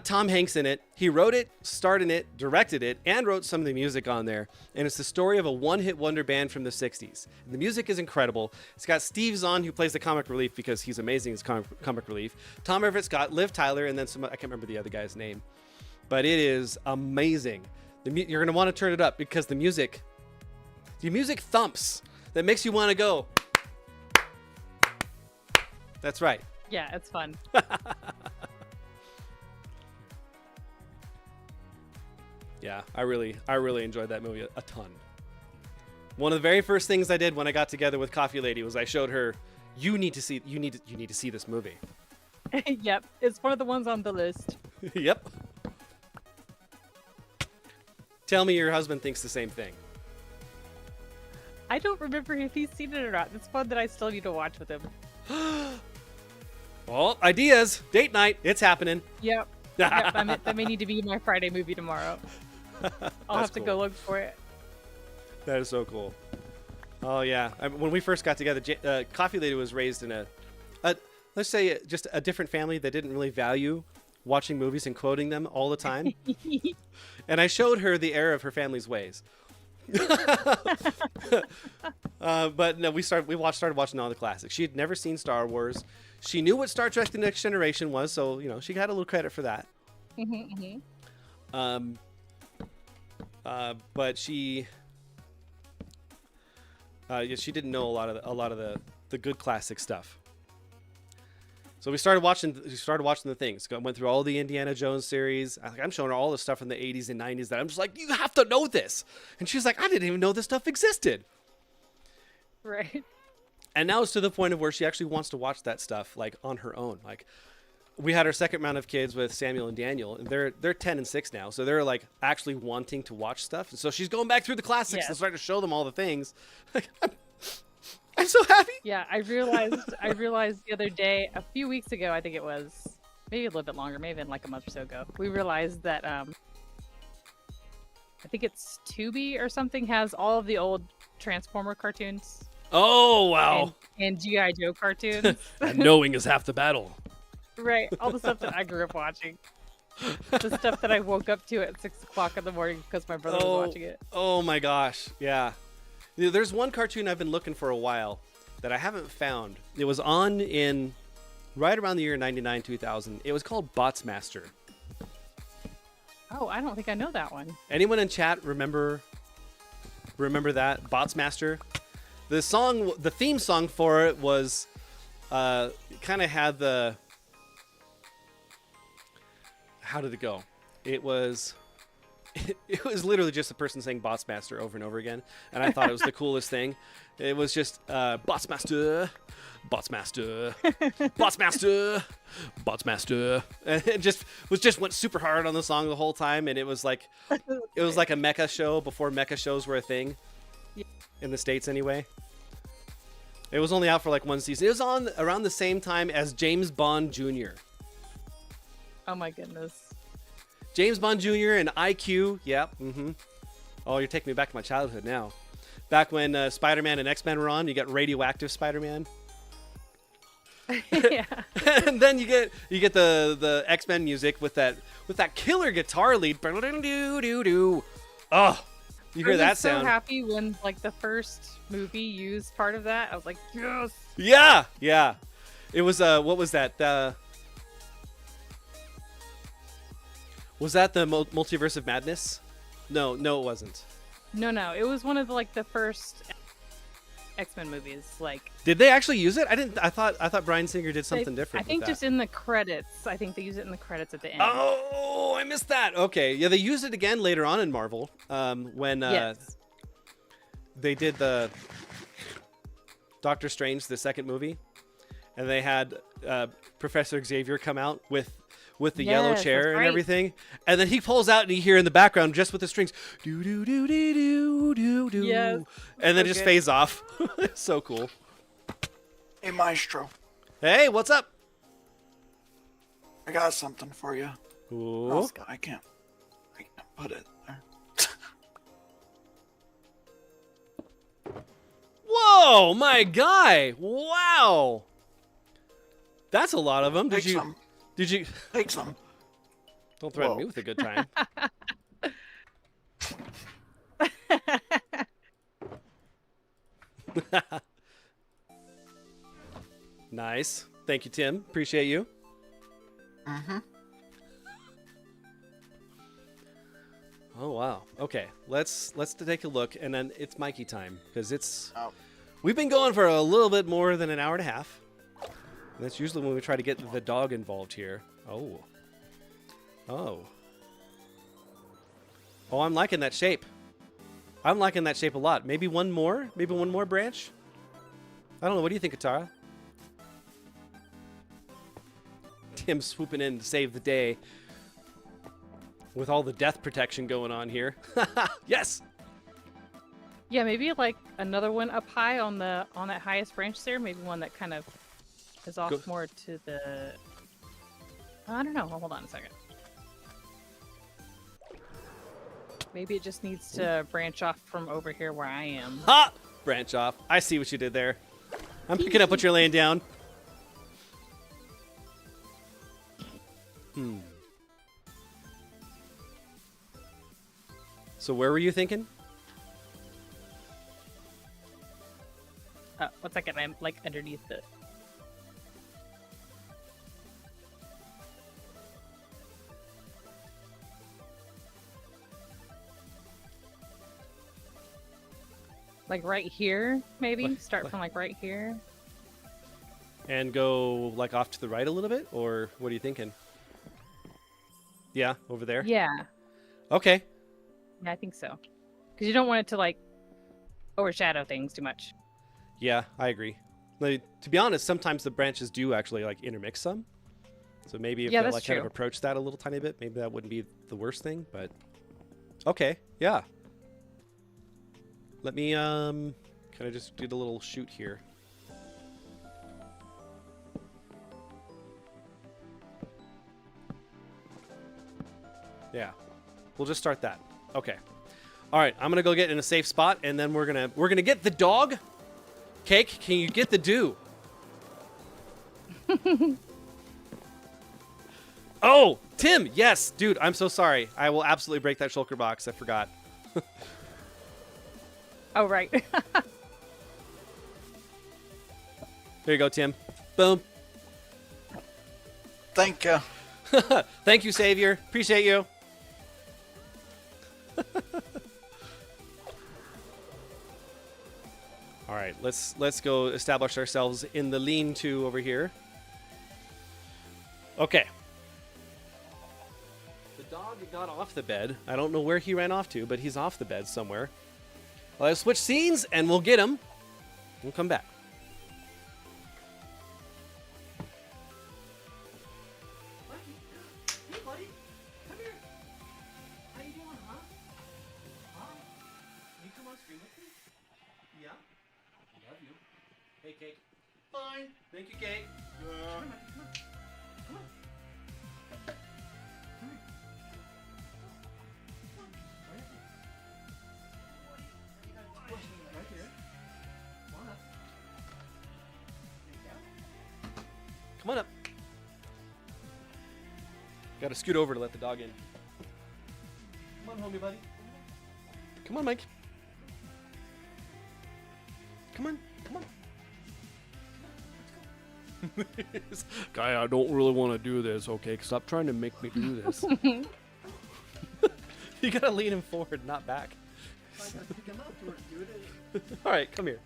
Tom Hanks in it. He wrote it, starred in it, directed it, and wrote some of the music on there. And it's the story of a one-hit wonder band from the 60s. The music is incredible. It's got Steve Zahn, who plays the comic relief because he's amazing as comic relief. Tom Everett Scott, Liv Tyler, and then I can't remember the other guy's name. But it is amazing. You're going to want to turn it up because the music thumps. That makes you want to go. That's right. Yeah, it's fun. Yeah, I really enjoyed that movie a ton. One of the very first things I did when I got together with Coffee Lady was I showed her, you need to see this movie. Yep, it's one of the ones on the list. Yep. Tell me your husband thinks the same thing. I don't remember if he's seen it or not. It's one that I still need to watch with him. Well, ideas, date night, it's happening. Yep. Yep, that may need to be my Friday movie tomorrow. I'll have to go look for it. That is so cool. Oh yeah, when we first got together, Coffee Lady was raised in a let's say just a different family that didn't really value watching movies and quoting them all the time. And I showed her the error of her family's ways. But no, we started watching all the classics. She had never seen Star Wars. She knew what Star Trek: The Next Generation was, so she got a little credit for that. But she didn't know a lot of the good classic stuff. So we started watching the things. Went through all the Indiana Jones series. I'm showing her all the stuff from the 80s and 90s that I'm just like, you have to know this. And she's like, I didn't even know this stuff existed. Right. And now it's to the point of where she actually wants to watch that stuff like on her own. Like we had our second round of kids with Samuel and Daniel, and they're 10 and 6 now. So they're like actually wanting to watch stuff. And so she's going back through the classics and starting to show them all the things. Like, I'm so happy. Yeah, I realized the other day, a few weeks ago, I think it was, maybe a little bit longer, maybe even like a month or so ago, we realized that I think it's Tubi or something has all of the old Transformer cartoons. Oh, wow. And G.I. Joe cartoons. And knowing is half the battle. Right, all the stuff that I grew up watching. The stuff that I woke up to at 6 o'clock in the morning because my brother was watching it. Oh my gosh, yeah. There's one cartoon I've been looking for a while that I haven't found. It was on in right around the year 99, 2000. It was called Botsmaster. Oh, I don't think I know that one. Anyone in chat remember that? Botsmaster? The theme song for it was kind of had the... How did it go? It was literally just a person saying Botsmaster over and over again, and I thought it was the coolest thing. It was just Botsmaster, Botsmaster, Botsmaster, Botsmaster, and it went super hard on the song the whole time, and it was like a mecha show before mecha shows were a thing in the States anyway. It was only out for like one season. It was on around the same time as James Bond Jr. Oh my goodness. James Bond Jr. and IQ. Yep. Mm-hmm. Oh, you're taking me back to my childhood now. Back when Spider-Man and X-Men were on, you got radioactive Spider-Man. Yeah. And then you get the X-Men music with that killer guitar lead. Oh, you hear that sound? I was so happy when like the first movie used part of that. I was like, yes. Yeah, yeah. It was what was that? Was that the Multiverse of Madness? No, it wasn't. No. It was one of the first X-Men movies. Like, did they actually use it? I thought Bryan Singer did something different. I think with just that. in the credits. I think they use it in the credits at the end. Oh, I missed that. Okay, yeah, they used it again later on in Marvel when yes. they did the Doctor Strange, the second movie, and they had Professor Xavier come out with with the yellow Yes, chair that's and right. everything. And then he pulls out and you hear in the background just with the strings, do do do do do do do, Yes, and then so it just good. phase off. So cool. Hey, Maestro, Hey, what's up? I got something for you. Ooh. Oh, I can't put it there. Whoa, my guy! Wow, that's a lot of them. Take some. Did you? Take some. Don't threaten Whoa. me with a good time. Nice. Thank you, Tim. Appreciate you. Mm-hmm. Oh wow. Okay, let's take a look, and then it's Mikey time because it's Oh. we've been going for a little bit more than an hour and a half. That's usually when we try to get the dog involved here. Oh. Oh. Oh, I'm liking that shape. I'm liking that shape a lot. Maybe one more? Maybe one more branch? I don't know. What do you think, Atara? Tim swooping in to save the day with all the death protection going on here. Yes. Yeah, maybe like another one up high on that highest branch there. Maybe one that kind of is off Go- more to the. I don't know. Hold on a second. Maybe it just needs to branch off from over here where I am. Ha! Branch off. I see what you did there. I'm picking up what you're laying down. So where were you thinking? 1 second. I'm like underneath it. Like right here, maybe? Like- Start from like right here. And go like off to the right a little bit? Or what are you thinking? Yeah, over there? Yeah. Okay. Yeah, I think so. Because you don't want it to like overshadow things too much. Yeah, I agree. Like, to be honest, sometimes the branches do actually like intermix some. So maybe if Yeah, I that's like kind of true. approach that a little tiny bit, maybe that wouldn't be the worst thing, but okay, yeah. Let me kind of just do the little shoot here. Yeah. We'll just start that. Okay. All right, I'm going to go get in a safe spot and then we're going to get the dog. Cake, can you get the dew? Oh, Tim, yes, dude, I'm so sorry. I will absolutely break that shulker box. I forgot. Oh, right. There you go, Tim. Boom. Thank you. Thank you, Savior. Appreciate you. All right, let's go establish ourselves in the lean-to over here. Okay. The dog got off the bed. I don't know where he ran off to, but he's off the bed somewhere. Let's switch scenes and we'll get him. We'll come back. Hey, buddy. Come here. How you doing, huh? Can you come on screen with me? Yeah? Love you. Hey, Cake. Fine. Thank you, Cake. Come on, come on. Come on. Come here. Come on. Right here. Right here. Come on up. Come on up. Gotta scoot over to let the dog in. Come on, homie, buddy. Come on, Mike. Come on, come on. Guy, I don't really want to do this, okay? Stop trying to make me do this. You gotta lean him forward, not back. All right, come here.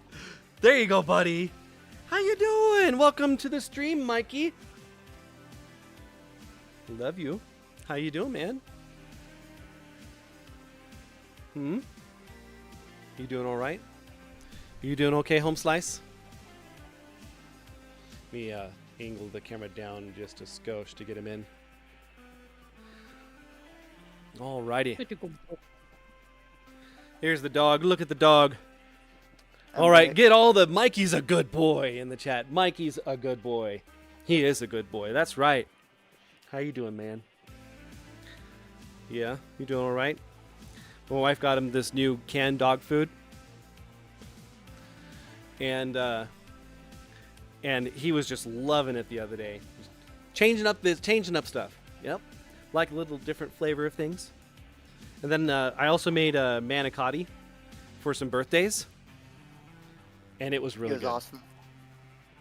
There you go, buddy. How you doing? Welcome to the stream, Mikey. Love you. How you doing, man? You doing all right? You doing okay, Home Slice? Let me angle the camera down just a skosh to get him in. Alrighty. Such a good boy. Here's the dog. Look at the dog. I'm All right, back. get all the Mikey's a good boy in the chat. Mikey's a good boy. He is a good boy. That's right. How you doing, man? Yeah, you doing all right? My wife got him this new canned dog food, and he was just loving it the other day. Changing up stuff. Yep, like a little different flavor of things. And then I also made a manicotti for some birthdays, and it was It really was good. awesome.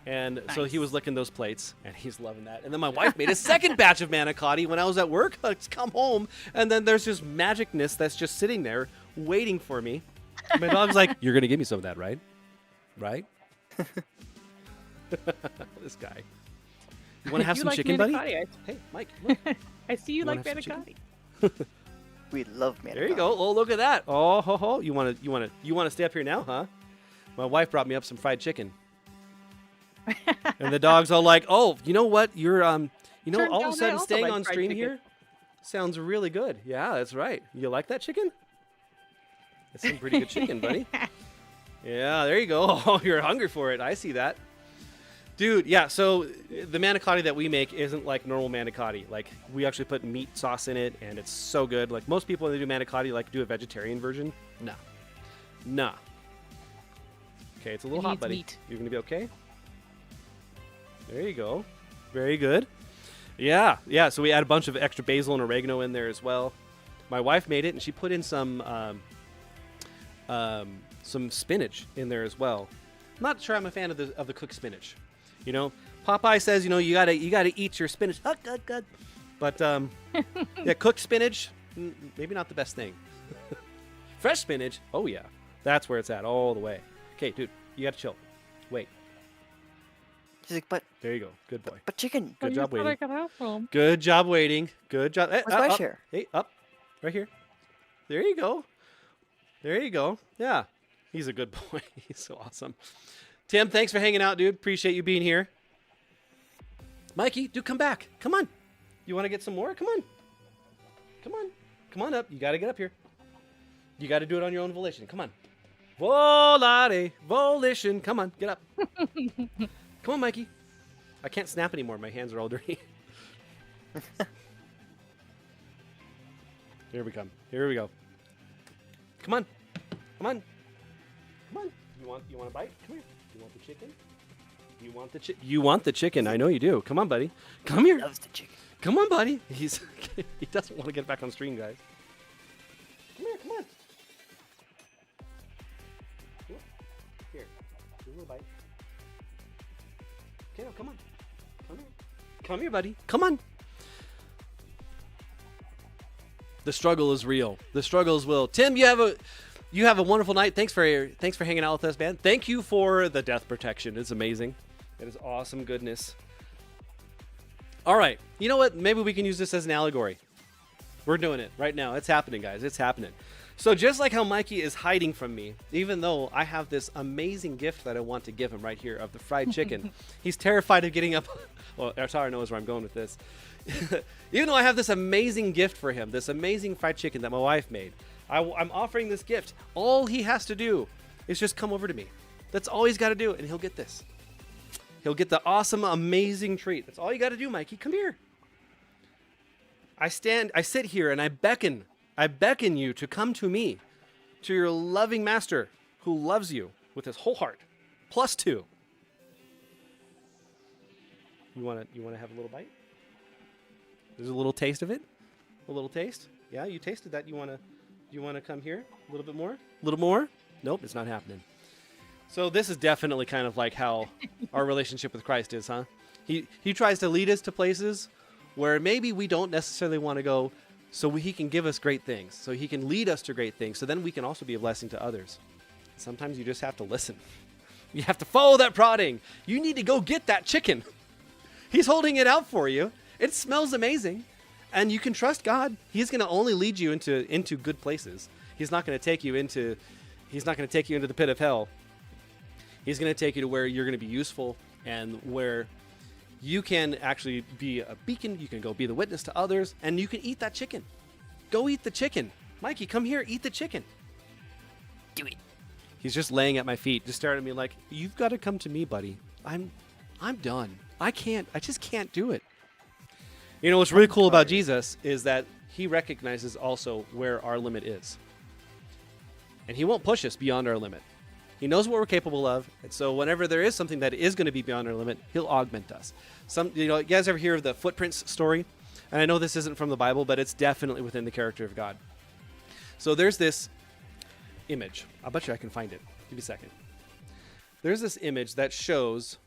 And so he Nice. was licking those plates, and he's loving that. And then my wife made a second batch of manicotti when I was at work. I just come home, and then there's just magicness that's just sitting there waiting for me. My dog's like, "You're gonna give me some of that, right? Right?" This guy. You want to have You some like chicken, buddy? manicotti. Hey, Mike. Look. I see you Wanna like have some manicotti. We love man. There you go. Oh, look at that. Oh, ho, ho. You want to stay up here now, huh? My wife brought me up some fried chicken. And the dog's all like, "Oh, you know what? You're Turns all of out a I sudden also staying like on fried stream chicken." here sounds really good." Yeah, that's right. You like that chicken? That's some pretty good chicken, buddy. Yeah, there you go. Oh, you're hungry for it. I see that. Dude, yeah, so the manicotti that we make isn't like normal manicotti. Like, we actually put meat sauce in it, and it's so good. Like, most people, when they do manicotti, like, do a vegetarian version. Nah. Okay, it's a little It hot, needs buddy. meat. You're going to be okay? There you go. Very good. Yeah, so we add a bunch of extra basil and oregano in there as well. My wife made it, and she put in some spinach in there as well. I'm not sure I'm a fan of the cooked spinach. You know, Popeye says, you gotta eat your spinach. But yeah, cooked spinach, maybe not the best thing. Fresh spinach, oh yeah, that's where it's at all the way. Okay, dude, you gotta chill. Wait, She's like, but there you go. Good boy. chicken. Where Good do you job thought I waiting. got that from? Good job waiting. Good job. Hey, Where's my up. share? Hey, up. Right here. There you go. There you go. Yeah. He's a good boy. He's so awesome. Tim, thanks for hanging out, dude. Appreciate you being here. Mikey, dude, come back. Come on. You want to get some more? Come on. Come on. Come on up. You got to get up here. You got to do it on your own volition. Come on. Volare. Volition. Come on. Get up. Come on, Mikey. I can't snap anymore. My hands are all dirty. Here we come. Here we go. Come on. Come on. Come on. You want a bite? Come here. You want the chicken? You want the chicken. I know you do. Come on, buddy. Come here. Loves the chicken. Come on, buddy. He doesn't want to get back on stream, guys. Come here. Come on. Here. Do a little bite. Okay, now come on. Come here. Come here, buddy. Come on. The struggle is real. The struggle is real. Tim, you have a wonderful night. Thanks for hanging out with us, man. Thank you for the death protection. It's amazing. It is awesome goodness. All right. You know what? Maybe we can use this as an allegory. We're doing it right now. It's happening, guys. It's happening. So just like how Mikey is hiding from me, even though I have this amazing gift that I want to give him right here of the fried chicken, he's terrified of getting up. Well, Atara knows where I'm going with this. Even though I have this amazing gift for him, this amazing fried chicken that my wife made, I'm offering this gift. All he has to do is just come over to me. That's all he's got to do, and he'll get this. He'll get the awesome, amazing treat. That's all you got to do, Mikey. Come here. I sit here, and I beckon you to come to me, to your loving master who loves you with his whole heart. +2. You want to have a little bite? There's a little taste of it. A little taste. Yeah, you tasted that. You want to come here a little bit more? A little more? Nope, it's not happening. So this is definitely kind of like how our relationship with Christ is, huh? He tries to lead us to places where maybe we don't necessarily want to go, so he can give us great things, so he can lead us to great things, so then we can also be a blessing to others. Sometimes you just have to listen. You have to follow that prodding. You need to go get that chicken. He's holding it out for you. It smells amazing, and you can trust God. He's going to only lead you into good places. He's not going to take you into the pit of hell. He's going to take you to where you're going to be useful and where you can actually be a beacon. You can go be the witness to others, and you can eat that chicken. Go eat the chicken. Mikey, come here, eat the chicken. Do it. He's just laying at my feet, just staring at me like, you've got to come to me, buddy. I'm done. I just can't do it. You know, what's really cool about Jesus is that he recognizes also where our limit is. And he won't push us beyond our limit. He knows what we're capable of. And so whenever there is something that is going to be beyond our limit, he'll augment us. You guys ever hear of the footprints story? And I know this isn't from the Bible, but it's definitely within the character of God. So there's this image. I'll bet you I can find it. Give me a second. There's this image that shows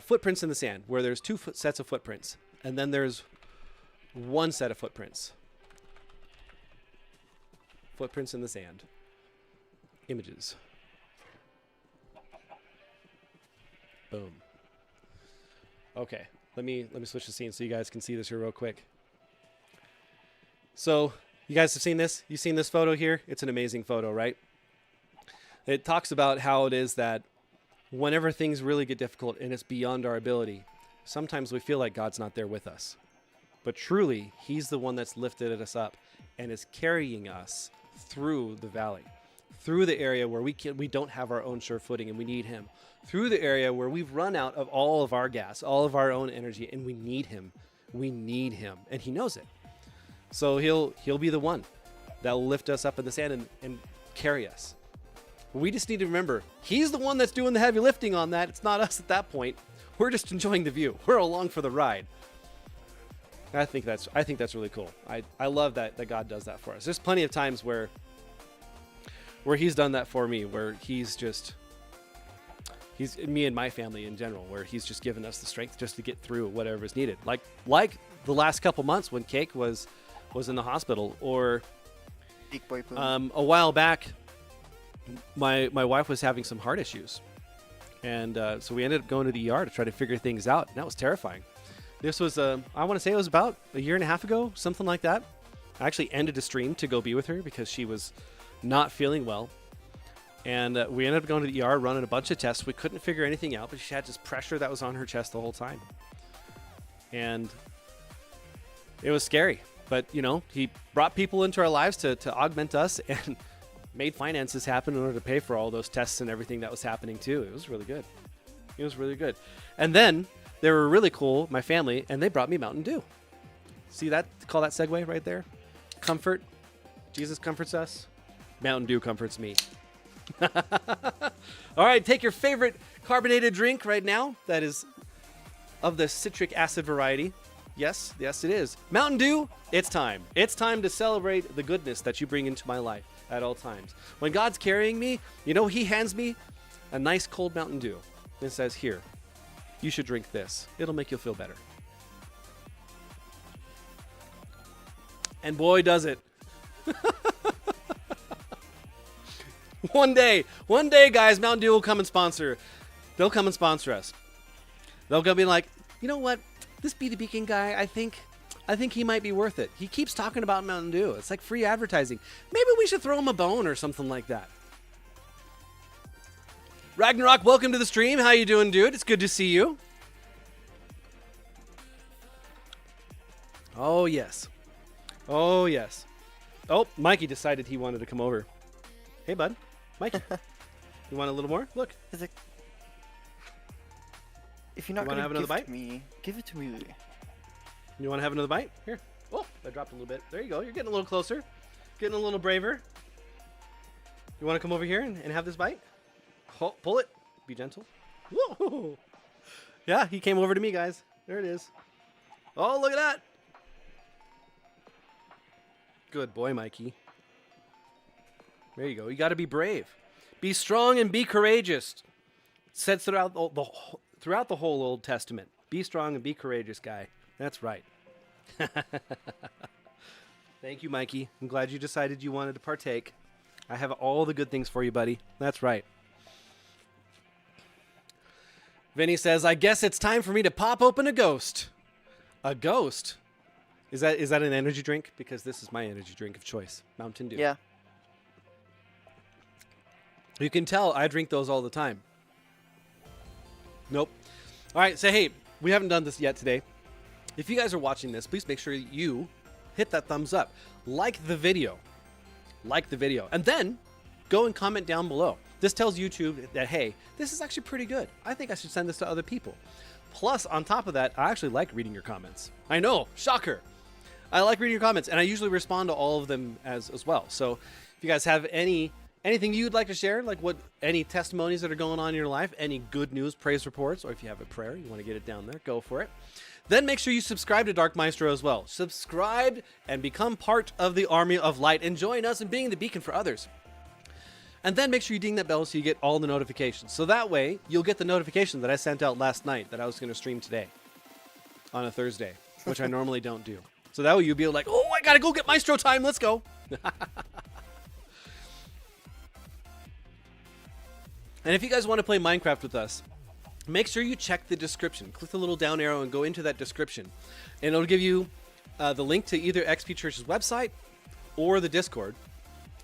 footprints in the sand, where there's two sets of footprints. And then there's one set of footprints. Footprints in the sand. Images. Boom. Okay, let me switch the scene so you guys can see this here real quick. So, you guys have seen this? You've seen this photo here? It's an amazing photo, right? It talks about how it is that whenever things really get difficult and it's beyond our ability, sometimes we feel like God's not there with us. But truly, he's the one that's lifted us up and is carrying us through the valley, through the area where we don't have our own sure footing and we need him, through the area where we've run out of all of our gas, all of our own energy, and we need him. We need him, and he knows it. So he'll be the one that will lift us up in the sand and carry us. We just need to remember, he's the one that's doing the heavy lifting on that. It's not us at that point. We're just enjoying the view. We're along for the ride. I think that's really cool. I love that God does that for us. There's plenty of times where he's done that for me, where he's me and my family in general, where he's just given us the strength just to get through whatever is needed. Like the last couple months when Cake was in the hospital, or a while back, my wife was having some heart issues, and so we ended up going to the ER to try to figure things out, and that was terrifying. This was I want to say it was about a year and a half ago, something like that. I actually ended a stream to go be with her because she was not feeling well. And we ended up going to the ER, running a bunch of tests. We couldn't figure anything out, but she had this pressure that was on her chest the whole time. And it was scary. But, you know, he brought people into our lives to augment us and made finances happen in order to pay for all those tests and everything that was happening, too. It was really good. It was really good. And then they were really cool, my family, and they brought me Mountain Dew. See that? Call that segue right there? Comfort. Jesus comforts us. Mountain Dew comforts me. All right, take your favorite carbonated drink right now that is of the citric acid variety. Yes, it is. Mountain Dew, it's time. It's time to celebrate the goodness that you bring into my life at all times. When God's carrying me, you know, he hands me a nice cold Mountain Dew and says, here, you should drink this. It'll make you feel better. And boy, does it. One day, guys, Mountain Dew will come and sponsor. They'll come and sponsor us. They'll go be like, you know what? This Be the Beacon guy, I think he might be worth it. He keeps talking about Mountain Dew. It's like free advertising. Maybe we should throw him a bone or something like that. Ragnarok, welcome to the stream. How you doing, dude? It's good to see you. Oh, yes. Oh, yes. Oh, Mikey decided he wanted to come over. Hey, bud. Mikey, you want a little more? Look. If you're not going to give it to me, give it to me. You want to have another bite? Here. Oh, I dropped a little bit. There you go. You're getting a little closer. Getting a little braver. You want to come over here and have this bite? Pull it. Be gentle. Whoa. Yeah, he came over to me, guys. There it is. Oh, look at that. Good boy, Mikey. There you go. You got to be brave. Be strong and be courageous. It said throughout the whole Old Testament. Be strong and be courageous, guy. That's right. Thank you, Mikey. I'm glad you decided you wanted to partake. I have all the good things for you, buddy. That's right. Vinny says, I guess it's time for me to pop open a ghost. A ghost? Is that an energy drink? Because this is my energy drink of choice. Mountain Dew. Yeah. You can tell I drink those all the time. Nope. All right, so hey, we haven't done this yet today. If you guys are watching this, please make sure you hit that thumbs up. like the video. Like the video. And then go and comment down below. This tells YouTube that, hey, this is actually pretty good. I think I should send this to other people. Plus, on top of that, I actually like reading your comments. I know, shocker. I like reading your comments, and I usually respond to all of them as well. So if you guys have anything you'd like to share, like any testimonies that are going on in your life, any good news, praise reports, or if you have a prayer, you want to get it down there, go for it. Then make sure you subscribe to Dark Maestro as well. Subscribe and become part of the army of light and join us in being the beacon for others. And then make sure you ding that bell so you get all the notifications. So that way, you'll get the notification that I sent out last night that I was going to stream today on a Thursday, which I normally don't do. So that way you'll be like, oh, I got to go get Maestro time. Let's go. And if you guys want to play Minecraft with us, make sure you check the description. Click the little down arrow and go into that description. And it'll give you the link to either XP Church's website or the Discord.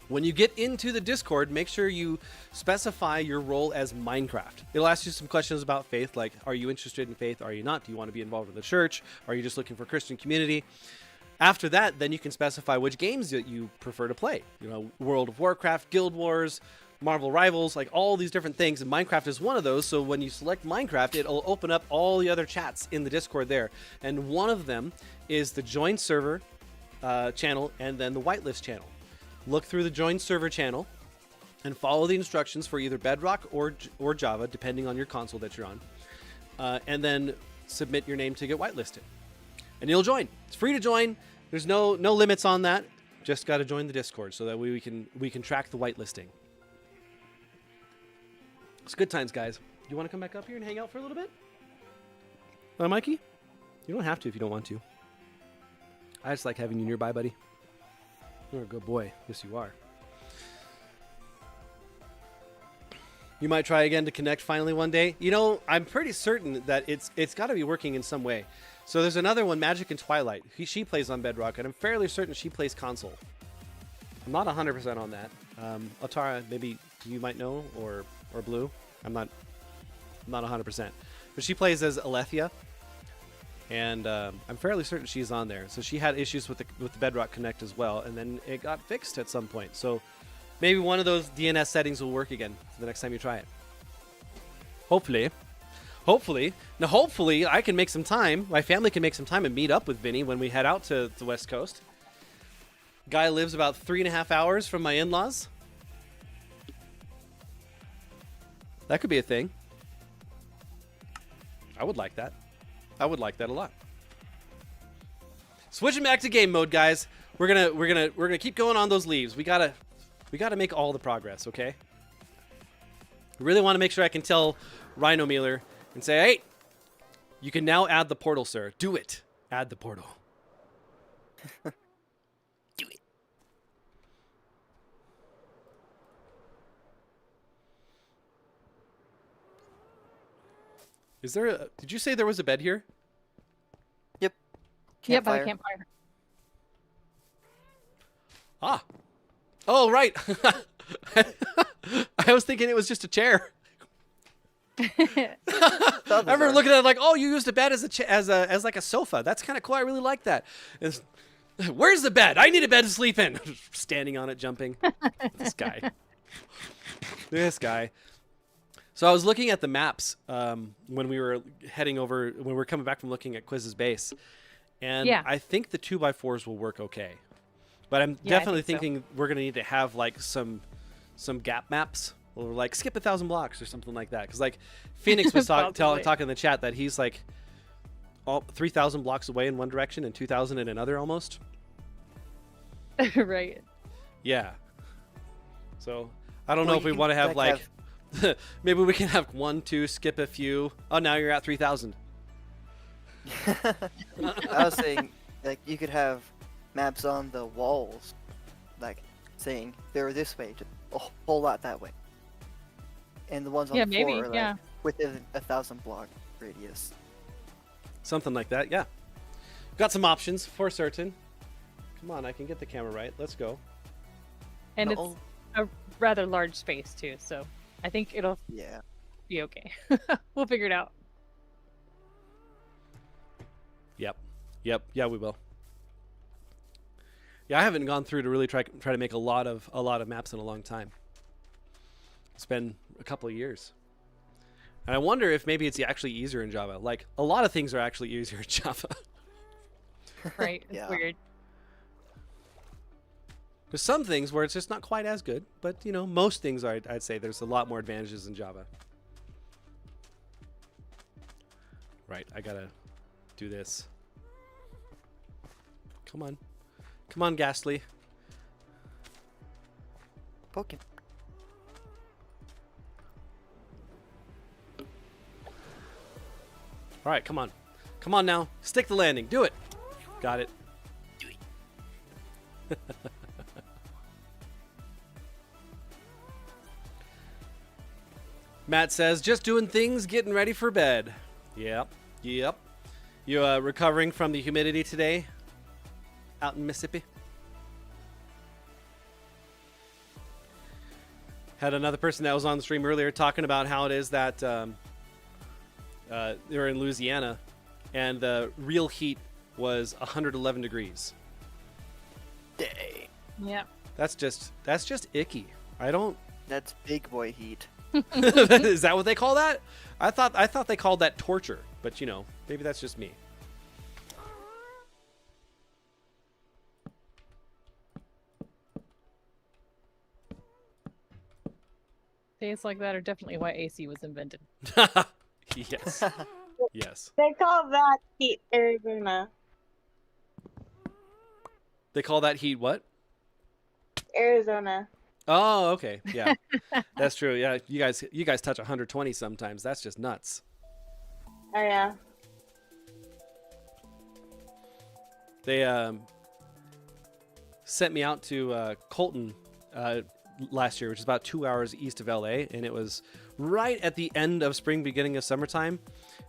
When you get into the Discord, make sure you specify your role as Minecraft. It'll ask you some questions about faith, like, are you interested in faith? Are you not? Do you want to be involved in the church? Are you just looking for a Christian community? After that, then you can specify which games that you prefer to play. You know, World of Warcraft, Guild Wars, Marvel Rivals, like all these different things. And Minecraft is one of those. So when you select Minecraft, it'll open up all the other chats in the Discord there. And one of them is the join server channel and then the whitelist channel. Look through the join server channel and follow the instructions for either Bedrock or Java, depending on your console that you're on. And then submit your name to get whitelisted. And you'll join. It's free to join. There's no limits on that. Just got to join the Discord so that way we can track the whitelisting. It's good times, guys. You want to come back up here and hang out for a little bit? Mikey? You don't have to if you don't want to. I just like having you nearby, buddy. You're a good boy. Yes, you are. You might try again to connect finally one day. You know, I'm pretty certain that it's got to be working in some way. So there's another one, Magic and Twilight. She plays on Bedrock, and I'm fairly certain she plays console. I'm not 100% on that. Atara, maybe you might know, or Blue. I'm not 100%. But she plays as Alethea. And I'm fairly certain she's on there. So she had issues with the Bedrock Connect as well, and then it got fixed at some point. So maybe one of those DNS settings will work again the next time you try it. Hopefully. Now, hopefully, I can make some time. My family can make some time and meet up with Vinny when we head out to the West Coast. Guy lives about 3.5 hours from my in-laws. That could be a thing. I would like that. I would like that a lot. Switching back to game mode, guys. We're gonna keep going on those leaves. We gotta make all the progress, okay? I really want to make sure I can tell Rhino Mealer and say, hey, you can now add the portal, sir. Do it. Add the portal. Do it. Is there a... Did you say there was a bed here? Yep. Yep, by Campfire. the campfire. Ah. Oh, right. I was thinking it was just a chair. I remember looking at it like, oh, you used a bed as like a sofa. That's kind of cool. I really like that. Where's the bed? I need a bed to sleep in. Standing on it, jumping. This guy. This guy. So I was looking at the maps when we were when we were coming back from looking at Quiz's base, and Yeah. I think the 2x4s will work okay. But I'm Yeah, I definitely think so. thinking we're gonna need to have like some gap maps, or like skip 1,000 blocks or something like that. Because like Phoenix was Possibly. talking in the chat that he's like 3,000 blocks away in one direction and 2,000 in another almost. Right. Yeah. So I don't know Well, if you we can, want to have like, maybe we can have 1, 2, skip a few. Oh, now you're at 3,000. I was saying, like, you could have maps on the walls, like, saying they're this way, just a whole lot that way. And the ones on Yeah, the maybe, floor are, like, yeah. within 1,000 block radius. Something like that, yeah. Got some options for certain. Come on, I can get the camera right. Let's go. And No. it's a rather large space too, so I think it'll Yeah. be okay. We'll figure it out. Yep. Yeah, we will. Yeah, I haven't gone through to really try to make a lot of maps in a long time. It's been a couple of years. And I wonder if maybe it's actually easier in Java. Like, a lot of things are actually easier in Java. Right. It's Yeah. weird. There's some things where it's just not quite as good, but, you know, most things I'd say there's a lot more advantages in Java. Right, I gotta do this. Come on. Come on, Ghastly. Poke him. All right, come on. Come on now. Stick the landing. Do it. Got it. Do it. Matt says, just doing things, getting ready for bed. Yep. Yep. You recovering from the humidity today out in Mississippi? Had another person that was on the stream earlier talking about how it is that they were in Louisiana and the real heat was 111 degrees. Dang. Yep. That's just icky. I don't. That's big boy heat. Is that what they call that? I thought they called that torture, but you know, maybe that's just me. Days like that are definitely why AC was invented. Yes. Yes. They call that heat Arizona. They call that heat what? Arizona. Oh, okay. Yeah. That's true. Yeah, you guys touch 120 sometimes. That's just nuts. Oh yeah. They sent me out to Colton last year, which is about 2 hours east of LA, and it was right at the end of spring, beginning of summertime.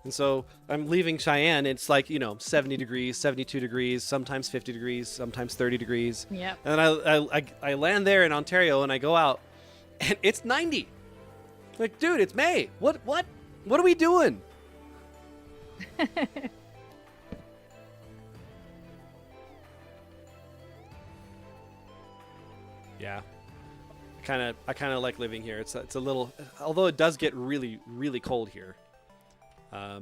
And so I'm leaving Cheyenne. It's like, you know, 70 degrees, 72 degrees, sometimes 50 degrees, sometimes 30 degrees. Yep. And then I land there in Ontario and I go out and it's 90. Like, dude, it's May. What are we doing? Yeah. I kind of like living here. It's a little, although it does get really, really cold here. I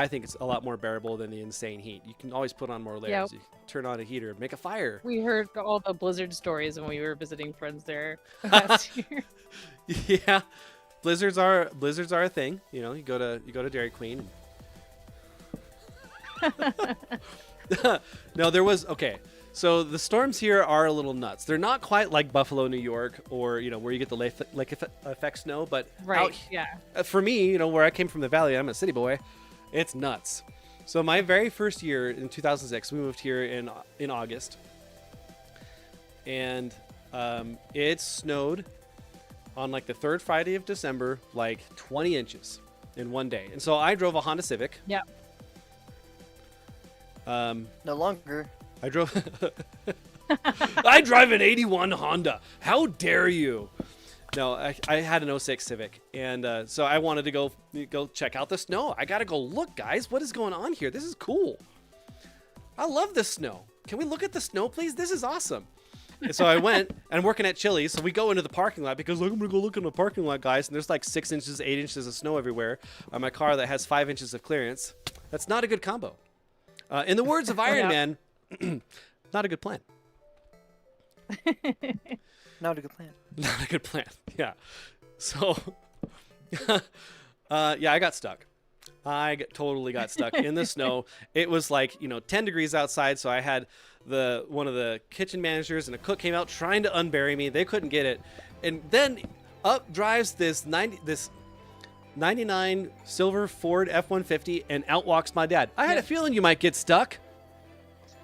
think it's a lot more bearable than the insane heat. You can always put on more layers. Yep. You turn on a heater, make a fire. We heard all the blizzard stories when we were visiting friends there last year. Yeah, blizzards are a thing. You know, you go to Dairy Queen. No, there was okay. So the storms here are a little nuts. They're not quite like Buffalo, New York, or you know where you get the lake effect snow, but Right. Yeah. for me, you know, where I came from the valley, I'm a city boy. It's nuts. So my very first year in 2006, we moved here in August, and it snowed on like the third Friday of December, like 20 inches in one day. And so I drove a Honda Civic. Yep. No longer. I drove. I drive an 81 Honda. How dare you? No, I had an 06 Civic, and so I wanted to go check out the snow. I gotta go look, guys. What is going on here? This is cool. I love this snow. Can we look at the snow, please? This is awesome. And so I went, and I'm working at Chili's, so we go into the parking lot because like, I'm gonna go look in the parking lot, guys. And there's like 6 inches, 8 inches of snow everywhere on my car that has 5 inches of clearance. That's not a good combo. In the words of Iron Man, not a good plan. Not a good plan. Not a good plan. Yeah. So, yeah, I got stuck. Totally got stuck in the snow. It was like, 10 degrees outside. So I had one of the kitchen managers and a cook came out trying to unbury me. They couldn't get it. And then up drives this 99 silver Ford F-150 and out walks my dad. I had a feeling you might get stuck.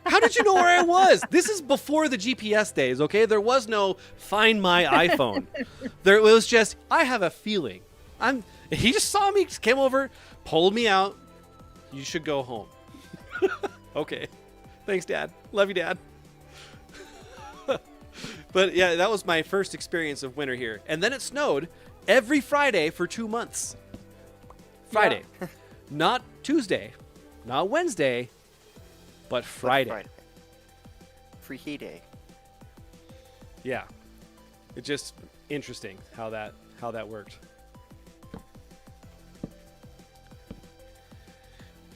How did you know where I was? This is before the GPS days, okay? There was no Find My iPhone. There was just, I have a feeling. He just saw me, came over, pulled me out. You should go home. Okay. Thanks, Dad. Love you, Dad. But yeah, that was my first experience of winter here. And then it snowed every Friday for 2 months. Friday. Not Tuesday. Not Wednesday. but Friday. Free heat day. Yeah. It's just interesting how that worked.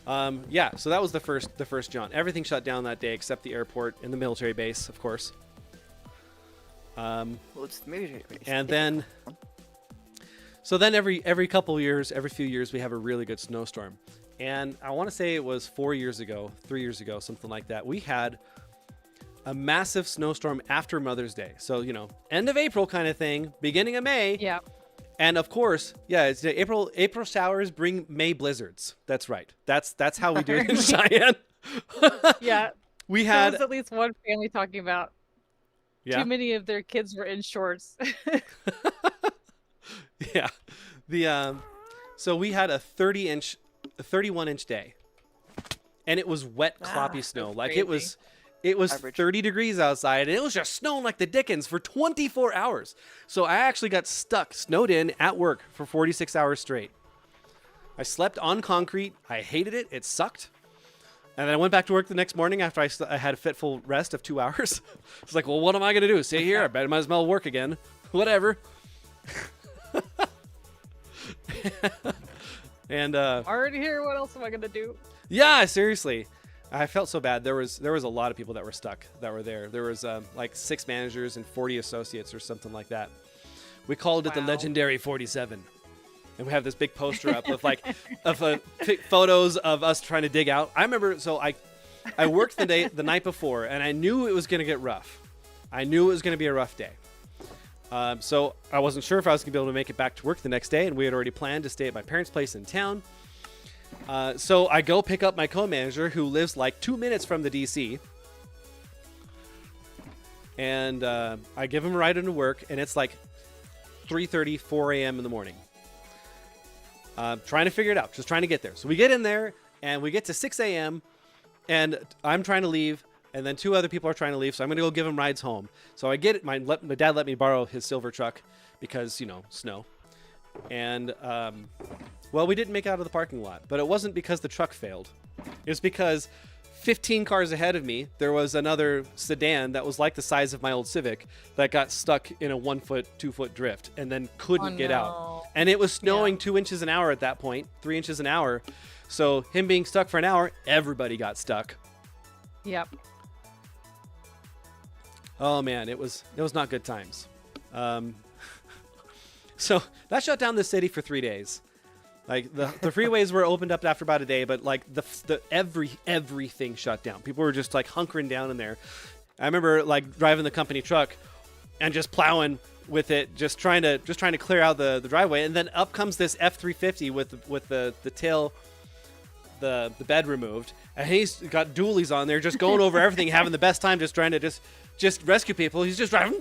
Yeah, so that was the first jaunt. Everything shut down that day except the airport and the military base, of course. Well, it's the military base. And then, so then every couple years, every few years, we have a really good snowstorm. And I want to say it was 3 years ago, something like that. We had a massive snowstorm after Mother's Day. So, you know, end of April kind of thing, beginning of May. Yeah. And of course, yeah, it's April showers bring May blizzards. That's right. That's how we do it in Cheyenne. Yeah. We There had was at least one family talking about too many of their kids were in shorts. Yeah. So we had a 31-inch day. And it was wet, cloppy snow. Like crazy. it was Average. 30 degrees outside, and it was just snowing like the dickens for 24 hours. So I actually got snowed in at work for 46 hours straight. I slept on concrete. I hated it. It sucked. And then I went back to work the next morning after I had a fitful rest of 2 hours. It's like, well, what am I going to do? Stay here? I bet I might as well work again. Whatever. And Already here. What else am I gonna do? yeah, seriously. I felt so bad. There was a lot of people that were stuck that were there. There was like 6 managers and 40 associates or something like that. We called it the Wow. legendary 47. And we have this big poster up of photos of us trying to dig out. I remember, so I worked the night before, and I knew it was going to get rough. I knew it was going to be a rough day. So I wasn't sure if I was going to be able to make it back to work the next day, and we had already planned to stay at my parents' place in town. So I go pick up my co-manager, who lives like 2 minutes from the DC. And I give him a ride into work, and it's like 3:30, 4 a.m. in the morning. Trying to figure it out, just trying to get there. So we get in there, and we get to 6 a.m., and I'm trying to leave, and then 2 other people are trying to leave, so I'm going to go give them rides home. So I get it. My dad let me borrow his silver truck because, you know, snow. And, well, we didn't make it out of the parking lot, but it wasn't because the truck failed. It was because 15 cars ahead of me, there was another sedan that was like the size of my old Civic that got stuck in a 1 foot, 2 foot drift and then couldn't get out. And it was snowing 2 inches an hour at that point, 3 inches an hour. So him being stuck for an hour, everybody got stuck. Yep. Oh man, it was not good times. So that shut down the city for 3 days. Like the freeways were opened up after about a day, but like everything shut down. People were just like hunkering down in there. I remember like driving the company truck and just plowing with it, just trying to clear out the driveway, and then up comes this F-350 with the tail, the bed removed, and he's got dualies on there, just going over everything, having the best time, just trying to just rescue people. He's just driving,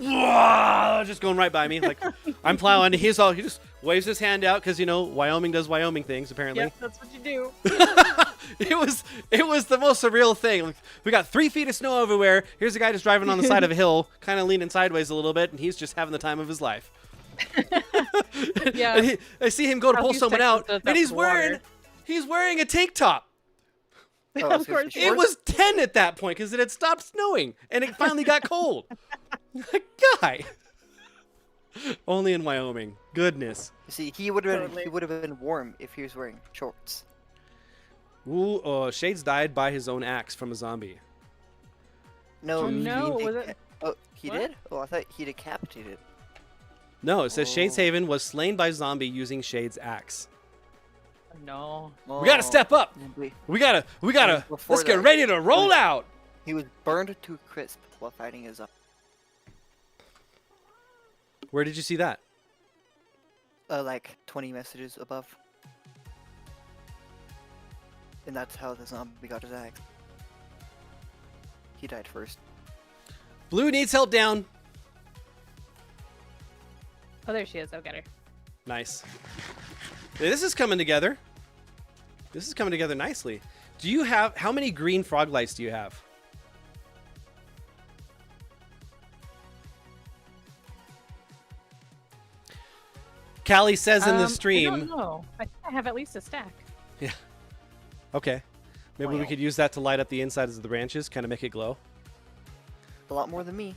just going right by me. Like I'm plowing. He just waves his hand out because, you know, Wyoming does Wyoming things apparently. Yep, that's what you do. It was the most surreal thing. Like, we got 3 feet of snow everywhere. Here's a guy just driving on the side of a hill, kind of leaning sideways a little bit, and he's just having the time of his life. Yeah. And I see him go to pull Southeast someone Texas out, does that and he's for water. wearing a tank top. Oh, Of so course. it's It short? was 10 at that point because it had stopped snowing, and it finally got cold. Guy. Only in Wyoming. Goodness. You see, he would have Totally. been warm if he was wearing shorts. Ooh, Shades died by his own axe from a zombie. No, Oh, he no, deca- was it- Oh, he What? did? Oh, I thought he decapitated. No, it says Oh. Shadeshaven was slain by zombie using Shades' axe. No. We gotta step up. We gotta. Before Let's get that- ready to roll out. He was burned to a crisp while fighting his Where did you see that? like 20 messages above. And that's how the zombie got his axe. He died first. Blue needs help down. Oh, there she is. I'll get her. Nice. Yeah, this is coming together. This is coming together nicely. Do you have, how many green frog lights do you have? Callie says in the I stream. don't know. I think I have at least a stack. Yeah. Okay. Maybe we could use that to light up the insides of the branches, kind of make it glow. A lot more than me.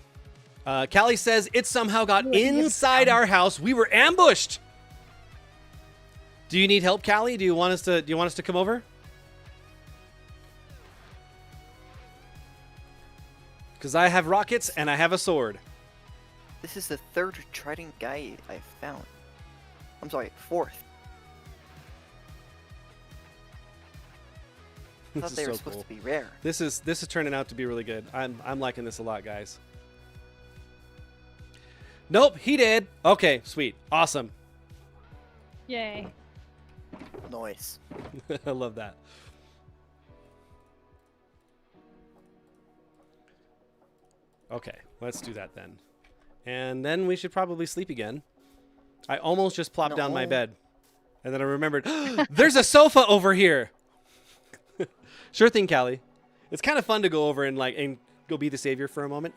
Callie says it somehow got inside our house. We were ambushed. Do you need help, Callie? Do you want us to come over? Because I have rockets and I have a sword. This is the 3rd trident guy I've found. I'm sorry, 4th. I thought This they is were so supposed cool. to be rare. This is turning out to be really good. I'm liking this a lot, guys. Nope, he did. Okay, sweet, awesome. Yay. Nice. I love that. Okay, let's do that then. And then we should probably sleep again. I almost just plopped down my No. bed. And then I remembered, there's a sofa over here. Sure thing, Callie. It's kind of fun to go over and go be the savior for a moment.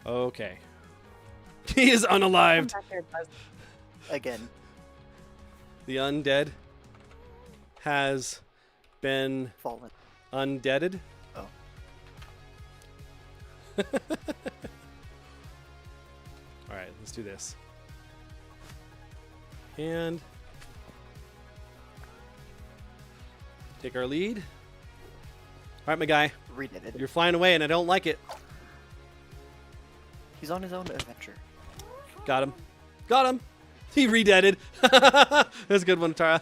Okay. He is unalived. Again. The undead has been Fallen. undeaded. Oh. Alright, let's do this. And take our lead. Alright, my guy. Redid You're it. flying away and I don't like it. He's on his own adventure. Got him. Got him. He redeaded. That's a good one, Tara.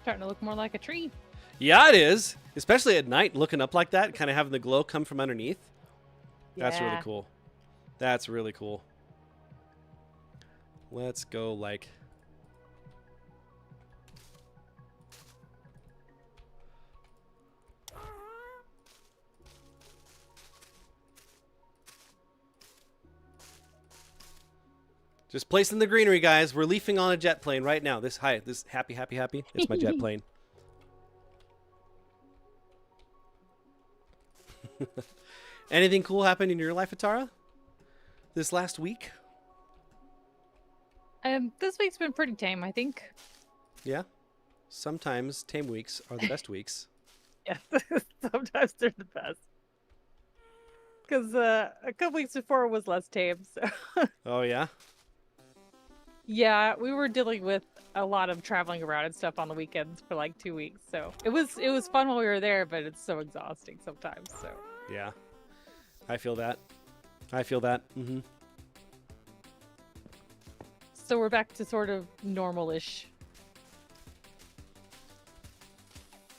Starting to look more like a tree. Yeah, it is. Especially at night, looking up like that, kind of having the glow come from underneath. That's really Yeah. cool. That's really cool. Let's go like... Just placing the greenery, guys. We're leafing on a jet plane right now. This happy. It's my jet plane. Anything cool happened in your life, Atara? This last week? This week's been pretty tame, I think. Yeah. Sometimes tame weeks are the best weeks. Yeah, sometimes they're the best. Because a couple weeks before was less tame, so. Oh yeah. Yeah, we were dealing with a lot of traveling around and stuff on the weekends for like 2 weeks. So it was fun while we were there, but it's so exhausting sometimes. So Yeah. I feel that. Mm-hmm. so we're back to sort of normal-ish.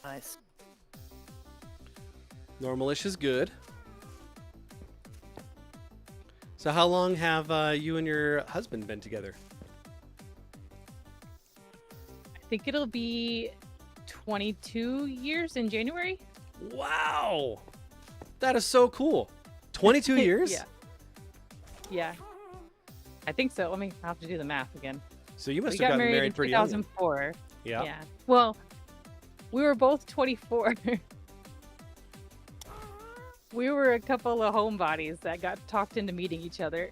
Nice. Normalish is good. So how long have you and your husband been together? I think it'll be 22 years in January. Wow. That is so cool. 22 years? Yeah. Yeah. I think so. I'll have to do the math again. So you must We have got gotten married married in pretty young. 2004. Yeah. Yeah. Well, we were both 24. We were a couple of homebodies that got talked into meeting each other.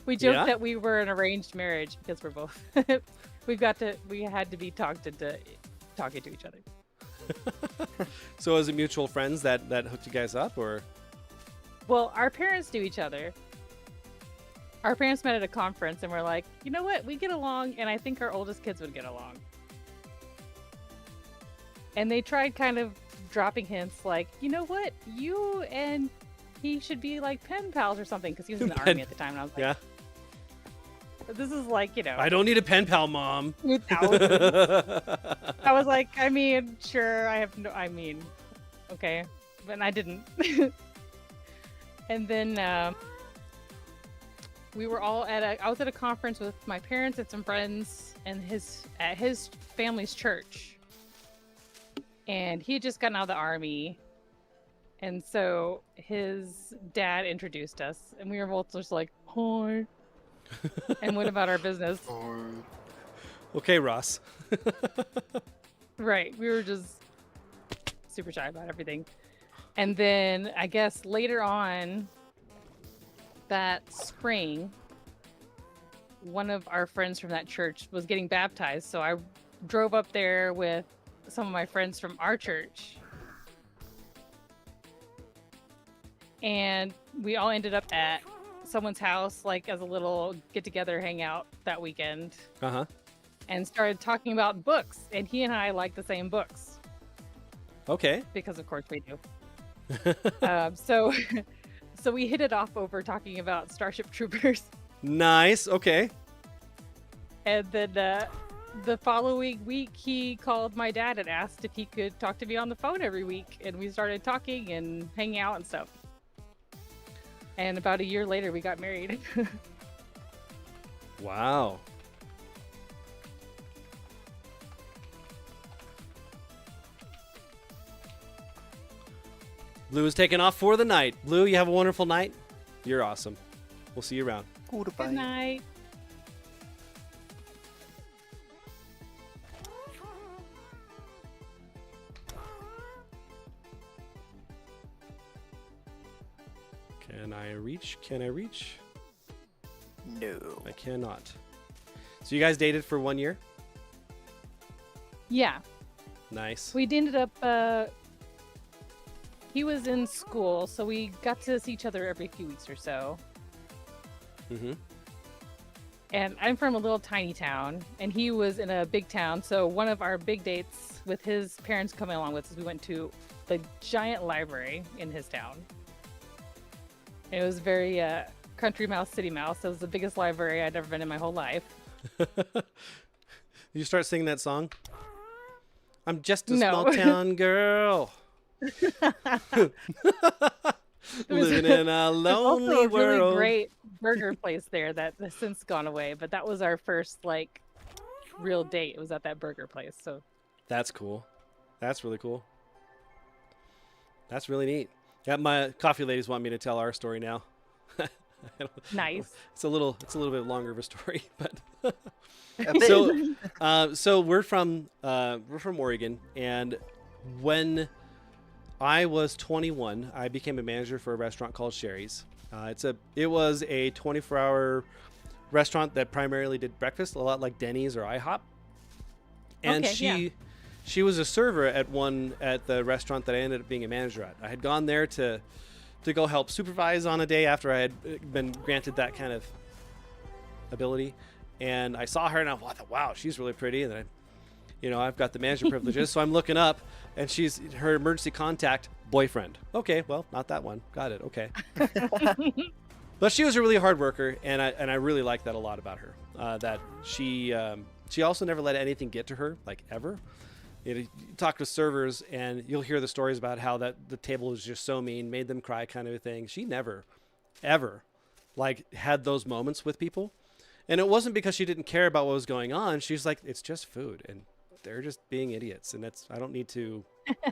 We joked Yeah? that we were an arranged marriage because we're both. We had to be talked into talking to each other. So is it mutual friends that hooked you guys up, or? Well, our parents knew each other. Our parents met at a conference and we're like, you know what? We get along, and I think our oldest kids would get along. And they tried kind of dropping hints like, you know what? You and he should be like pen pals or something, because he was in the Pen- army at the time. And I was like, Yeah. this is like, I don't need a pen pal, Mom. 2000. I was like, I mean, sure, okay. But I didn't. And then we were all I was at a conference with my parents and some friends and at his family's church. And he had just gotten out of the army. And so his dad introduced us, and we were both just like, hi, and went about our business. Okay, Ross. Right. We were just super shy about everything. And then I guess later on that spring, one of our friends from that church was getting baptized. So I drove up there with some of my friends from our church. And we all ended up at someone's house, like as a little get together, hangout that weekend. Uh-huh. And started talking about books. And he and I like the same books. Okay. Because of course we do. So we hit it off over talking about Starship Troopers. Nice. Okay. And then the following week, he called my dad and asked if he could talk to me on the phone every week. And we started talking and hanging out and stuff. And about a year later, we got married. Wow. Blue is taking off for the night. Blue, you have a wonderful night. You're awesome. We'll see you around. Goodbye. Good night. Can I reach? Can I reach? No. I cannot. So you guys dated for 1 year? Yeah. Nice. We ended up, he was in school, so we got to see each other every few weeks or so. Mm-hmm. And I'm from a little tiny town, and he was in a big town. So one of our big dates with his parents coming along with us, we went to the giant library in his town. It was very country mouse, city mouse. It was the biggest library I'd ever been in my whole life. You start singing that song? I'm just a No. small town girl. Living in a lonely also a world. really great burger place there that has since gone away. But that was our first like real date. It was at that burger place. So That's cool. That's really cool. That's really neat. Yeah, my coffee ladies want me to tell our story now. nice. It's a little bit longer of a story, but A bit. so we're from Oregon, and when I was 21, I became a manager for a restaurant called Sherry's. It was a 24-hour restaurant that primarily did breakfast, a lot like Denny's or IHOP. And Okay, she was a server at the restaurant that I ended up being a manager at. I had gone there to go help supervise on a day after I had been granted that kind of ability, and I saw her and I thought, wow, she's really pretty. And then I've got the manager privileges, so I'm looking up, and she's her emergency contact boyfriend. Okay, well, not that one. Got it. Okay. But she was a really hard worker, and I really liked that a lot about her. That she also never let anything get to her, like ever. You talk to servers, and you'll hear the stories about how that the table was just so mean, made them cry, kind of a thing. She never, ever, like had those moments with people, and it wasn't because she didn't care about what was going on. She's like, it's just food, and they're just being idiots, and I don't need to.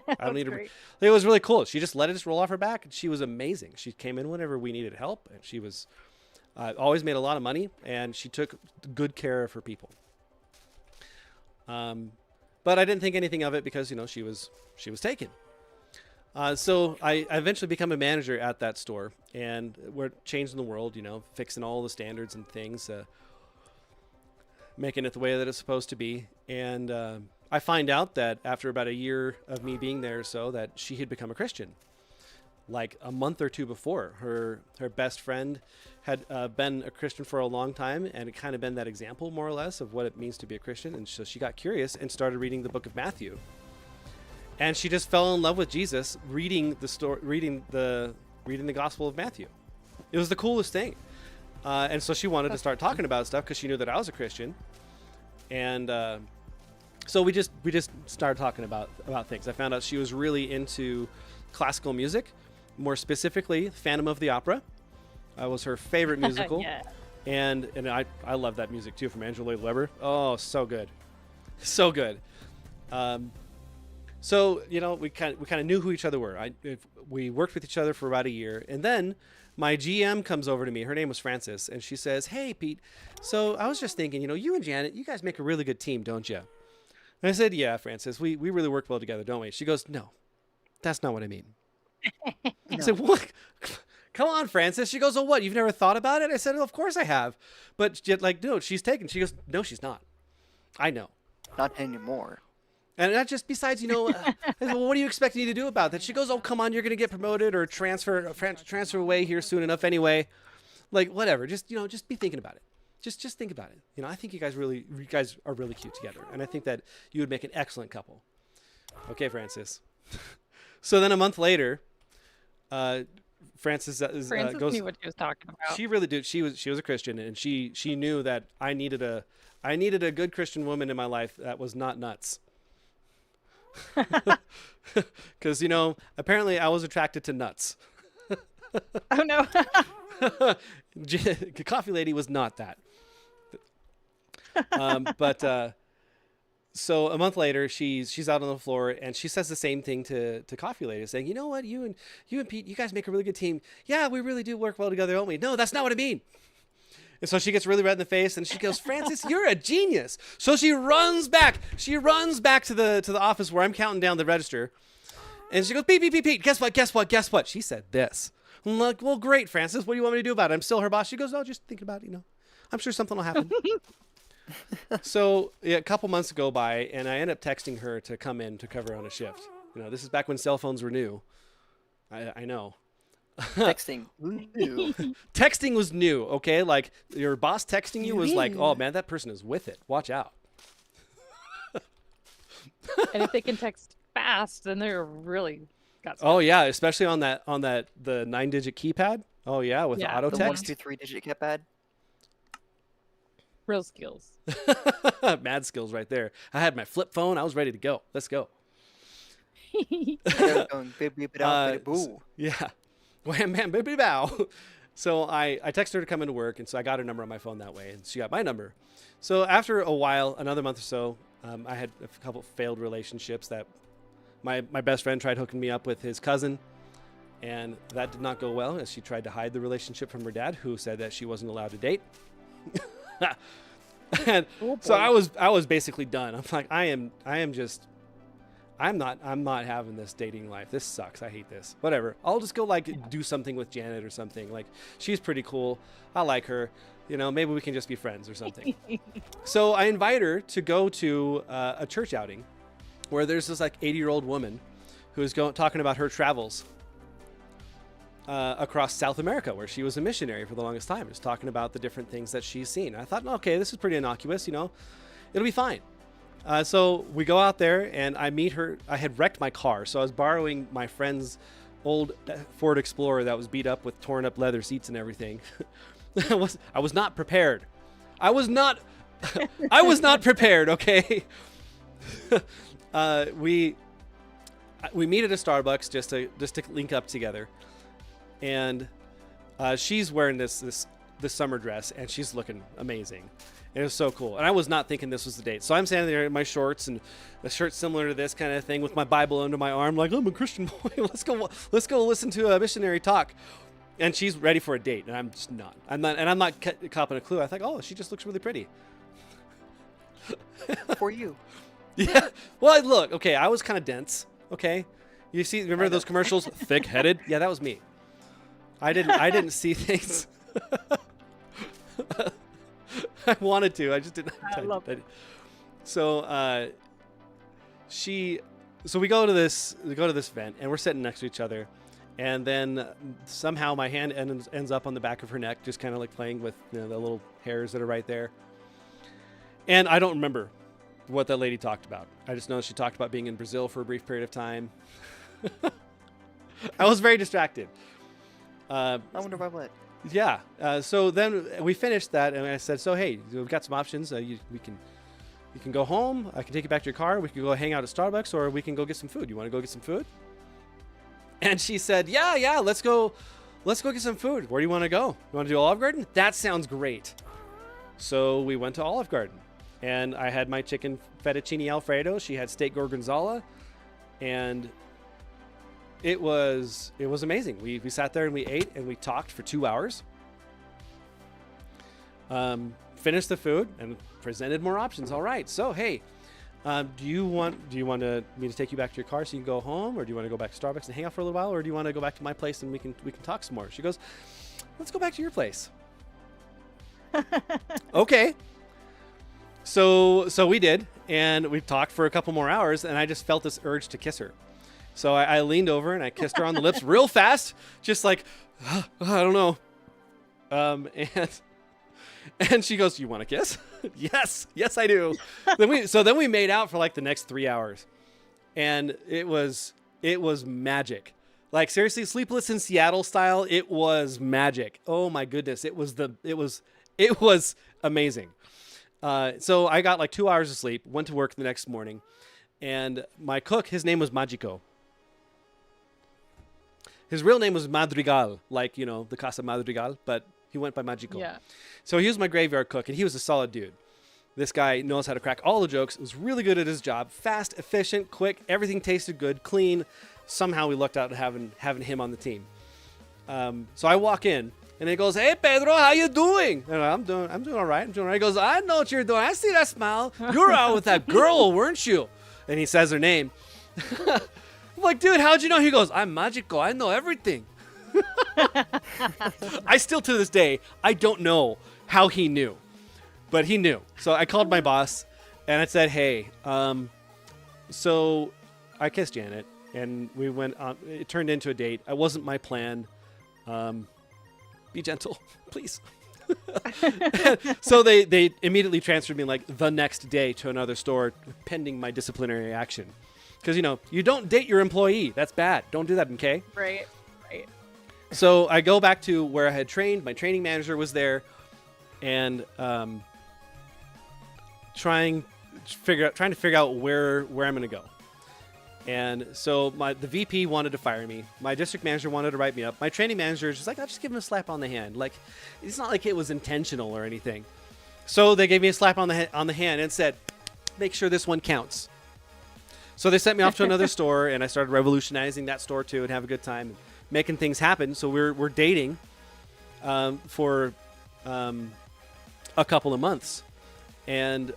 I don't need to. Great. It was really cool. She just let it just roll off her back, and she was amazing. She came in whenever we needed help, and she was always made a lot of money, and she took good care of her people. But I didn't think anything of it because she was taken. So I eventually become a manager at that store, and we're changing the world, fixing all the standards and things, making it the way that it's supposed to be. And I find out that after about a year of me being there or so, that she had become a Christian. Like a month or two before, her best friend had been a Christian for a long time, and it kind of been that example, more or less, of what it means to be a Christian. And so she got curious and started reading the book of Matthew. And she just fell in love with Jesus reading the Gospel of Matthew. It was the coolest thing. And so she wanted to start talking about stuff because she knew that I was a Christian. And so we just started talking about things. I found out she was really into classical music, more specifically Phantom of the Opera. Was her favorite musical. Yeah. And I love that music too, from Andrew Lloyd Webber. Oh, so good. So good. So we kind of knew who each other were. We worked with each other for about a year, and then my GM comes over to me. Her name was Frances, and she says, "Hey, Pete. So I was just thinking, you and Janet, you guys make a really good team, don't you?" And I said, yeah, Francis, we really work well together, don't we? She goes, no, that's not what I mean. I said, what? Come on, Francis. She goes, oh, what? You've never thought about it? I said, well, of course I have. But like, no, she's taken. She goes, no, she's not. I know. Not anymore. And that just besides, I said, well, what do you expect me to do about that? She goes, oh, come on, you're going to get promoted or transfer away here soon enough anyway. Like, whatever. Just be thinking about it. Just think about it. I think you guys are really cute together. And I think that you would make an excellent couple. Okay, Francis. So then a month later, Francis goes. Knew what she was talking about. She really did. She was a Christian, and she knew that I needed a good Christian woman in my life that was not nuts. Because apparently I was attracted to nuts. Oh no. Coffee Lady was not that. So a month later, she's out on the floor and she says the same thing to Coffee Lady, saying, you know what, you and Pete, you guys make a really good team. Yeah, we really do work well together, don't we? No, that's not what I mean. And so she gets really red in the face and she goes, Francis, you're a genius. So she runs back to the office where I'm counting down the register. And she goes, Pete, guess what? She said this. I'm like, well, great, Francis. What do you want me to do about it? I'm still her boss. She goes, oh, just think about it, I'm sure something will happen. So a couple months go by and I end up texting her to come in to cover on a shift. This is back when cell phones were new. I know. Texting. New. Texting was new, okay? Like your boss texting you was like, oh man, that person is with it. Watch out. And if they can text fast, then they're really got. Oh yeah, especially on the 9-digit keypad. Oh yeah, with the auto The text. 1, 2, 3-digit keypad. Real skills. Mad skills right there. I had my flip phone. I was ready to go. Let's go. Going beep beep it out, beep boo. Yeah. Wham bam bippity bow. So I texted her to come into work, and so I got her number on my phone that way, and she got my number. So after a while, another month or so, I had a couple failed relationships that my best friend tried hooking me up with his cousin, and that did not go well as she tried to hide the relationship from her dad, who said that she wasn't allowed to date. And so I was basically done. I'm like, I'm not having this dating life. This sucks. I hate this. Whatever. I'll just go do something with Janet or something. Like, she's pretty cool. I like her. Maybe we can just be friends or something. So I invite her to go to a church outing where there's this 80-year-old woman who's talking about her travels across South America, where she was a missionary for the longest time. Just talking about the different things that she's seen. I thought, okay, this is pretty innocuous. It'll be fine. So we go out there and I meet her. I had wrecked my car, so I was borrowing my friend's old Ford Explorer that was beat up with torn up leather seats and everything. I was not prepared. I was not prepared. Okay. We meet at a Starbucks just to link up together, and she's wearing this summer dress and she's looking amazing. It was so cool. And I was not thinking this was the date. So I'm standing there in my shorts and a shirt similar to this kind of thing with my Bible under my arm, like, I'm a Christian boy. Let's go listen to a missionary talk. And she's ready for a date. And I'm just not. I'm not copping a clue. I think, oh, she just looks really pretty. For you. Yeah. Well, look, okay, I was kind of dense. Okay. Remember those commercials? Thick-headed? Yeah, that was me. I didn't see things. I wanted to. I just didn't. I love it. So we go to this event and we're sitting next to each other, and then somehow my hand ends up on the back of her neck, just kind of like playing with the little hairs that are right there. And I don't remember what that lady talked about. I just know she talked about being in Brazil for a brief period of time. I was very distracted. I wonder about what. Yeah. So then we finished that, and I said, "So hey, we've got some options. You can go home. I can take you back to your car. We can go hang out at Starbucks, or we can go get some food. You want to go get some food?" And she said, "Yeah. Let's go get some food. Where do you want to go? You want to do Olive Garden? That sounds great." So we went to Olive Garden, and I had my chicken fettuccine Alfredo. She had steak gorgonzola, and it was amazing. We sat there and we ate and we talked for 2 hours. Finished the food and presented more options. All right, so hey, Do you want me to take you back to your car so you can go home, or do you want to go back to Starbucks and hang out for a little while, or do you want to go back to my place and we can talk some more? She goes, let's go back to your place. Okay. So we did, and we talked for a couple more hours, and I just felt this urge to kiss her. So I leaned over and I kissed her on the lips real fast, just like, I don't know. And she goes, "You want to kiss?" Yes, I do. Then we made out for like the next 3 hours, and it was magic. Like seriously, Sleepless in Seattle style. It was magic. Oh my goodness, it was amazing. So I got like 2 hours of sleep. Went to work the next morning, and my cook, his name was Magico. His real name was Madrigal, like the Casa Madrigal, but he went by Magico. Yeah. So he was my graveyard cook, and he was a solid dude. This guy knows how to crack all the jokes, was really good at his job, fast, efficient, quick, everything tasted good, clean. Somehow we lucked out having him on the team. So I walk in, and he goes, "Hey, Pedro, how you doing?" And I'm doing all right. He goes, "I know what you're doing. I see that smile. You were out with that girl, weren't you?" And he says her name. I'm like, "Dude, how'd you know?" He goes, "I'm magical. I know everything." I still, to this day, I don't know how he knew, but he knew. So I called my boss, and I said, "Hey, so I kissed Janet, and we went on. It turned into a date. It wasn't my plan. Be gentle, please." So they immediately transferred me like the next day to another store, pending my disciplinary action. Because you don't date your employee. That's bad. Don't do that, okay? Right. So I go back to where I had trained. My training manager was there, and trying to figure out where I'm going to go. And so the VP wanted to fire me. My district manager wanted to write me up. My training manager was just like, "I'll just give him a slap on the hand." Like, it's not like it was intentional or anything. So they gave me a slap on the hand and said, "Make sure this one counts." So they sent me off to another store, and I started revolutionizing that store too, and have a good time, and making things happen. So we're dating for a couple of months, and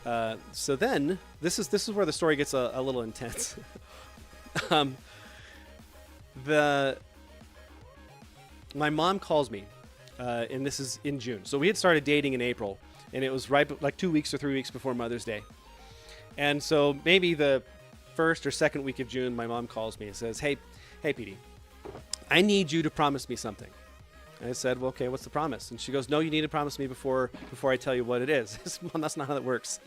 so then this is where the story gets a little intense. My mom calls me, and this is in June. So we had started dating in April, and it was like 2 weeks or 3 weeks before Mother's Day. And so maybe the first or second week of June, my mom calls me and says, "Hey, Petey, I need you to promise me something." And I said, "Well, okay, what's the promise?" And she goes, "No, you need to promise me before I tell you what it is." I said, "Mom, that's not how that works.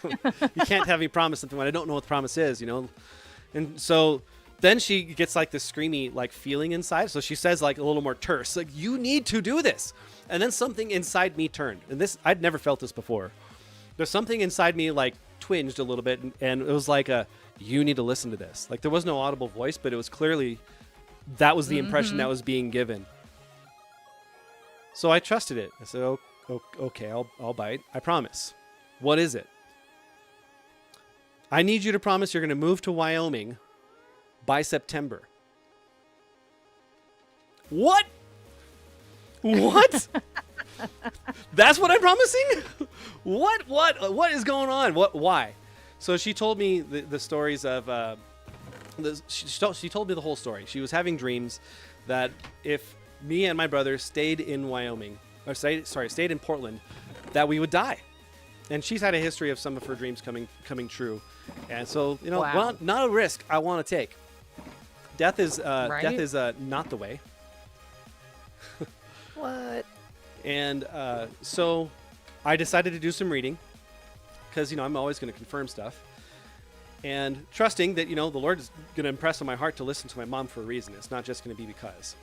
You can't have me promise something when I don't know what the promise is, And so then she gets like this screamy like feeling inside. So she says like a little more terse, like, "You need to do this." And then something inside me turned. And I'd never felt this before. There's something inside me like twinged a little bit, and it was like "You need to listen to this." Like there was no audible voice, but it was clearly that was the impression that was being given. So I trusted it. I said, "Okay, I'll bite. I promise." "What is it?" "I need you to promise you're going to move to Wyoming by September." What? That's what I'm promising? What is going on? Why? So she told me the stories of she told me the whole story. She was having dreams that if me and my brother stayed in Wyoming, or stayed in Portland, that we would die. And she's had a history of some of her dreams coming true. And so, Wow. well, not a risk I want to take. Death is Right? not the way. What? And so I decided to do some reading because, I'm always going to confirm stuff. And trusting that, the Lord is going to impress on my heart to listen to my mom for a reason. It's not just going to be because.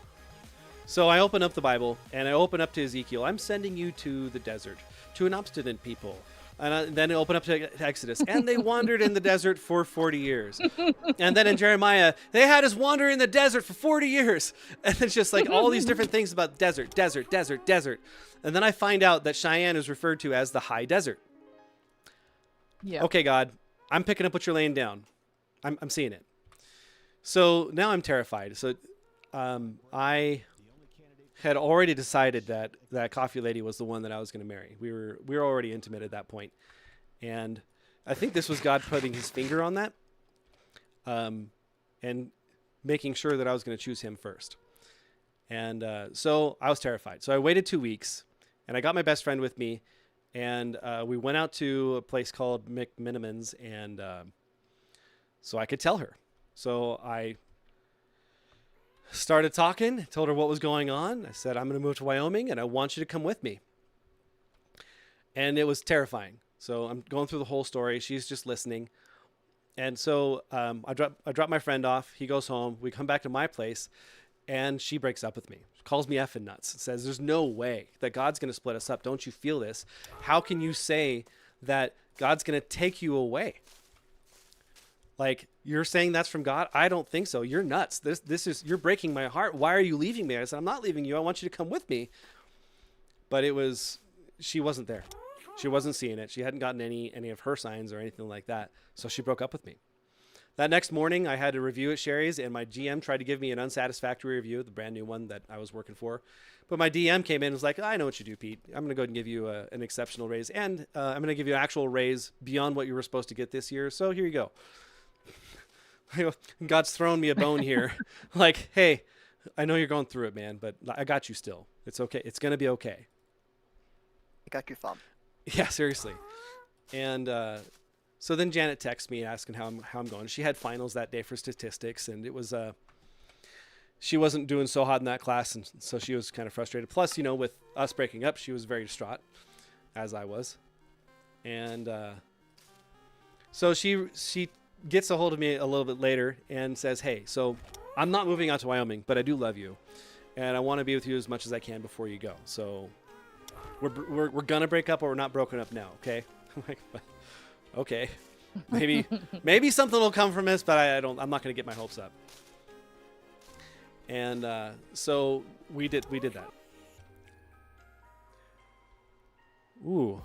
So I open up the Bible, and I open up to Ezekiel. "I'm sending you to the desert, to an obstinate people." And then I open up to Exodus. "And they wandered in the desert for 40 years. And then in Jeremiah, "They had us wander in the desert for 40 years. And it's just like all these different things about desert. And then I find out that Cheyenne is referred to as the high desert. Yeah. Okay, God, I'm picking up what you're laying down. I'm seeing it. So now I'm terrified. So I had already decided that Coffee Lady was the one that I was going to marry. We were already intimate at that point. And I think this was God putting his finger on that, and making sure that I was going to choose him first. And so I was terrified. So I waited 2 weeks, and I got my best friend with me, and we went out to a place called McMiniman's, and so I could tell her. So I started talking, told her what was going on. I said, I'm going to move to Wyoming, and I want you to come with me. And it was terrifying. So I'm going through the whole story. She's just listening. And so I drop my friend off. He goes home. We come back to my place, and she breaks up with me. She calls me effing nuts. Says, there's no way that God's going to split us up. Don't you feel this? How can you say that God's going to take you away? Like, you're saying that's from God? I don't think so. You're nuts. You're breaking my heart. Why are you leaving me? I said, I'm not leaving you. I want you to come with me. But she wasn't there. She wasn't seeing it. She hadn't gotten any of her signs or anything like that. So she broke up with me. That next morning, I had a review at Sherry's, and my GM tried to give me an unsatisfactory review, the brand new one that I was working for. But my DM came in and was like, I know what you do, Pete. I'm going to go ahead and give you an exceptional raise, and I'm going to give you an actual raise beyond what you were supposed to get this year. So here you go. God's thrown me a bone here. Like, hey, I know you're going through it, man, but I got you still. It's okay. It's going to be okay. I got your thumb. Yeah, seriously. And so then Janet texts me asking how I'm going. She had finals that day for statistics, and it was she wasn't doing so hot in that class, and so she was kind of frustrated. Plus, with us breaking up, she was very distraught, as I was. And so she gets a hold of me a little bit later and says, hey, so I'm not moving out to Wyoming, but I do love you, and I want to be with you as much as I can before you go. So we're gonna break up, or we're not broken up now, okay? I'm like, okay, maybe something will come from this, but I'm not gonna get my hopes up. And so we did that. Ooh,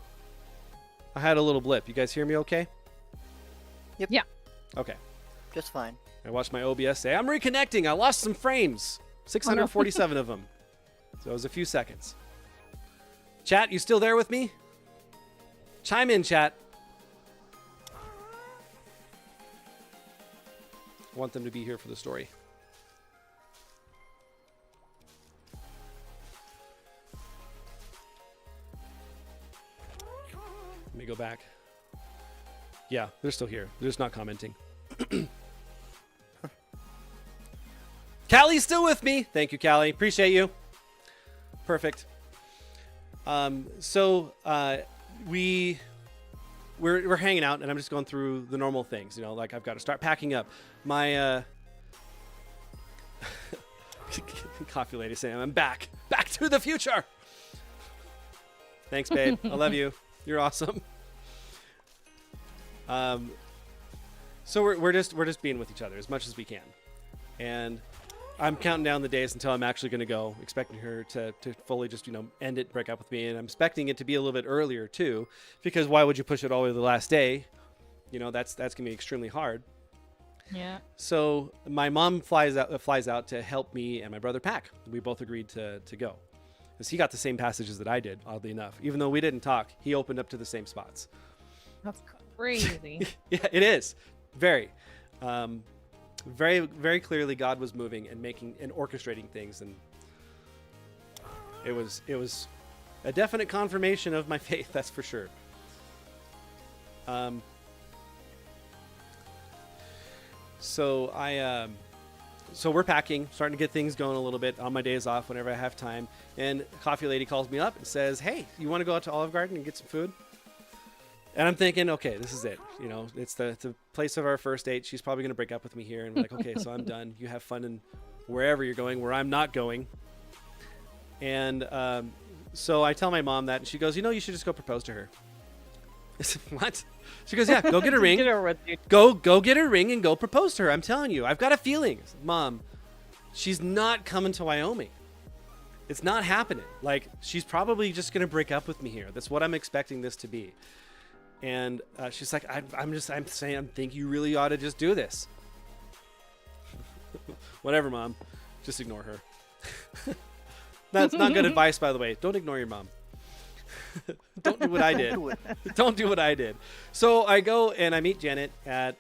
I had a little blip. You guys hear me okay? Yep. Yeah. Okay. Just fine. I watched my OBS say, I'm reconnecting. I lost some frames. 647 of them. So it was a few seconds. Chat, you still there with me? Chime in, chat. I want them to be here for the story. Let me go back. Yeah, they're still here. They're just not commenting. Callie's still with me. Thank you, Callie. Appreciate you. Perfect. So we're hanging out, and I'm just going through the normal things, like I've got to start packing up. My coffee lady saying, I'm back to the future. Thanks, babe. I love you. You're awesome. So we're just being with each other as much as we can, and I'm counting down the days until I'm actually going to go, expecting her to fully just, end it, break up with me. And I'm expecting it to be a little bit earlier too, because why would you push it all the way to the last day? That's going to be extremely hard. Yeah. So my mom flies out to help me and my brother pack. We both agreed to go, because he got the same passages that I did, oddly enough. Even though we didn't talk, he opened up to the same spots. That's crazy. Yeah, it is. Very. Very, very clearly God was moving and making and orchestrating things, and it was a definite confirmation of my faith, that's for sure. So we're packing, starting to get things going a little bit on my days off whenever I have time, and Coffee Lady calls me up and says, hey, you want to go out to Olive Garden and get some food? And I'm thinking, okay, this is it. It's the place of our first date. She's probably going to break up with me here. And I'm like, okay, so I'm done. You have fun in wherever you're going, where I'm not going. And so I tell my mom that, and she goes, you should just go propose to her. I said, what? She goes, yeah, go get a ring. Get over with, dude. Go get a ring and go propose to her. I'm telling you, I've got a feeling. I said, Mom, she's not coming to Wyoming. It's not happening. Like, she's probably just going to break up with me here. That's what I'm expecting this to be. And she's like, I'm saying, I think you really ought to just do this. Whatever, Mom. Just ignore her. That's not good advice, by the way. Don't ignore your mom. Don't do what I did. Don't do what I did. So I go and I meet Janet at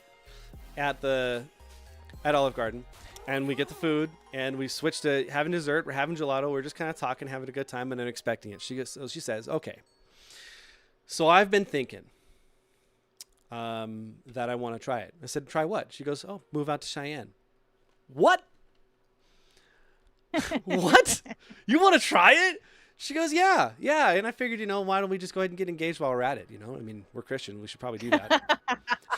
Olive Garden, and we get the food, and we switch to having dessert. We're having gelato. We're just kind of talking, having a good time, and then expecting it. She says, okay. So I've been thinking that I want to try it. I said, try what? She goes, oh, move out to Cheyenne. What? What? You want to try it? She goes, yeah. And I figured, why don't we just go ahead and get engaged while we're at it? I mean, we're Christian. We should probably do that.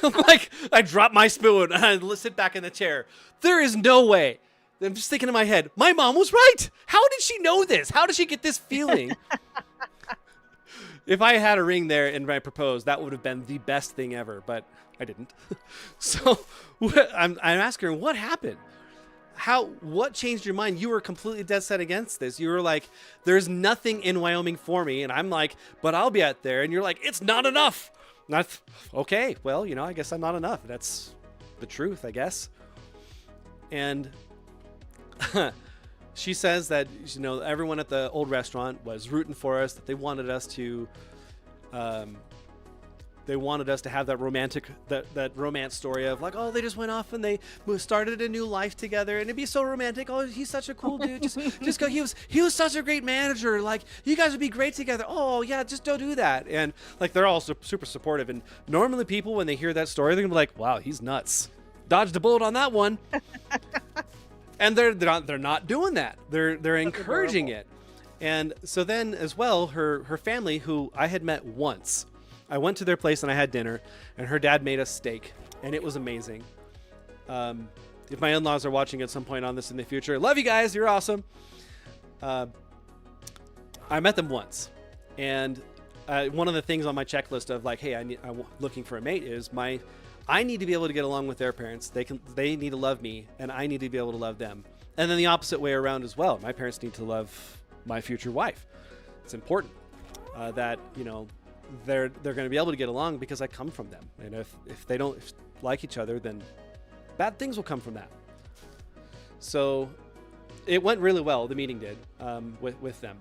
Like, I drop my spoon and I sit back in the chair. There is no way. I'm just thinking in my head, my mom was right. How did she know this? How did she get this feeling? If I had a ring there and I proposed, that would have been the best thing ever, but I didn't. So I'm asking her, what happened? What changed your mind? You were completely dead set against this. You were like, there's nothing in Wyoming for me. And I'm like, but I'll be out there. And you're like, it's not enough. Okay, well, I guess I'm not enough. That's the truth, I guess. And she says that, everyone at the old restaurant was rooting for us, that they wanted us to have that romantic, that romance story of like, oh, they just went off and they started a new life together, and it'd be so romantic. Oh, he's such a cool dude. Just go. He was such a great manager. Like, you guys would be great together. Oh yeah, just don't do that. And like, they're all super supportive. And normally people, when they hear that story, they're gonna be like, wow, he's nuts. Dodged a bullet on that one. And they're not doing that. They're encouraging it. And so then as well, her family, who I had met once, I went to their place and I had dinner, and her dad made us steak, and it was amazing. If my in-laws are watching at some point on this in the future, love you guys, you're awesome. I met them once, and one of the things on my checklist of like, hey, I'm looking for a mate is I need to be able to get along with their parents. They need to love me, and I need to be able to love them. And then the opposite way around as well. My parents need to love my future wife. It's important that they're going to be able to get along because I come from them. And if they don't like each other, then bad things will come from that. So it went really well. The meeting did with them.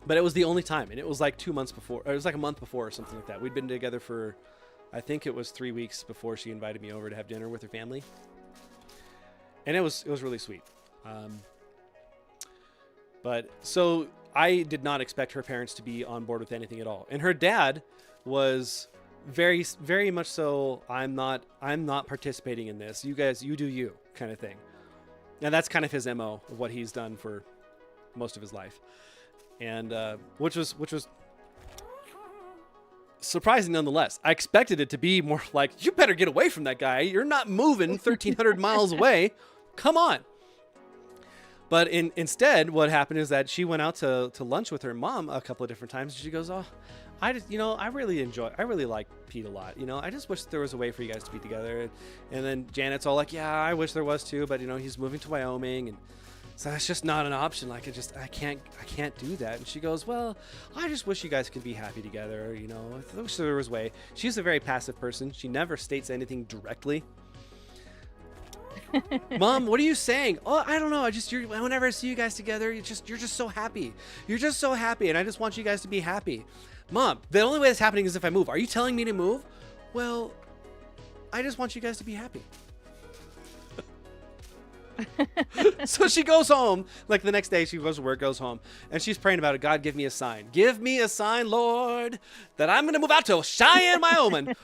But it was the only time, and it was like 2 months before. Or it was like a month before or something like that. We'd been together for, I think it was 3 weeks before she invited me over to have dinner with her family, and it was really sweet. But so I did not expect her parents to be on board with anything at all, and her dad was very, very much so. I'm not participating in this. You guys, you do you, kind of thing. And that's kind of his MO of what he's done for most of his life, and which was surprising nonetheless. I expected it to be more like, you better get away from that guy. You're not moving 1,300 miles away. Come on. But instead, what happened is that she went out to lunch with her mom a couple of different times. And she goes, oh, I really like Pete a lot. I just wish there was a way for you guys to be together. And then Janet's all like, yeah, I wish there was too. But, he's moving to Wyoming, and so that's just not an option. Like, I can't do that. And she goes, well, I just wish you guys could be happy together. I wish there was a way. She's a very passive person. She never states anything directly. Mom, what are you saying? Oh, I don't know. Whenever I see you guys together, you're just so happy. You're just so happy. And I just want you guys to be happy. Mom, the only way that's happening is if I move. Are you telling me to move? Well, I just want you guys to be happy. So she goes home, like the next day she goes to work, goes home, and she's praying about it. God, give me a sign. Give me a sign, Lord, that I'm going to move out to Cheyenne, Wyoming.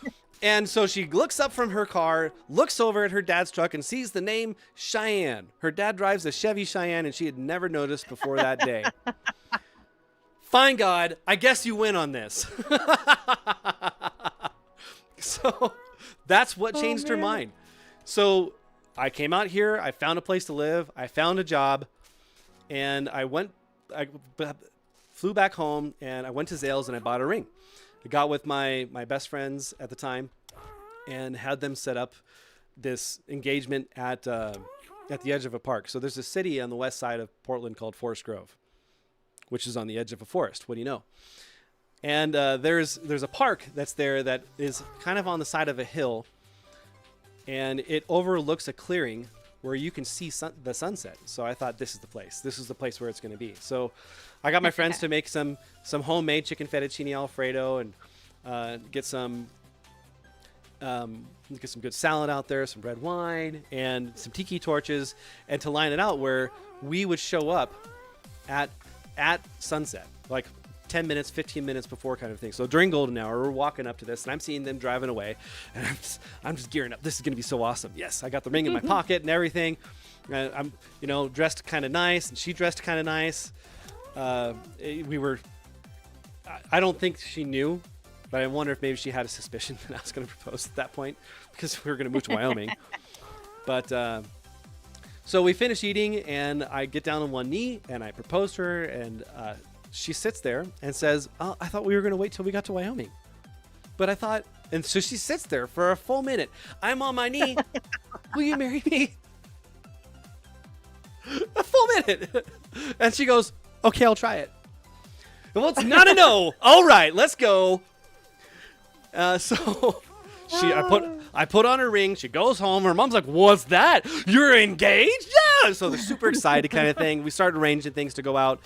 And so she looks up from her car, looks over at her dad's truck, and sees the name Cheyenne. Her dad drives a Chevy Cheyenne, and she had never noticed before that day. Fine, God, I guess you win on this. So that's what changed her mind. So I came out here, I found a place to live, I found a job, and I flew back home, and I went to Zales and I bought a ring. I got with my best friends at the time and had them set up this engagement at the edge of a park. So there's a city on the west side of Portland called Forest Grove, which is on the edge of a forest. What do you know? And there's a park that's there that is kind of on the side of a hill, and it overlooks a clearing where you can see the sunset. So I thought this is the place. This is the place where it's going to be. So I got my friends to make some homemade chicken fettuccine Alfredo and get some good salad out there, some red wine, and some tiki torches, and to line it out where we would show up at sunset, like 10 minutes, 15 minutes before kind of thing. So during golden hour, we're walking up to this, and I'm seeing them driving away, and I'm just gearing up. This is going to be so awesome. Yes, I got the ring in my pocket and everything. I'm, dressed kind of nice, and she dressed kind of nice. I don't think she knew, but I wonder if maybe she had a suspicion that I was going to propose at that point because we were going to move to Wyoming. But so we finish eating, and I get down on one knee, and I propose to her, and she sits there and says, "Oh, I thought we were going to wait till we got to Wyoming." But I thought, and so she sits there for a full minute. I'm on my knee. "Will you marry me?" A full minute. And she goes, "Okay, I'll try it." Well, it's not a no. All right, let's go. So I put on her ring. She goes home. Her mom's like, "What's that? You're engaged?" Yeah. So they're super excited kind of thing. We started arranging things to go out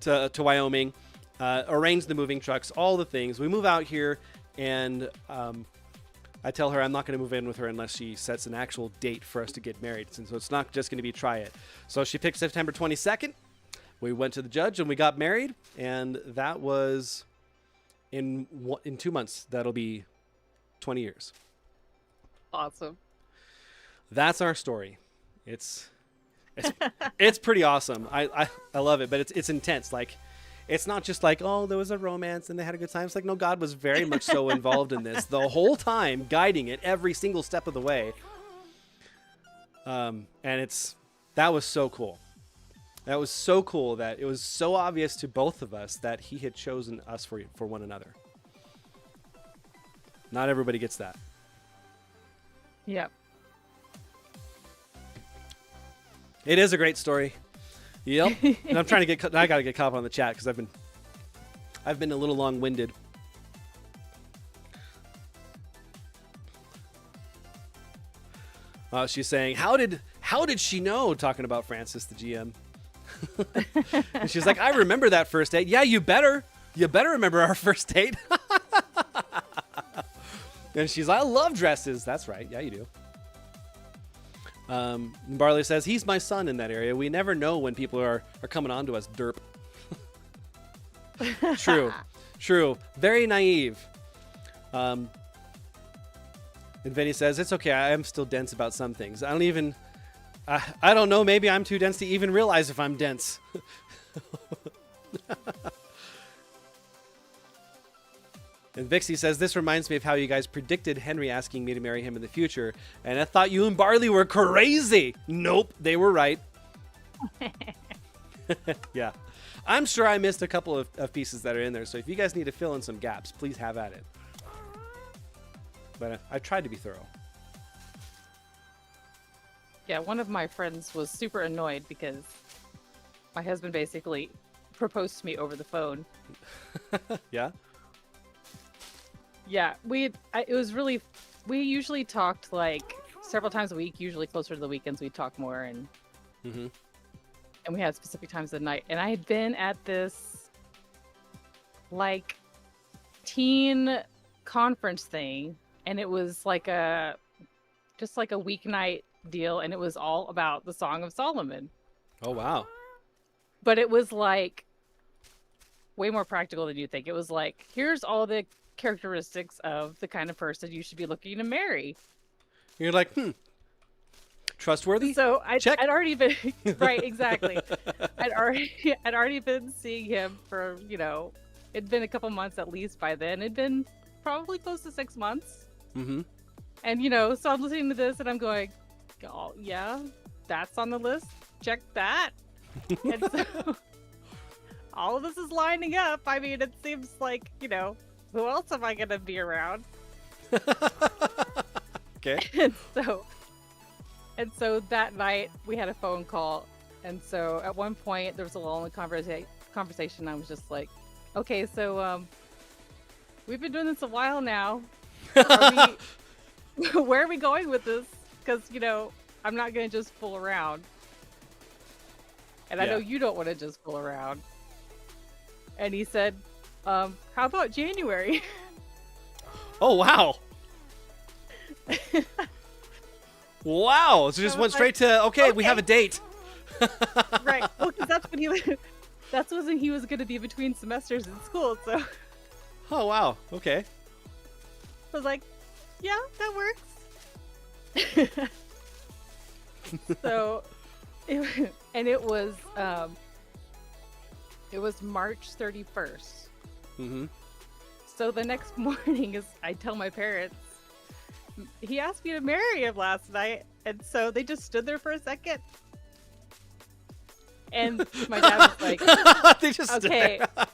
to Wyoming, arrange the moving trucks, all the things. We move out here, and I tell her I'm not going to move in with her unless she sets an actual date for us to get married. And so it's not just going to be try it. So she picked September 22nd. We went to the judge and we got married, and that was in 2 months. That'll be 20 years. Awesome. That's our story. It's pretty awesome. I love it, but it's intense. Like, it's not just like, oh, there was a romance and they had a good time. It's like, no, God was very much so involved in this the whole time, guiding it every single step of the way. And that was so cool. That was so cool that it was so obvious to both of us that he had chosen us for one another. Not everybody gets that. Yep. It is a great story. Yep. And I'm trying to I got to get caught up on the chat because I've been a little long-winded. She's saying, how did she know? Talking about Francis, the GM. And she's like, "I remember that first date." Yeah, you better remember our first date. And she's like, "I love dresses." That's right. Yeah, you do. Barley says, "He's my son in that area. We never know when people are coming on to us, derp." True. Very naive. And Vinny says, "It's okay. I am still dense about some things. I don't know. Maybe I'm too dense to even realize if I'm dense." And Vixie says, "This reminds me of how you guys predicted Henry asking me to marry him in the future. And I thought you and Barley were crazy." Nope, they were right. Yeah. I'm sure I missed a couple of pieces that are in there. So if you guys need to fill in some gaps, please have at it. But I tried to be thorough. Yeah, one of my friends was super annoyed because my husband basically proposed to me over the phone. Yeah? Yeah, we usually talked like several times a week, usually closer to the weekends we'd talk more, and we had specific times of the night. And I had been at this like teen conference thing, and it was like just like a weeknight deal, and it was all about the Song of Solomon. Oh, wow. But it was like way more practical than you think. It was like, here's all the characteristics of the kind of person you should be looking to marry. You're like, trustworthy? So I'd already been right, exactly. I'd already been seeing him for, it'd been a couple months at least by then. It'd been probably close to 6 months. Mm-hmm. And so I'm listening to this and I'm going, "Oh yeah, that's on the list. Check that." And so all of this is lining up. I mean, it seems like, who else am I gonna be around? Okay. And so that night we had a phone call, and so at one point there was a long conversation. I was just like, "Okay, so we've been doing this a while now. Where are we going with this? Because I'm not gonna just fool around. And I know you don't want to just fool around. And he said, how about January? Oh, wow. Wow. So just went straight to, okay, we have a date. Right. Well, because that's when he was going to be between semesters in school. So Oh, wow. Okay. I was like, yeah, that works. So, it was March 31st. Mm-hmm. So the next morning, I tell my parents, he asked me to marry him last night, and so they just stood there for a second. And my dad was like, They just stood okay, there.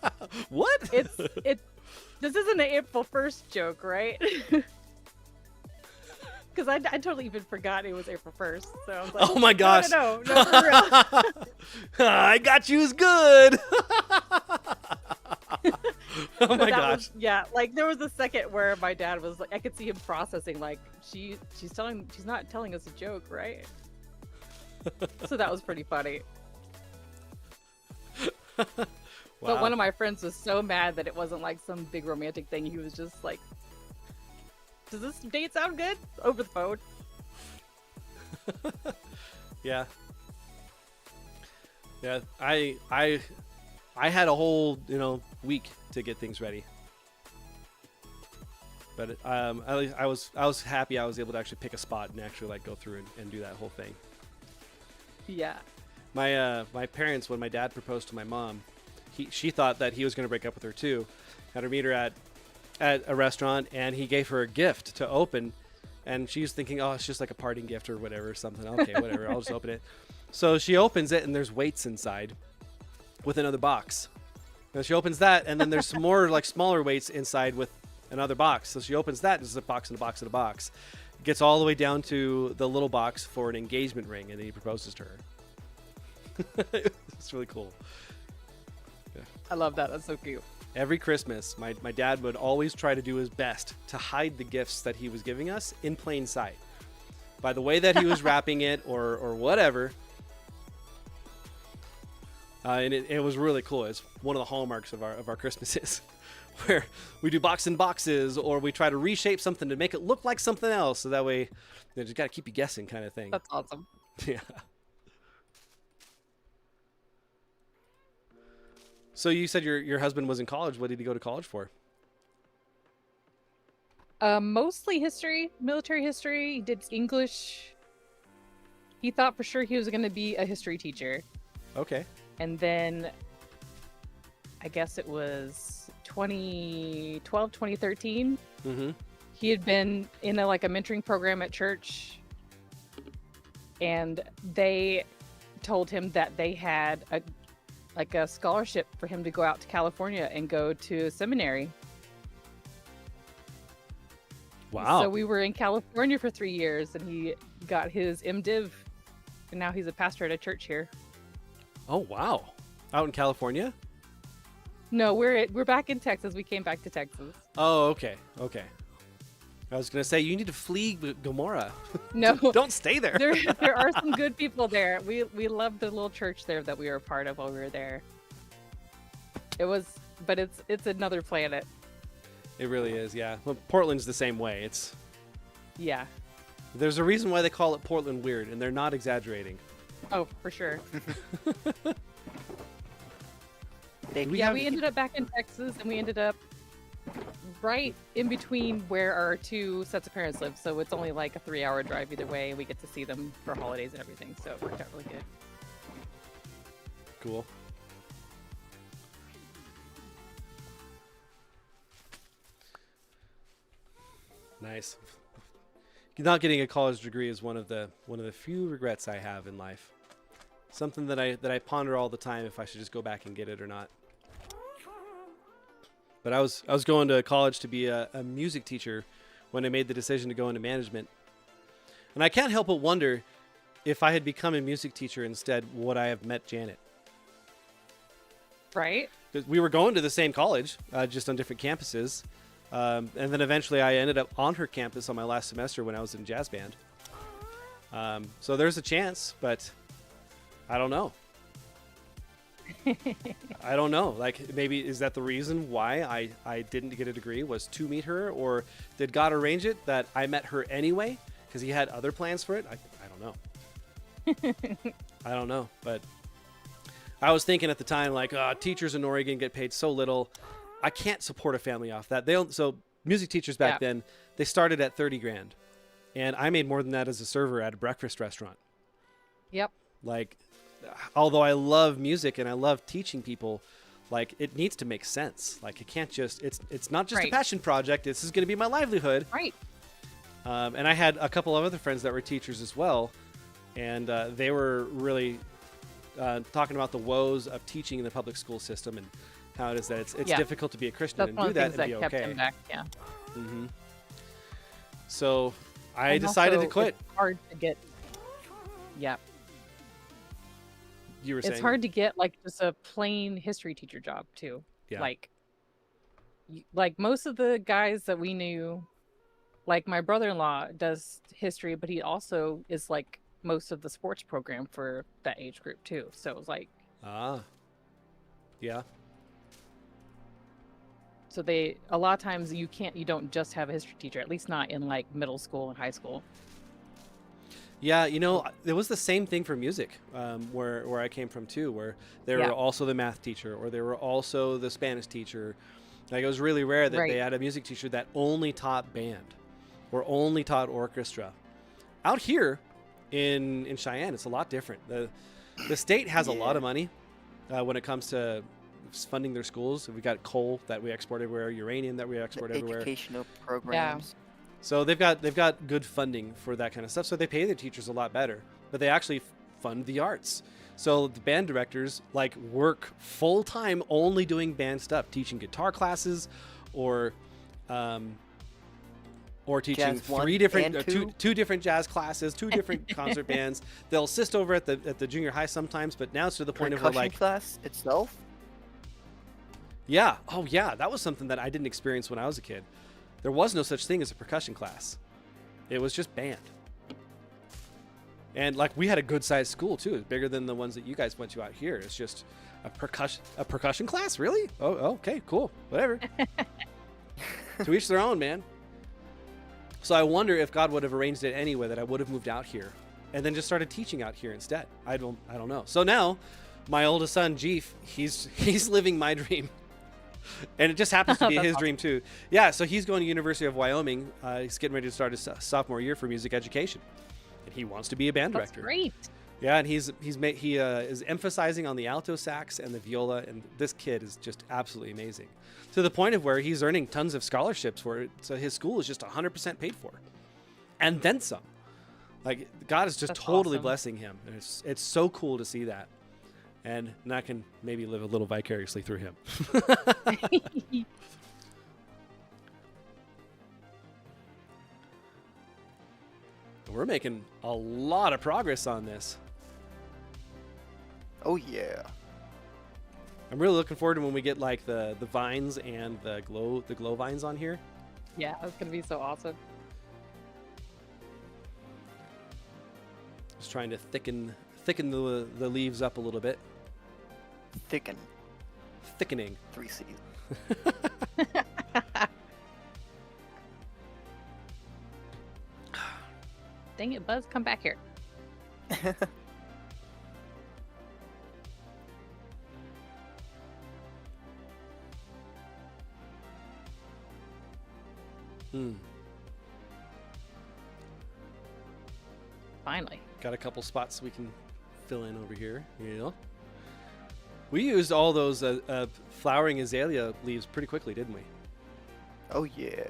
What? this isn't an April 1st joke, right? Because I totally even forgot it was April 1st. So I was like, Oh my gosh. No, for real. I got you's good. Oh my gosh. Like there was a second where my dad was like, I could see him processing, like she's not telling us a joke, right? So that was pretty funny. Wow. But one of my friends was so mad that it wasn't like some big romantic thing. He was just like, does this date sound good? Over the phone. Yeah. Yeah, I had a whole, week to get things ready. But at least I was happy I was able to actually pick a spot and actually like go through and do that whole thing. Yeah. My parents, when my dad proposed to my mom, she thought that he was going to break up with her too. Had her meet her at a restaurant, and he gave her a gift to open, and she's thinking, oh, it's just like a parting gift or whatever, something. Okay, whatever, I'll just open it. So she opens it, and there's weights inside with another box. And she opens that, and then there's some more like smaller weights inside with another box. So she opens that, and there's a box and a box and a box. Gets all the way down to the little box for an engagement ring, and then he proposes to her. It's really cool. Yeah. I love that. That's so cute. Every Christmas, my dad would always try to do his best to hide the gifts that he was giving us in plain sight. By the way that he was wrapping it or whatever. And it was really cool. It's one of the hallmarks of our Christmases, where we do box in boxes, or we try to reshape something to make it look like something else. So that way, just got to keep you guessing kind of thing. That's awesome. Yeah. So you said your husband was in college. What did he go to college for? Mostly history, military history. He did English. He thought for sure he was going to be a history teacher. Okay. And then I guess it was 2012, 2013. Mm-hmm. He had been in a mentoring program at church, and they told him that they had a scholarship for him to go out to California and go to seminary. Wow. So we were in California for 3 years, and he got his MDiv, and now he's a pastor at a church here. Oh, wow. Out in California? No, we're back in Texas. We came back to Texas. Oh, okay. Okay. I was going to say, you need to flee Gomorrah. No. Don't stay there. There are some good people there. We loved the little church there that we were a part of while we were there. But it's another planet. It really is, yeah. Well, Portland's the same way. Yeah. There's a reason why they call it Portland weird, and they're not exaggerating. Oh, for sure. We ended up back in Texas, and we ended up right in between where our two sets of parents live. So it's only like a 3-hour drive either way, and we get to see them for holidays and everything. So it worked out really good. Cool. Nice. Not getting a college degree is one of the few regrets I have in life. Something that I ponder all the time, if I should just go back and get it or not. But I was going to college to be a music teacher when I made the decision to go into management. And I can't help but wonder if I had become a music teacher instead, would I have met Janet? Right? Because we were going to the same college, just on different campuses. And then eventually I ended up on her campus on my last semester when I was in jazz band. So there's a chance, but I don't know. I don't know. Like, maybe is that the reason why I didn't get a degree, was to meet her, or did God arrange it that I met her anyway because he had other plans for it? I don't know. I don't know, but I was thinking at the time, like, teachers in Oregon get paid so little. I can't support a family off that. So music teachers back then, they started at 30 grand, and I made more than that as a server at a breakfast restaurant. Yep. Like, although I love music and I love teaching people, like, it needs to make sense. Like, it can't just, it's not just a passion project. This is going to be my livelihood. Right. And I had a couple of other friends that were teachers as well. And they were really talking about the woes of teaching in the public school system and how it is that it's difficult to be a Christian and do that and be okay. Him back. Yeah. Mm-hmm. So I And decided also, to quit. It's hard to get. Yeah. You were saying It's hard to get like just a plain history teacher job too. Yeah. Like most of the guys that we knew, like my brother-in-law does history, but he also is like most of the sports program for that age group too. So it was like, yeah. so a lot of times you don't just have a history teacher, at least not in like middle school and high school. Yeah, it was the same thing for music, where I came from too, where they were also the math teacher, or they were also the Spanish teacher. Like, it was really rare that they had a music teacher that only taught band or only taught orchestra. Out here in Cheyenne, it's a lot different. The state has a lot of money when it comes to funding their schools. We got coal that we export everywhere, uranium that we export everywhere. Educational programs. So they've got good funding for that kind of stuff. So they pay their teachers a lot better, but they actually fund the arts. So the band directors like work full time only doing band stuff, teaching guitar classes, or teaching two different jazz classes, 2 different concert bands. They'll assist over at the junior high sometimes, but now it's to the point of where, like, class itself. Yeah. Oh yeah, that was something that I didn't experience when I was a kid. There was no such thing as a percussion class. It was just band. And like, we had a good sized school too. It's bigger than the ones that you guys went to out here. It's just a percussion class, really? Oh, okay, cool, whatever. To each their own, man. So I wonder if God would have arranged it anyway, that I would have moved out here and then just started teaching out here instead. I don't know. So now my oldest son, Jeef, he's living my dream. And it just happens to be his dream too. Yeah, so he's going to University of Wyoming. He's getting ready to start his sophomore year for music education, and he wants to be a band director. That's great. Yeah, and he is emphasizing on the alto sax and the viola, and this kid is just absolutely amazing, to the point of where he's earning tons of scholarships for it. So his school is just 100% paid for, and then some. Like, God is just totally blessing him, and it's so cool to see that. And I can maybe live a little vicariously through him. We're making a lot of progress on this. Oh yeah. I'm really looking forward to when we get like the vines and the glow vines on here. Yeah, that's gonna be so awesome. Just trying to thicken the leaves up a little bit. Thickening. 3 C's. Dang it, Buzz, come back here. Finally. Got a couple spots we can fill in over here. We used all those flowering azalea leaves pretty quickly, didn't we? Oh yeah.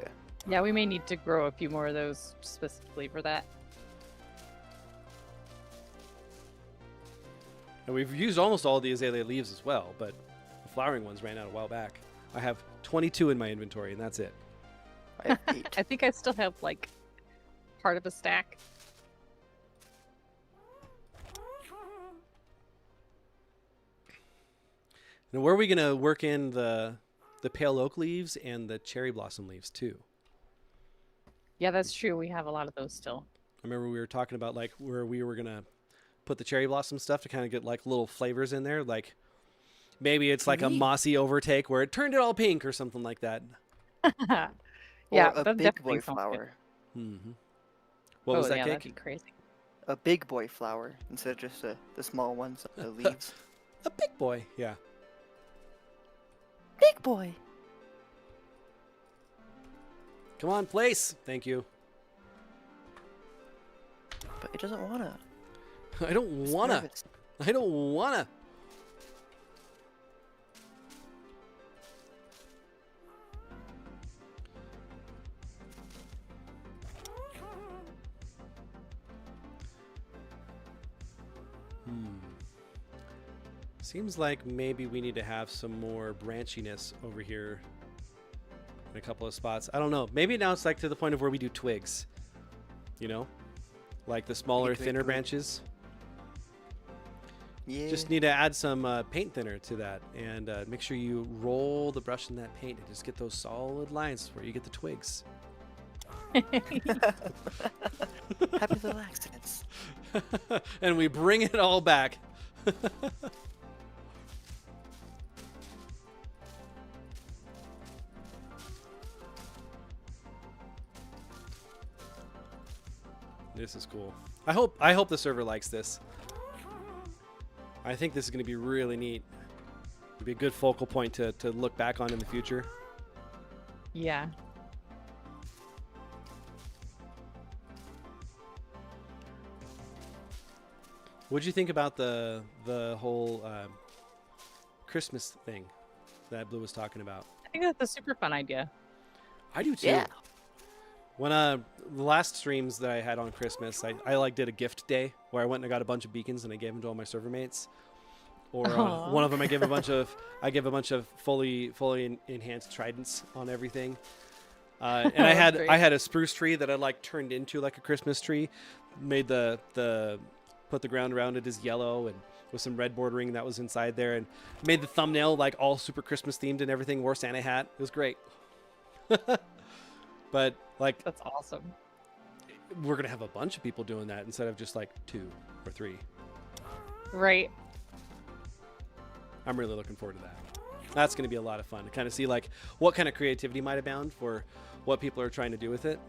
Yeah, we may need to grow a few more of those specifically for that. And we've used almost all the azalea leaves as well, but the flowering ones ran out a while back. I have 22 in my inventory, and that's it. I have 8. I think I still have like part of a stack. Now, where are we going to work in the pale oak leaves and the cherry blossom leaves too? Yeah, that's true. We have a lot of those still. I remember we were talking about like where we were gonna put the cherry blossom stuff to kind of get like little flavors in there. Like maybe it's like a mossy overtake where it turned it all pink or something like that. Yeah, Or a that big definitely boy sounds good. flower. Mm-hmm. What was that, yeah, that'd Cake? be crazy. A big boy flower instead of just the small ones, the leaves. A big boy, yeah. Big boy. Come on, place. Thank you. But it doesn't wanna. I don't It's wanna. nervous. I don't wanna. Seems like maybe we need to have some more branchiness over here in a couple of spots. I don't know. Maybe now it's like to the point of where we do twigs. You know? Like the smaller, twig thinner twig. branches. Yeah. Just need to add some paint thinner to that. And make sure you roll the brush in that paint and just get those solid lines where you get the twigs. Happy little accidents. And we bring it all back. This is cool. I hope the server likes this. I think this is going to be really neat. It'll be a good focal point to look back on in the future. Yeah. What'd you think about the whole Christmas thing that Blue was talking about? I think that's a super fun idea. I do too. Yeah. When the last streams that I had on Christmas, I like did a gift day where I went and I got a bunch of beacons and I gave them to all my server mates. Or Aw. one of them I give a bunch of fully enhanced tridents on everything. And I had Great. I had a spruce tree that I like turned into like a Christmas tree, made the put the ground around it as yellow and with some red bordering that was inside there, and made the thumbnail like all super Christmas themed and everything. Wore Santa hat. It was great. But like That's awesome. we're gonna have a bunch of people doing that instead of just like 2 or 3. Right. I'm really looking forward to that. That's going to be a lot of fun to kind of see like what kind of creativity might abound for what people are trying to do with it.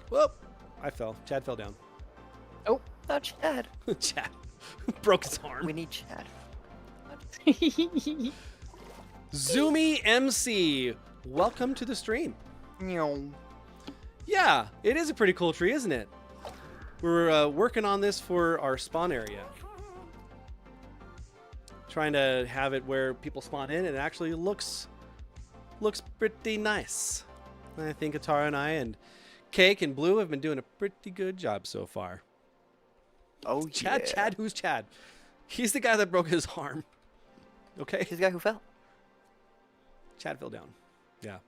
Whoop! I fell. Chad fell down. Oh, Chad. Chad broke his arm. We need Chad. Zoomy MC, welcome to the stream. Meow. Yeah, it is a pretty cool tree, isn't it? We're working on this for our spawn area. Trying to have it where people spawn in and it actually looks pretty nice. I think Atara and I and Cake and Blue have been doing a pretty good job so far. Oh, Chad, yeah. Chad, who's Chad? He's the guy that broke his arm. Okay? He's the guy who fell. Chad fell down. Yeah.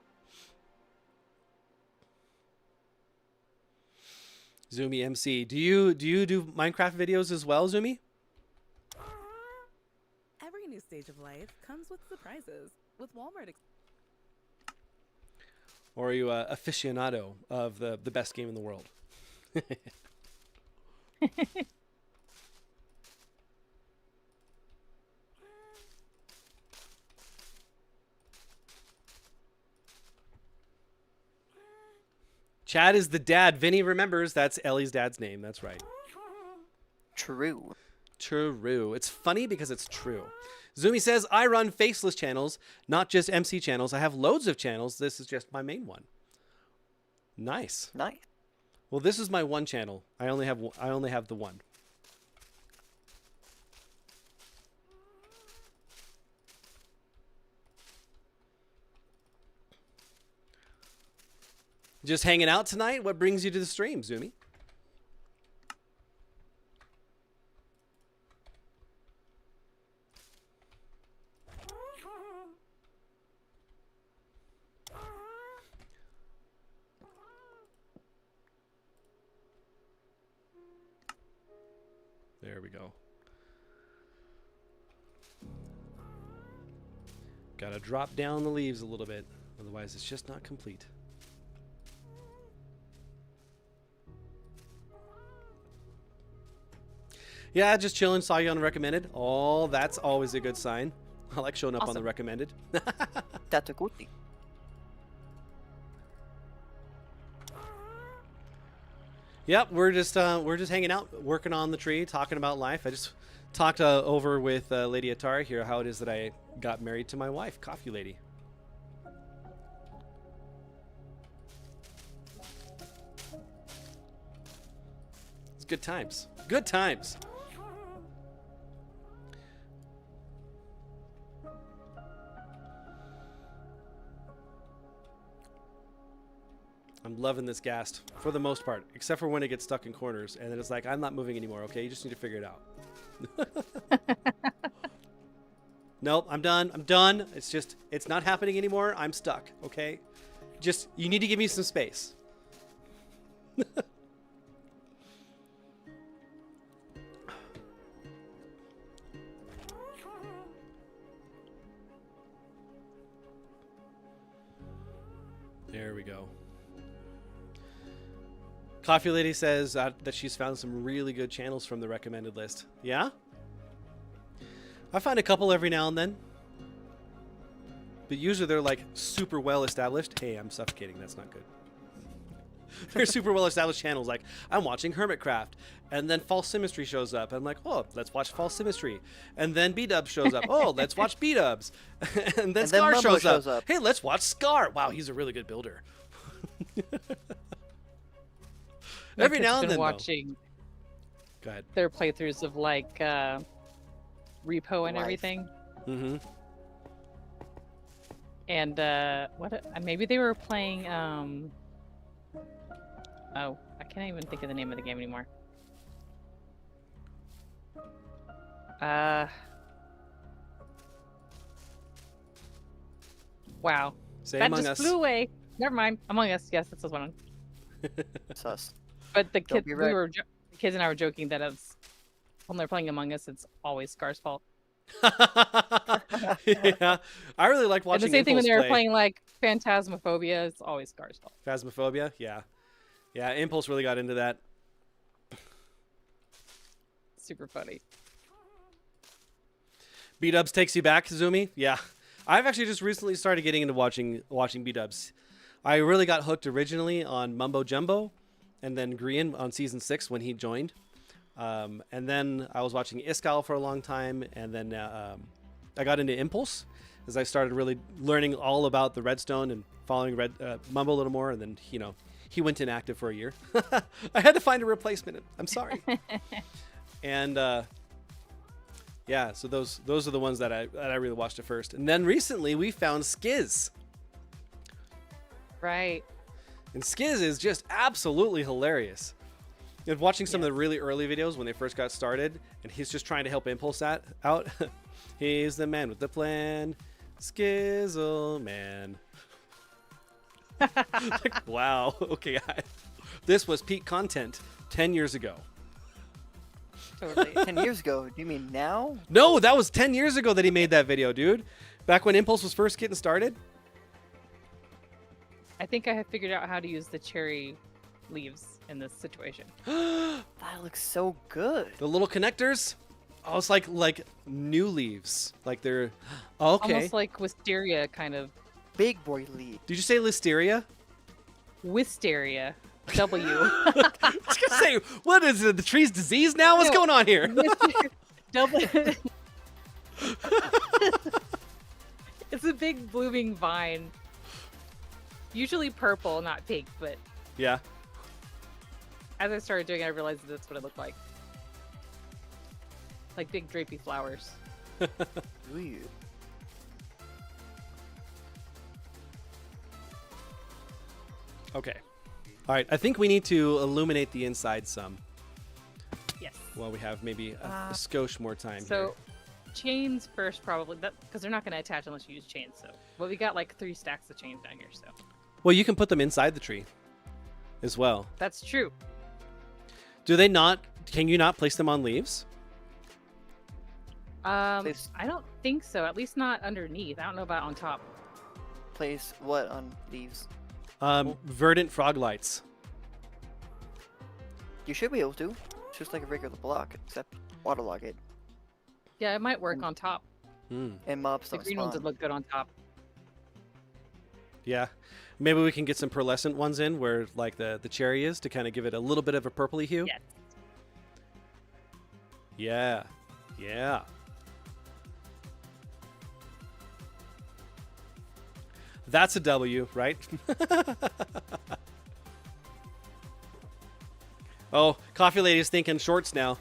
Zoomy MC. Do you do Minecraft videos as well, Zoomy? Every new stage of life comes with surprises. With Walmart. Or are you a aficionado of the best game in the world? Chad is the dad. Vinny remembers that's Ellie's dad's name. That's right. True. True. It's funny because it's true. Zoomy says, I run faceless channels, not just MC channels. I have loads of channels. This is just my main one. Nice. Nice. Well, this is my one channel. I only have the one. Just hanging out tonight? What brings you to the stream, Zoomy? There we go. Gotta drop down the leaves a little bit, otherwise it's just not complete. Yeah, just chilling. Saw you on the recommended. Oh, that's always a good sign. I like showing up on the Awesome. recommended. That's a good thing. Yep, we're just hanging out, working on the tree, talking about life. I just talked over with LadyAtarah here how it is that I got married to my wife, Coffee Lady. It's good times. Good times. I'm loving this ghast for the most part, except for when it gets stuck in corners, and then it's like, I'm not moving anymore, okay? You just need to figure it out. Nope, I'm done. I'm done. It's just, it's not happening anymore. I'm stuck, okay? Just, you need to give me some space. There we go. Coffee Lady says that she's found some really good channels from the recommended list. Yeah? I find a couple every now and then. But usually they're like super well established. Hey, I'm suffocating. That's not good. They're super well established channels. Like, I'm watching Hermitcraft. And then False Symmetry shows up. I'm like, oh, let's watch False Symmetry. And then B-Dubs shows up. Oh, let's watch B-Dubs. And then Scar Mumbo shows up. Hey, let's watch Scar. Wow, he's a really good builder. Every now and then, watching go ahead. their playthroughs of like Repo and Life. everything, Mm-hmm. and maybe they were playing. Oh, I can't even think of the name of the game anymore. Wow, Say that Among just Us. flew away. Never mind. Among Us. Yes, that's the one. Sus. But the Don't kid, be right. the kids and I were joking that it's when they're playing Among Us, it's always Scar's fault. Yeah, I really like And watching. the same thing when Impulse they were play. playing like Phantasmophobia, it's always Scar's fault. Phasmophobia. Yeah, yeah. Impulse really got into that. Super funny. B-Dubs takes you back, Zumi. Yeah, I've actually just recently started getting into watching B-Dubs. I really got hooked originally on Mumbo Jumbo, and then Grian on season 6 when he joined. And then I was watching Iskal for a long time, and then I got into Impulse as I started really learning all about the Redstone and following Mumbo a little more, and then he went inactive for a year. I had to find a replacement. I'm sorry. And yeah, so those are the ones that I really watched at first, and then recently we found Skiz. Right. And Skiz is just absolutely hilarious. And watching some of the really early videos when they first got started, and he's just trying to help Impulse out. He's the man with the plan, Skizzle man. Like, wow. Okay, this was peak content 10 years ago. Totally. 10 years ago? Do you mean now? No, that was 10 years ago that he made that video, dude. Back when Impulse was first getting started. I think I have figured out how to use the cherry leaves in this situation. That looks so good. The little connectors. Oh, it's like new leaves. Like they're okay. Almost like wisteria kind of. Big boy lead. Did you say listeria? Wisteria. W. I was gonna say, what is it? The tree's disease now? What's No. going on here? W. It's a big blooming vine. Usually purple, not pink, but Yeah. as I started doing it, I realized that that's what it looked like. Like big drapey flowers. Ooh. Okay. All right. I think we need to illuminate the inside some. Yes. Well, we have maybe a skosh more time here. So chains first, probably, because they're not going to attach unless you use chains. So, but we got like 3 stacks of chains down here. So Well, you can put them inside the tree as well. that's true. Do they not? Can you not place them on leaves? Place- I don't think so. At least not underneath. I don't know about on top. Place what on leaves? Verdant frog lights. You should be able to. It's just like a regular block, except waterlog it. Yeah, it might work on top. Mm. And mobs The don't green spawn. ones would look good on top. Yeah. Maybe we can get some pearlescent ones in where like the cherry is to kind of give it a little bit of a purpley hue. Yes. Yeah. Yeah. That's a W, right? Oh, Coffee Lady is thinking shorts now.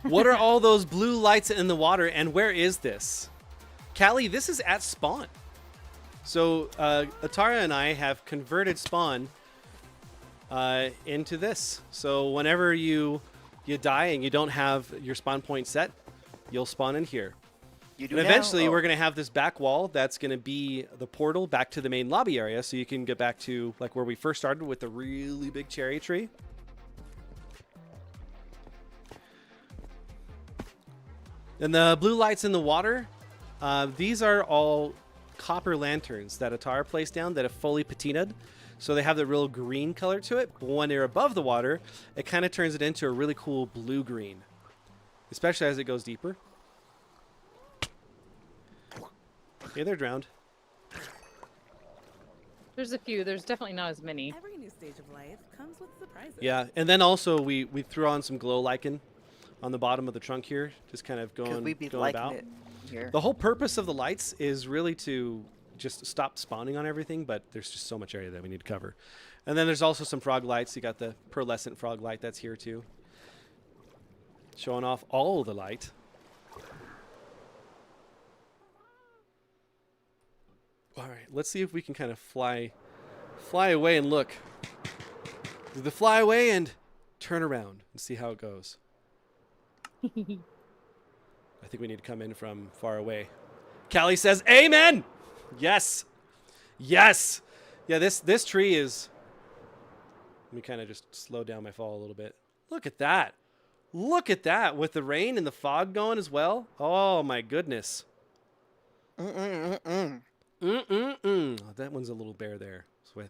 What are all those blue lights in the water, and where is this? Callie, this is at spawn. So Atara and I have converted spawn into this. So whenever you die and you don't have your spawn point set, you'll spawn in here. You do And now? eventually Oh. we're going to have this back wall that's going to be the portal back to the main lobby area, so you can get back to like where we first started with the really big cherry tree. And the blue lights in the water, these are all copper lanterns that Atara placed down that have fully patinaed. So they have the real green color to it, but when they're above the water, it kind of turns it into a really cool blue-green, especially as it goes deeper. Okay, they're drowned. There's a few. There's definitely not as many. Every new stage of life comes with surprises. Yeah, and then also we threw on some glow lichen on the bottom of the trunk here, just kind of Because going, we'd be going liking about. it here. The whole purpose of the lights is really to just stop spawning on everything, but there's just so much area that we need to cover. And then there's also some frog lights. You got the pearlescent frog light that's here too, showing off all the light. All right, let's see if we can kind of fly away and look. Do the fly away and turn around and see how it goes. I think we need to come in from far away. Callie says, "Amen." Yes, yes. Yeah, this tree is. Let me kind of just slow down my fall a little bit. Look at that. Look at that with the rain and the fog going as well. Oh my goodness. Mm-mm-mm-mm. Oh, that one's a little bare there. So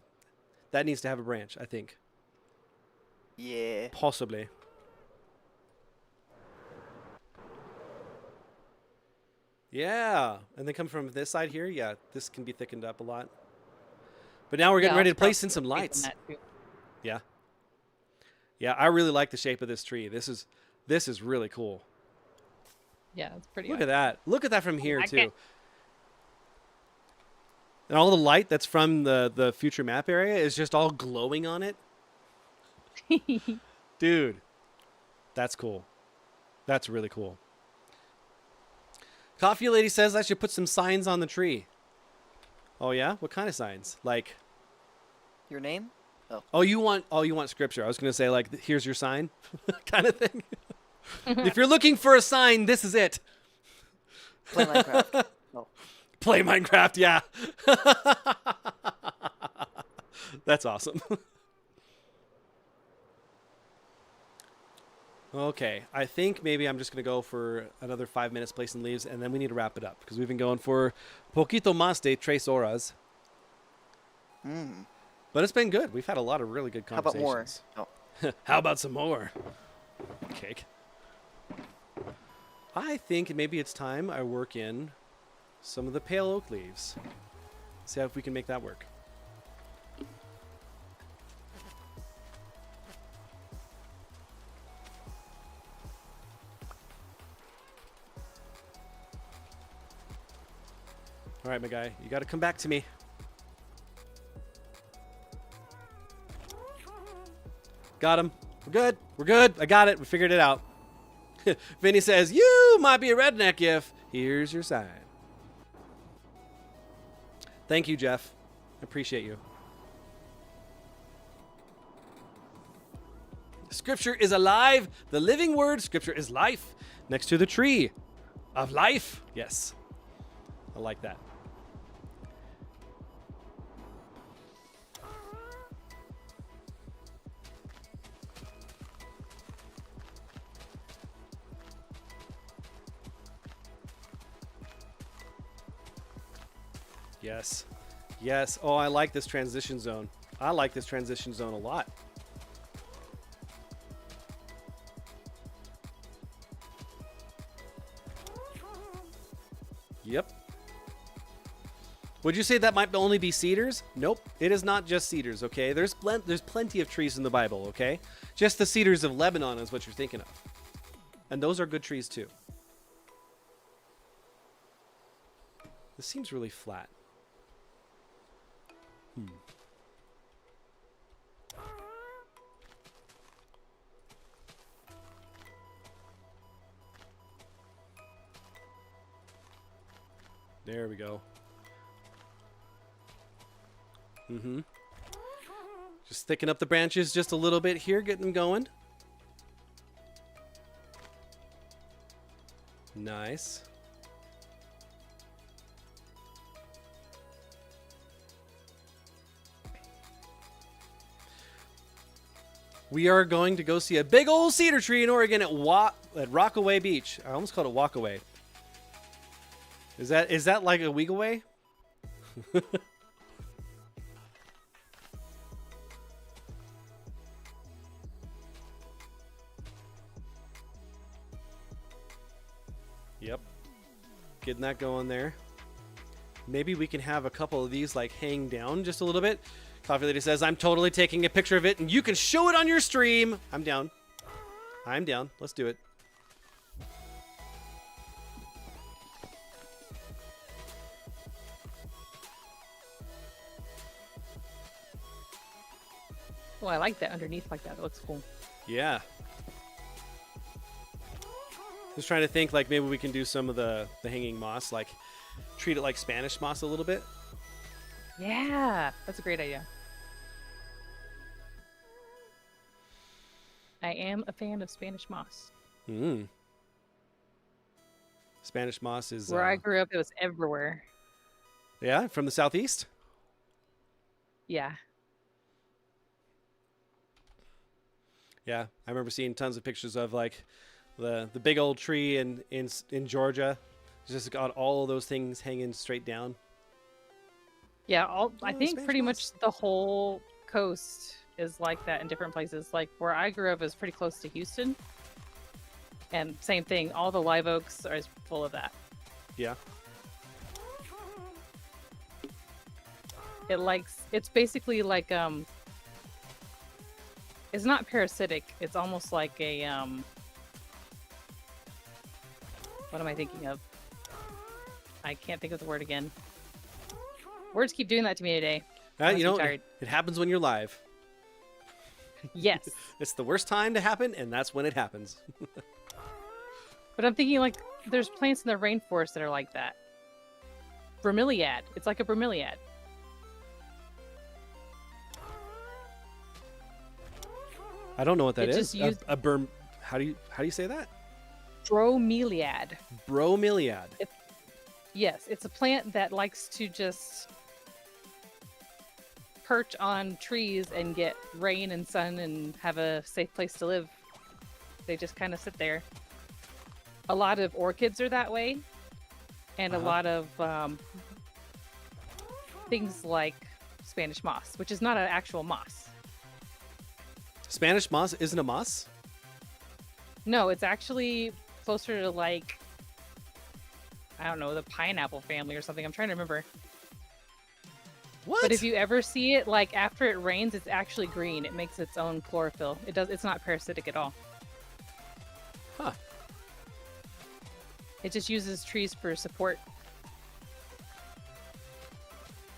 that needs to have a branch, I think. Yeah. Possibly. Yeah, and then come from this side here. Yeah, this can be thickened up a lot. But now we're getting Yeah, ready I'll to place probably in some keep on lights. that too. Yeah. Yeah, I really like the shape of this tree. This is really cool. Yeah, it's pretty. Look at that. Look at that from here I too. can't- And all the light that's from the future map area is just all glowing on it. Dude, that's cool. That's really cool. Coffee Lady says I should put some signs on the tree. Oh yeah? What kind of signs? Like, Your name? oh you want scripture. I was gonna say like here's your sign kind of thing. If you're looking for a sign, this is it. Play Minecraft. Oh. Play Minecraft, yeah. That's awesome. Okay, I think maybe I'm just going to go for another 5 minutes placing leaves, and then we need to wrap it up, because we've been going for poquito más de 3 horas. But it's been good. We've had a lot of really good How about conversations. more? Oh. How about some more? Cake. I think maybe it's time I work in some of the pale oak leaves. See if we can make that work. All right, my guy, you got to come back to me. Got him. We're good. We're good. I got it. We figured it out. Vinny says, you might be a redneck if here's your sign. Thank you, Jeff. I appreciate you. Scripture is alive. The living word. Scripture is life. Next to the tree of life. Yes. I like that. Yes. Yes. Oh, I like this transition zone. I like this transition zone a lot. Yep. Would you say that might only be cedars? Nope. It is not just cedars, okay? There's plenty of trees in the Bible, okay? Just the cedars of Lebanon is what you're thinking of. And those are good trees too. This seems really flat. There we go. Just thicken up the branches just a little bit here, getting them going. Nice. We are going to go see a big old cedar tree in Oregon at Rockaway Beach. I almost called it Walkaway. Is that like a Weegaway? Yep. Getting that going there. Maybe we can have a couple of these like hang down just a little bit. Coffee Lady says, I'm totally taking a picture of it and you can show it on your stream. I'm down. I'm down. Let's do it. Oh, I like that underneath like that. It looks cool. Yeah. Just trying to think like maybe we can do some of the hanging moss, like treat it like Spanish moss a little bit. Yeah, that's a great idea. I am a fan of Spanish moss. Spanish moss is... Where I grew up, it was everywhere. Yeah, from the southeast? Yeah. Yeah, I remember seeing tons of pictures of like the big old tree in Georgia. It's just got all of those things hanging straight down. Yeah, I think Spanish pretty moss. much the whole coast is like that in different places. Like where I grew up is pretty close to Houston. And same thing, all the live oaks are full of that. Yeah. It's basically like it's not parasitic, it's almost like a what am I thinking of? I can't think of the word again. Words keep doing that to me today. You know, tired. it happens when you're live. Yes. It's the worst time to happen, and that's when it happens. But I'm thinking like there's plants in the rainforest that are like that. Bromeliad. It's like a bromeliad. I don't know what that It is. just How do you say that? Bromeliad. Bromeliad. Yes, it's a plant that likes to just perch on trees and get rain and sun and have a safe place to live. They just kind of sit there. A lot of orchids are that way, and a lot of things like Spanish moss, which is not an actual moss. Spanish moss isn't a moss? No, it's actually closer to like, I don't know, the pineapple family or something. I'm trying to remember. What? But if you ever see it, like after it rains, it's actually green. It makes its own chlorophyll. It's not parasitic at all. Huh. It just uses trees for support.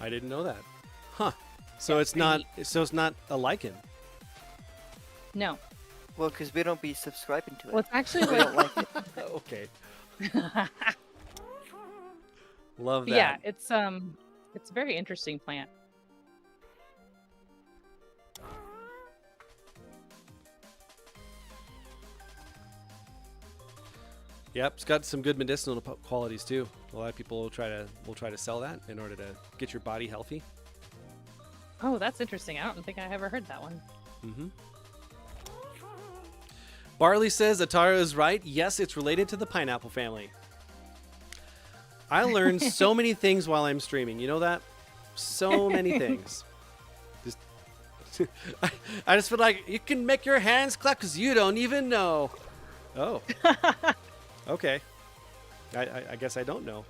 I didn't know that. Huh. So it's not a lichen. No. Well, because we don't be subscribing to it. Well, it's actually We don't like it. Okay. Love that. Yeah, it's a very interesting plant. Yep, it's got some good medicinal qualities too. A lot of people will try to sell that in order to get your body healthy. Oh, that's interesting. I don't think I ever heard that one. Mm-hmm. Barley says Atara is right. Yes, it's related to the pineapple family. I learned so many things while I'm streaming. You know that? So many things. I just feel like you can make your hands clap because you don't even know. Oh. Okay. I guess I don't know.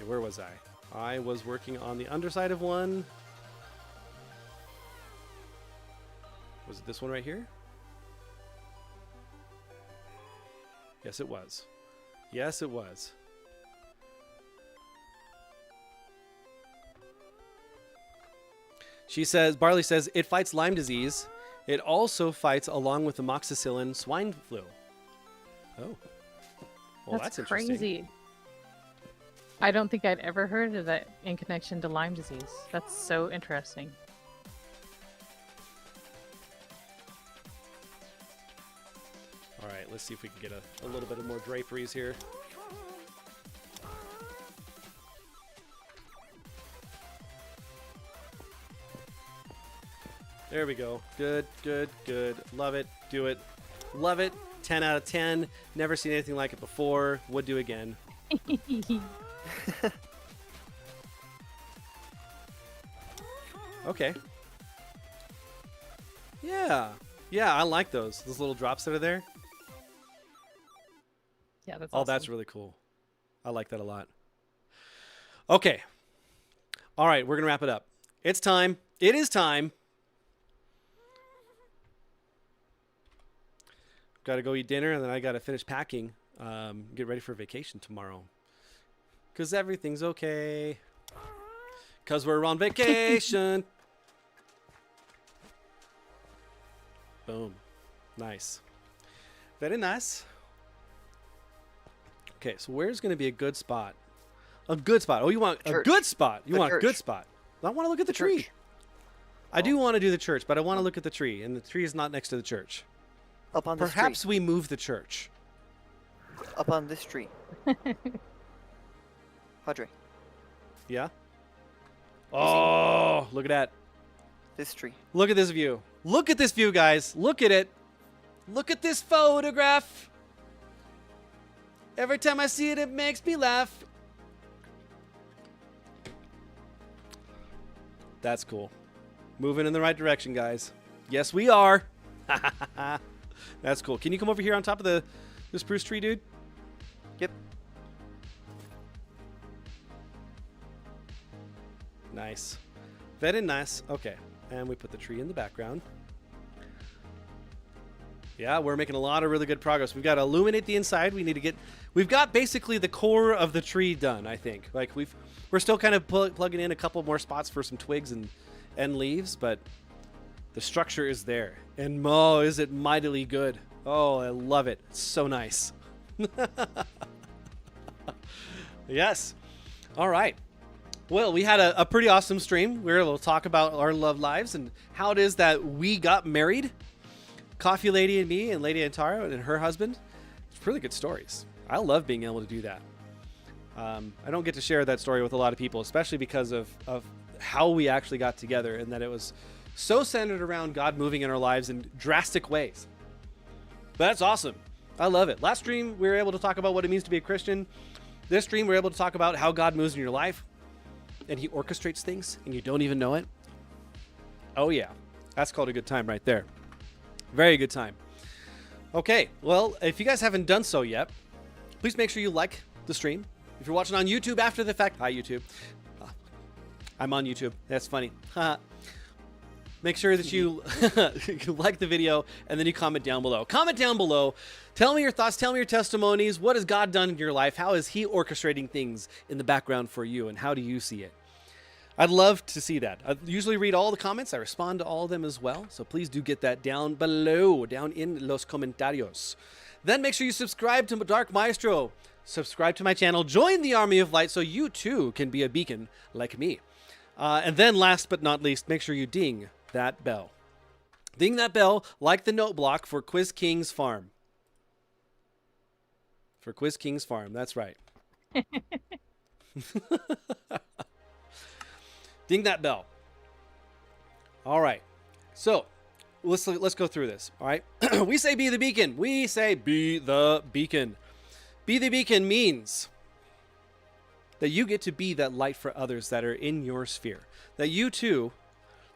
where was I? I was working on the underside of one. Was it this one right here? Yes, it was. Yes, it was. She says, Barley says, it fights Lyme disease. It also fights along with amoxicillin swine flu. Oh. Well, that's interesting. crazy. I don't think I'd ever heard of that in connection to Lyme disease. That's so interesting. All right, let's see if we can get a little bit of more draperies here. There we go. Good, good, good. Love it. Do it. Love it. 10 out of 10. Never seen anything like it before. Would do again. Okay. Yeah. Yeah, I like those. Those little drops that are there. Yeah, that's Oh, awesome. that's really cool. I like that a lot. Okay. All right, we're going to wrap it up. It's time. It is time. Got to go eat dinner, and then I got to finish packing. Get ready for vacation tomorrow. Because everything's okay. Because we're on vacation. Boom. Nice. Very nice. Okay, so where's going to be a good spot? A good spot. Oh, you want a good spot. You want a good spot. I want to look at the tree. I do want to do the church, but I want to look at the tree, and the tree is not next to the church. Up on this tree. Perhaps we move the church. Up on this tree. Padre. Yeah? Oh, look at that. This tree. Look at this view. Look at this view, guys. Look at it. Look at this photograph. Every time I see it, it makes me laugh. That's cool. Moving in the right direction, guys. Yes, we are. That's cool. Can you come over here on top of the spruce tree, dude? Yep. Nice. Very nice. Okay. And we put the tree in the background. Yeah, we're making a lot of really good progress. We've got to illuminate the inside. We've got basically the core of the tree done, I think. Like we're still kind of plugging in a couple more spots for some twigs and leaves, but the structure is there. And oh, is it mightily good. Oh, I love it. It's so nice. Yes. All right. Well, we had a pretty awesome stream. We were able to talk about our love lives and how it is that we got married. Coffee Lady and me and LadyAtarah and her husband. It's really good stories. I love being able to do that. I don't get to share that story with a lot of people, especially because of how we actually got together and that it was so centered around God moving in our lives in drastic ways. But that's awesome. I love it. Last stream, we were able to talk about what it means to be a Christian. This stream, we're able to talk about how God moves in your life and he orchestrates things and you don't even know it. Oh yeah, that's called a good time right there. Very good time. Okay, well, if you guys haven't done so yet, please make sure you like the stream. If you're watching on YouTube after the fact, hi YouTube. I'm on YouTube. That's funny. Make sure that you like the video and then you comment down below. Comment down below. Tell me your thoughts. Tell me your testimonies. What has God done in your life? How is he orchestrating things in the background for you? And how do you see it? I'd love to see that. I usually read all the comments. I respond to all of them as well. So please do get that down below, down in los comentarios. Then make sure you subscribe to Dark Maestro. Subscribe to my channel. Join the Army of Light so you too can be a beacon like me. And then last but not least, make sure you ding that bell. Ding that bell like the note block for Quiz King's Farm. For Quiz King's Farm, that's right. Ding that bell. All right. So let's go through this. All right. We say be the beacon. We say be the beacon. Be the beacon means that you get to be that light for others that are in your sphere. That you too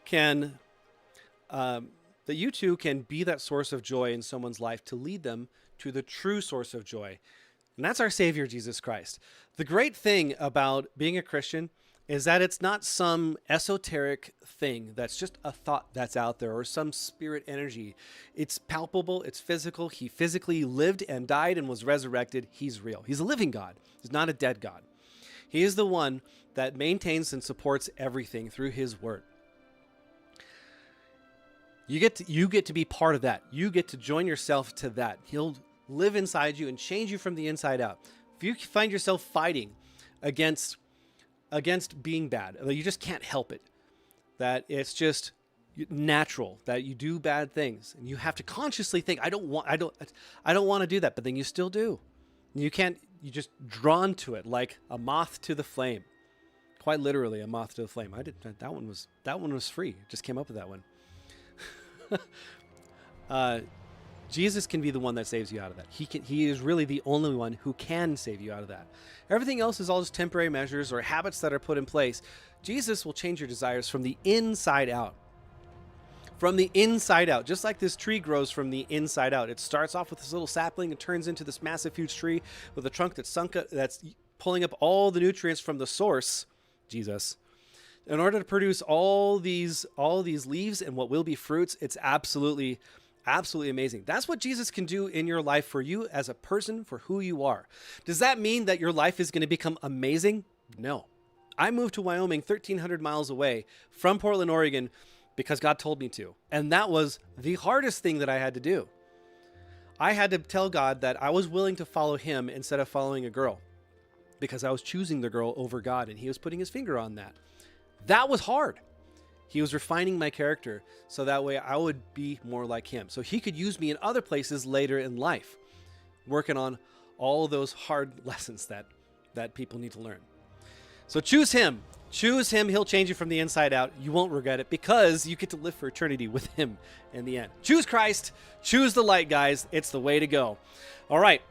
can be that source of joy in someone's life to lead them to the true source of joy. And that's our Savior, Jesus Christ. The great thing about being a Christian is that it's not some esoteric thing that's just a thought that's out there or some spirit energy. It's palpable, it's physical. He physically lived and died and was resurrected. He's real. He's a living God. He's not a dead God. He is the one that maintains and supports everything through his word. You get to be part of that. You get to join yourself to that. He'll live inside you and change you from the inside out. If you find yourself fighting against being bad, you just can't help it, that it's just natural that you do bad things, and you have to consciously think, I don't want to do that, but then you still do. You just drawn to it like a moth to the flame. Quite literally, a moth to the flame. That one was free. Just came up with that one. Jesus can be the one that saves you out of that. He is really the only one who can save you out of that. Everything else is all just temporary measures or habits that are put in place. Jesus will change your desires from the inside out. From the inside out, just like this tree grows from the inside out. It starts off with this little sapling and turns into this massive, huge tree with a trunk that's pulling up all the nutrients from the source, Jesus. In order to produce all these leaves and what will be fruits, it's absolutely amazing. That's what Jesus can do in your life for you as a person, for who you are. Does that mean that your life is going to become amazing? No. I moved to Wyoming 1,300 miles away from Portland, Oregon, because God told me to. And that was the hardest thing that I had to do. I had to tell God that I was willing to follow him instead of following a girl, because I was choosing the girl over God, and he was putting his finger on that. That was hard. He was refining my character so that way I would be more like him. So he could use me in other places later in life, working on all those hard lessons that people need to learn. So choose him. Choose him. He'll change you from the inside out. You won't regret it because you get to live for eternity with him in the end. Choose Christ. Choose the light, guys. It's the way to go. All right.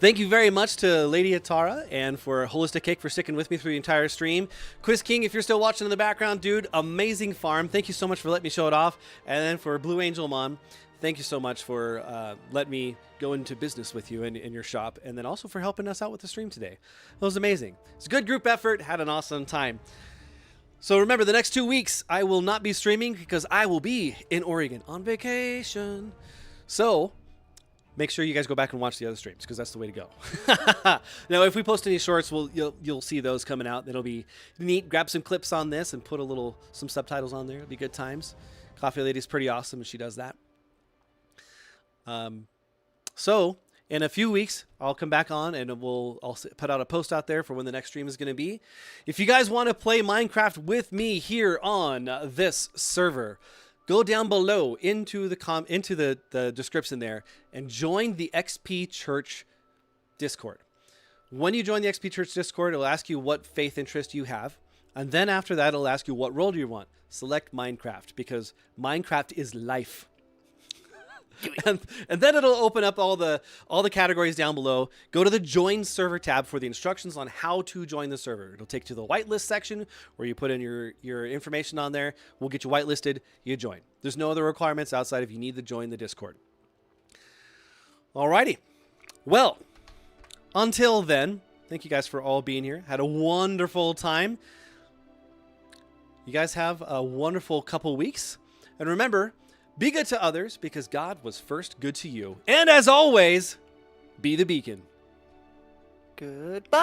Thank you very much to LadyAtarah and for Holistic Cake for sticking with me through the entire stream. Quiz King, if you're still watching in the background, dude, amazing farm. Thank you so much for letting me show it off. And then for Blue Angel Mom, thank you so much for letting me go into business with you in your shop. And then also for helping us out with the stream today. It was amazing. It's a good group effort. Had an awesome time. So remember, the next 2 weeks, I will not be streaming because I will be in Oregon on vacation. So make sure you guys go back and watch the other streams because that's the way to go. Now, if we post any shorts, you'll see those coming out. It'll be neat. Grab some clips on this and put some subtitles on there. It'll be good times. Coffee Lady's pretty awesome and she does that. So in a few weeks, I'll come back on and I'll put out a post out there for when the next stream is going to be. If you guys want to play Minecraft with me here on this server, go down below into the description there and join the XP Church Discord. When you join the XP Church Discord, it'll ask you what faith interest you have. And then after that, it'll ask you what role do you want. Select Minecraft because Minecraft is life. and then it'll open up all the categories down below. Go to the Join Server tab for the instructions on how to join the server. It'll take you to the whitelist section where you put in your information on there. We'll get you whitelisted. You join. There's no other requirements outside if you need to join the Discord. Alrighty. Well, until then, thank you guys for all being here. Had a wonderful time. You guys have a wonderful couple weeks. And remember, be good to others because God was first good to you. And as always, be the beacon. Goodbye.